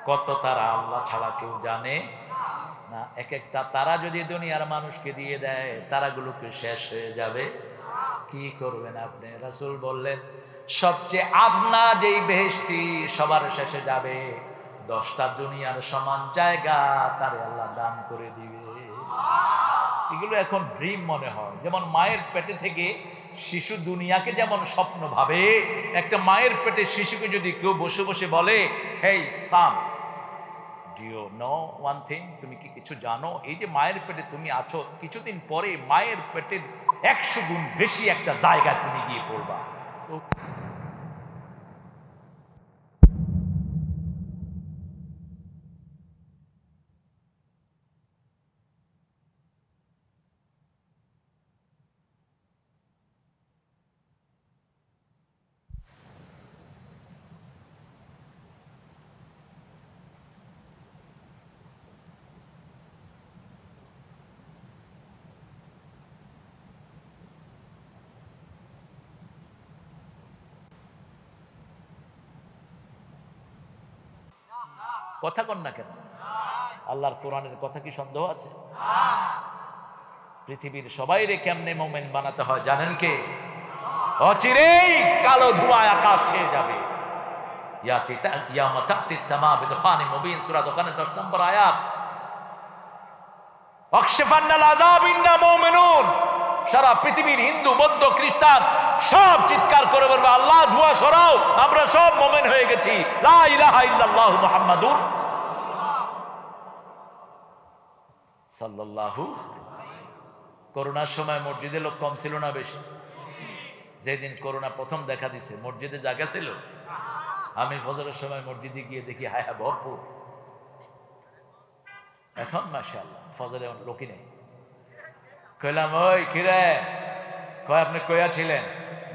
কত তারা আল্লাহ ছাড়া কেউ জানে না, এক একটা তারা যদি দুনিয়ার মানুষকে দিয়ে দেয়, তারাগুলোকে শেষ হয়ে যাবে। কি করবেন আপনি? রাসূল বললেন সবচেয়ে আদনা যেই বেহেশতি সবার শেষে যাবে, 10টা দুনিয়ার সমান জায়গা তারে আল্লাহ দান করে দিবে। এগুলো এখন ড্রিম মনে হয়। যেমন মায়ের পেটে থেকে শিশু দুনিয়াকে যেমন স্বপ্ন ভাবে, একটা মায়ের পেটে শিশুকে যদি কেউ বসে বসে বলে, hey Sam, do you know one thing, তুমি কি কিছু জানো? এই যে মায়ের পেটে তুমি আছো, কিছুদিন পরে মায়ের পেটের 100 গুণ বেশি একটা জায়গায় তুমি গিয়ে পড়বা। কথা কন না কেন? আল্লাহর কোরআনের কথা কি সন্দেহ আছে? পৃথিবীর সবাইরে কেমনে মোমেন বানাতে হয় জানেন কে? অচিরেই কালো ধোঁয়ায় আকাশ ছেয়ে যাবে। ইয়ামা তাতিস সামা বিদুখানিন মুবিন, সূরা দোকানের 10 নম্বর আয়াত। অকশফান্নাল আযাব ইন্না মুমিনুন। সারা পৃথিবীর হিন্দু, বৌদ্ধ, খ্রিস্টান সব চিৎকার করে বলবে, আল্লাহ ধোঁয়া সরাও, আমরা সব মুমিন হয়ে গেছি। লা ইলাহা ইল্লাল্লাহু মুহাম্মাদুর সাল্লাল্লাহু। করোনার সময় মসজিদে লোক কম ছিল না বেশি? যেদিন করোনা প্রথম দেখা দিছে মসজিদে জায়গা ছিল? আমি ফজরের সময় মসজিদে গিয়ে দেখি হায় হায় ভরপুর। এখন মাশাআল্লাহ ফজরে লোকই নেই। কইলাম ওই কিরে, কয় আপনি কইয়া ছিলেন?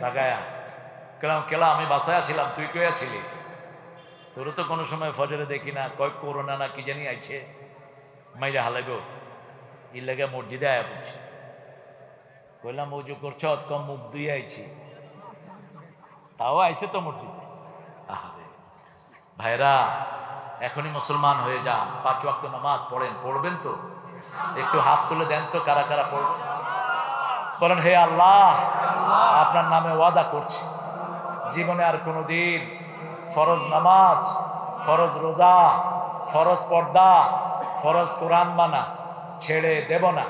ঢাকায়া। কইলাম কেলা, আমি বাসায় ছিলাম, তুই কইয়া ছিলি? তোর তো কোনো সময় ফজরে দেখি না। কয় করোনা না কি জানি আইছে, মাইরা হালাইব, ই লেগে মসজিদে আয়া পড়ছে। কইলাম উজু করছ? কম মুখ ধুয়ে আইছি। তাও আইছে তো মসজিদে। আরে ভাইরা, এখনই মুসলমান হয়ে যান, 5 ওয়াক্ত নামাজ পড়েন। পড়বেন তো? একটু হাত তুলে দেন তো কারা কারা পড়বেন। বলেন, হে আল্লাহ, আপনার নামে ওয়াদা করছি জীবনে আর কোনোদিন ফরজ নামাজ, ফরজ রোজা, ফরজ পর্দা, ফরজ কোরআন মানা ছেড়ে দেব না।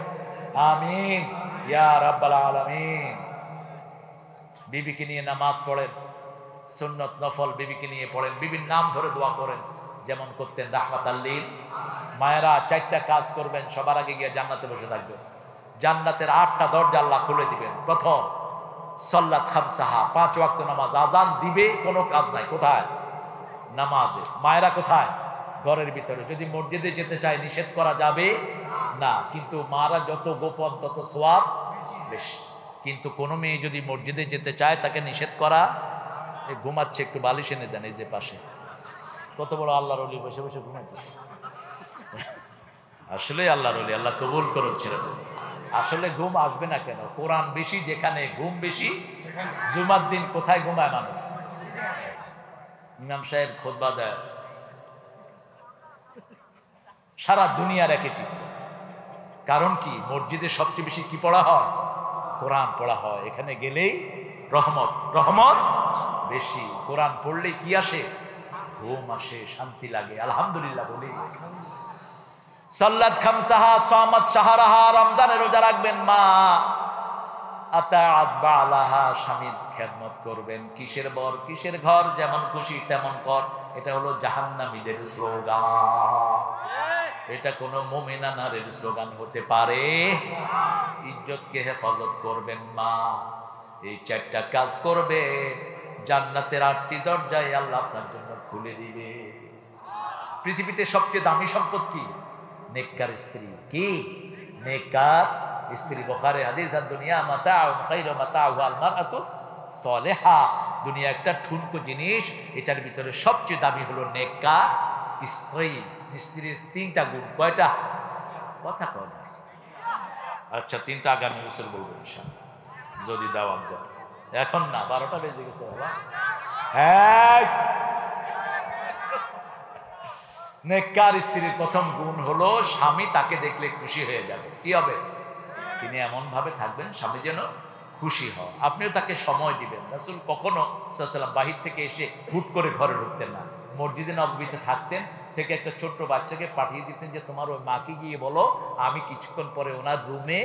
আমিন ইয়া রাব্বাল আলামিন। বিবিকে নিয়ে নামাজ পড়েন, সুন্নত নফল বিবিকে নিয়ে পড়েন, বিবির নাম ধরে দোয়া করেন যেমন করতেন রাহমাতাল লিল। মায়েরা 4টা কাজ করবেন, সবার আগে গিয়ে জান্নাতে বসে থাকবেন। জান্নাতের 8টা দরজা আল্লাহ খুলে দিবেন। প্রথম, সাল্লাত খামসাহা, 5 ওয়াক্ত নামাজ। আজান দিবে, কোনো কাজ নাই। কোথায়? নামাজে। মায়েরা কোথায়? ঘরের ভিতরে। যদি মসজিদে যেতে চায় নিষেধ করা যাবে না, কিন্তু মারা যত গোপন তত সওয়াব বেশি। কিন্তু কোনো মেয়ে যদি মসজিদে যেতে চায় তাকে নিষেধ করা। ঘুমাচ্ছে, একটু বালিশ এনে দেন। এই যে পাশে কত বড় আল্লাহর ওলি বসে বসে ঘুমাইতেছে। আসলে আল্লাহর ওলি, আল্লাহ কবুল করুন ছেলেদের। আসলে ঘুম আসবে না কেন? কোরআন বেশি যেখানে, ঘুম বেশি। জুমার দিন কোথায় ঘুমায় মানুষ? ইমাম সাহেব খুতবা দেয়, সারা দুনিয়ার একই চিত্র। কারণ কি? মসজিদে সবচেয়ে বেশি কি পড়া হয়? কোরআন পড়া হয়। এখানে গেলেই রহমত, রহমত বেশি। কোরআন পড়লে কি আসে? ঘুম আসে, শান্তি লাগে। আলহামদুলিল্লাহ বলি। সাল্লাত খামসাহা, সামাত শাহরাহা, রমজানের রোজা রাখবেন। মা আতাআত বালাহা, স্বামীর খেদমত করবেন। কিসের বর কিসের ঘর, যেমন খুশি তেমন কর। এটা হলো জাহান্নামীদের স্লোগান। এটা কোনো মুমিনানারের স্লোগান হতে পারে? ইজ্জতকে হেফাজত করবেন মা। এই 4টা কাজ করবে, জান্নাতের 8টি দরজায় আল্লাহ আপনার জন্য খুলে দিবে। পৃথিবীতে সবচেয়ে দামি সম্পদ কি? নেককার স্ত্রী। কি? নেককার স্ত্রী। বুখারী হাদিস, আর দুনিয়া মাতাউন খায়রু মাতাউহা আল মারআতু সালিহা। দুনিয়া একটা ঠুনকো জিনিস, এটার ভিতরে সবচেয়ে দামি হলো নেককার স্ত্রী। স্ত্রীর 3টা গুণ। কয়টা? কথা কয় না। আচ্ছা, 3টা আগামী বছর বলবো ইনশাআল্লাহ, যদি দাওয়াত দেন। এখন না, 12টা বেজে গেছে বাবা। হ্যাঁ, নেককার স্ত্রীর প্রথম গুণ হলো স্বামী তাকে দেখলে খুশি হয়ে যাবে। কি হবে? তিনি এমন ভাবে থাকবেন স্বামী যেন খুশি হয়, আপনিও তাকে সময় দিবেন। রাসূল কখনো সাল্লাল্লাহু আলাইহি ওয়াসাল্লাম বাহির থেকে এসে হুট করে ঘরে ঢুকতেন না। মসজিদে নববীতে থাকতেন, থেকে একটা ছোট্ট বাচ্চাকে পাঠিয়ে দিতেন যে তোমার ওই মাকে গিয়ে বলো আমি কিছুক্ষণ পরে ওনার রুমে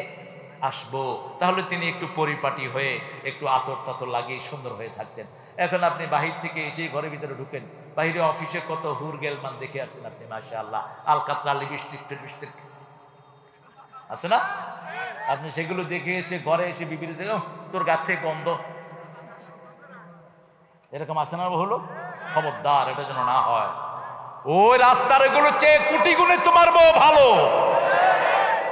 আসবো। তাহলে তিনি একটু পরিপাটি হয়ে একটু আতর তাতর লাগিয়ে সুন্দর হয়ে থাকতেন। এখন আপনি বাহির থেকে এসেই ঘরের ভিতরে ঢুকেন, বাহিরে অফিসে কত হুর গেলমান দেখে আসছেন আপনি, মাশাআল্লাহ, আলকাতরা লিপস্টিক টিপস্টিক আছে না, আপনি সেগুলো দেখে এসে ঘরে এসে বিবির দেখো তোর গাছ থেকে গন্ধ, এরকম আছে না হলো? খবরদার, এটা যেন না হয়। ওই রাস্তার এগুলো চেয়ে কোটি গুণে তোমার বউ ভালো,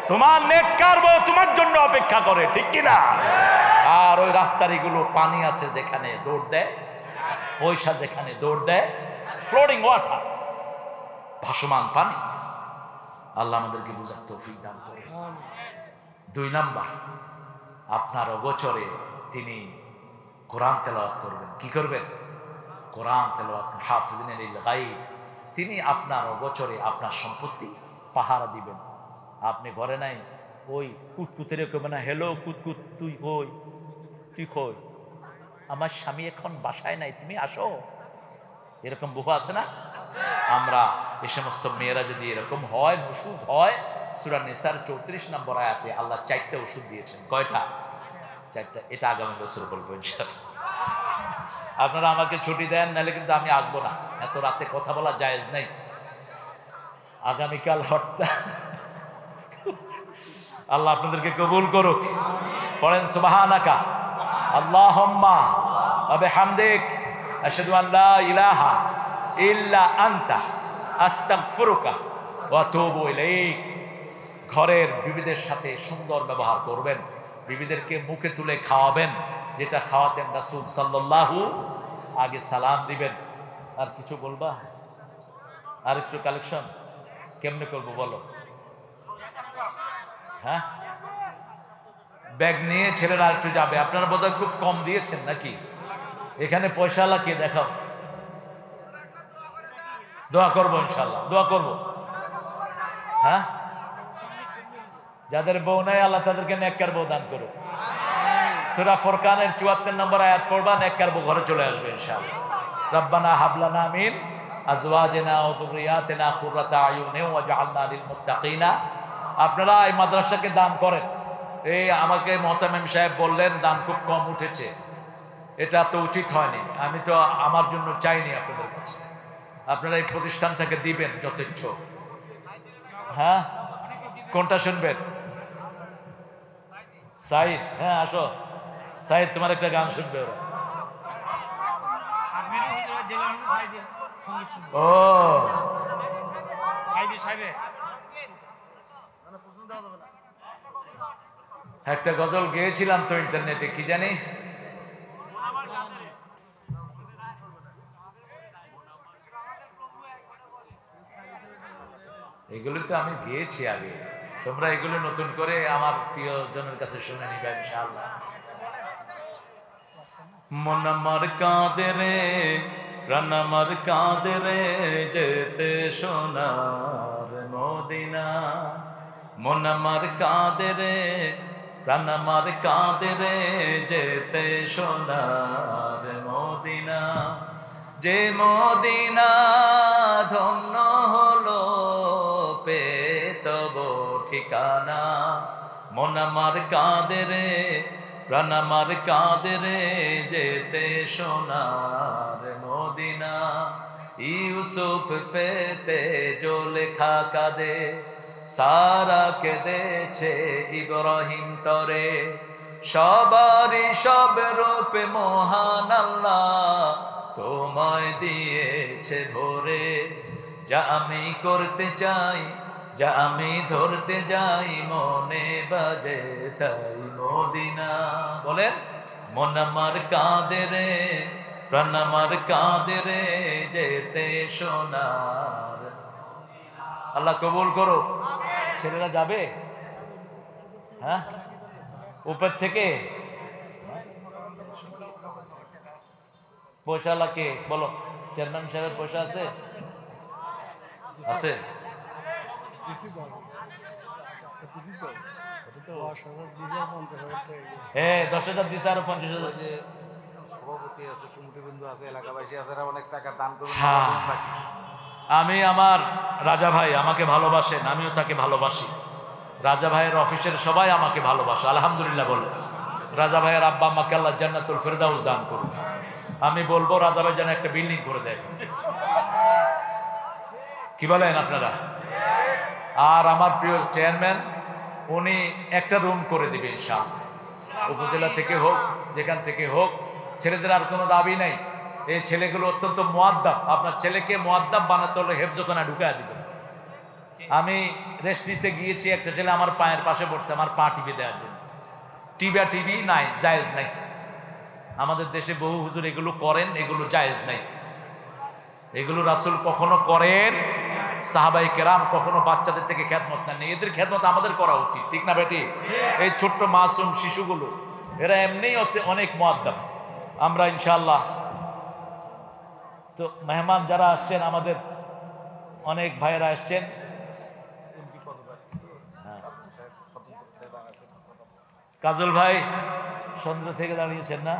তোমার নেককার বউ তোমার জন্য অপেক্ষা করে, ঠিক কিনা? আর ওই রাস্তার এগুলো পানি আছে যেখানে দৌড় দেয়, পয়সা যেখানে দৌড় দেয়, ফ্লোটিং ওয়াটার, ভাসমান পানি। আল্লাহ আমাদেরকে বুঝার তৌফিক দান করে। 2 নাম্বার, আপনার অগোচরে তিনি কোরআন তেলাওয়াত করবেন। কি করবেন? কোরআন তেলাওয়াত। হাফিজিনা লিল গায়ব, তিনি আপনার অগোচরে আপনার সম্পত্তি পাহারা দিবেন। আপনি ঘরে নাই, ওই কুতকুতের কবে না, হ্যালো কুতকুত তুই কই, তুই কই, আমার স্বামী এখন বাসায় নাই, তুমি আসো। এরকম বহু আছে না? আমরা এই সমস্ত মেয়েরা যদি এরকম হয়, ওষুধ হয়, সূরা নিসার 34 নম্বর আয়াতে আল্লাহ 4টা ওষুধ দিয়েছেন। কয়টা? 4টা। এটা আগামী বছর বলবো ইনশাআল্লাহ। আপনারা আমাকে ছুটি দেন, নাহলে কিন্তু আমি আসবো না, এত রাতে কথা বলা জায়েজ নেই। আগামীকাল হরতাল। আল্লাহ আপনাদেরকে কবুল করুক। পড়েন সুবহানাকা আল্লাহুম্মা ওয়া বিহামদিক আশহাদু আন লা ইলাহা ইল্লা আনতা আস্তাগফিরুকা ওয়া আতুবু ইলাইক। ঘরের বিবিদের সাথে সুন্দর ব্যবহার করবেন, বিবিদেরকে মুখে তুলে খাওয়াবেন, যেটা খাওয়াতেন রাসূল সাল্লাল্লাহু। আগে সালাম দিবেন। আর কিছু বলবা? আর একটু কালেকশন কেমনে করবো বলো? হ্যাঁ, ব্যাগ নিয়ে ছেলেরা একটু যাবে। আপনারা বোধহয় খুব কম দিয়েছেন নাকি? এখানে পয়সাওয়ালা কে দেখাও, দোয়া করবো ইনশাল্লাহ, দোয়া করবো। হ্যাঁ, যাদের বউ নাই আল্লাহ তাদেরকে নেককার বউ দান করুক। সূরা ফুরকানের 74 নম্বর আয়াত পড়বা, নেককার বউ ঘরে চলে আসবে ইনশাআল্লাহ। রব্বানা হাবলানা মিন আজওয়াজিনা ওয়া যুররিয়াতিনা কুররাতা আয়ুনিন ওয়াজআলনা লিল মুত্তাকিনা। আপনারা এই মাদ্রাসাকে দান করেন। এই আমাকে মোহতামিম সাহেব বললেন দান খুব কম উঠেছে, এটা তো উচিত হয়নি, আমি তো আমার জন্য চাইনি আপনাদের কাছে, আপনারা এই প্রতিষ্ঠানটাকে দিবেন যথেচ্ছ। হ্যাঁ, কোনটা শুনবেন? সাইদ, হ্যাঁ আসো সাইদ, তোমার একটা গান শুনবে ওরা। ও একটা গজল গেয়েছিলাম তো ইন্টারনেটে, কি জানি, এগুলো তো আমি গেয়েছি আগে, তোমরা এগুলো নতুন করে আমার প্রিয়জনের কাছে শুনে নিবে ইনশাআল্লাহ। মন আমার কাঁদে রে, প্রাণ আমার কাঁদে রে, যেতে সোনার মদিনা। মন আমার কাঁদে রে, প্রাণ আমার কাঁদে রে, যেতে সোনার মদিনা। যে মদিনা ধন্য হলো পেয়ে তব ঠিকানা। মন আমার কাঁদে রে, প্রাণ আমার কাঁদে রে, যেতে সোনার মদিনা। ইউসুফ পেতে জুলেখা কাঁদে, সারা কেঁদেছে ইব্রাহিম তরে। সবারই সব রূপে মহান আল্লাহ তোমায় দিয়েছে ভরে। যা আমি করতে চাই, যা আমি ধরতে যাই, মনে বাজে তাই মদিনা। বলেন, মন আমার কাঁদে রে, প্রাণ আমার কাঁদে রে, যেতে সোনার। আল্লাহ কবুল করো। ছেলেরা যাবে? হ্যাঁ, উপর থেকে পয়সা লাগে বলো, চেয়ারম্যান সাহেবের পয়সা আছে? আছে? হ্যাঁ, 10,000 দিছে, আরো 50,000। সভাপতি আছে, কমিটিবৃন্দ আছে, এলাকাবাসী আছে, অনেক টাকা দান করবেন। হ্যাঁ, আমি আমার রাজা ভাই আমাকে ভালোবাসেন, আমিও তাকে ভালোবাসি। রাজা ভাইয়ের অফিসের সবাই আমাকে ভালোবাসে, আলহামদুলিল্লাহ বলে। রাজা ভাইয়ের আব্বা আমাকে আল্লাহ জান্নাতুল ফেরদাউস দান করুন। আমি বলবো রাজা ভাই যেন একটা বিল্ডিং করে দেয়, কি বলেন আপনারা? আর আমার প্রিয় চেয়ারম্যান, উনি একটা রুম করে দিবে ইনশাআল্লাহ, উপজেলা থেকে হোক, যেখান থেকে হোক। ছেলেদের আর কোনো দাবি নাই। এই ছেলেগুলো অত্যন্ত মুয়াদ্দাব। আপনার ছেলেকে মুয়াদ্দাব বানাতে হলে হেফজখানা ঢুকায় দিবেন। আমি রেস্ট নিতে গিয়েছি, একটা ছেলে আমার পায়ের পাশে পড়ছে, আমার পা টিপে দেওয়ার জন্য। টিভি নাই, জায়েজ নাই। আমাদের দেশে বহু হুজুর এগুলো করেন, এগুলো জায়েজ নাই। এগুলো রাসূল কখনো করেন, সাহাবাই কেরাম কখনো বাচ্চাদের থেকে খেদমত নেন। এদের খেদমত আমাদের করা উচিত, ঠিক না বেটি? এই ছোট্ট মাসুম শিশুগুলো, এরা এমনিই অনেক মুয়াদ্দাব। আমরা ইনশাআল্লাহ, তো মেহমান যারা আসছেন, আমাদের অনেক ভাইয়েরা আসছেন। কাজল ভাই সন্ধ্যা থেকে দাঁড়িয়েছেন না?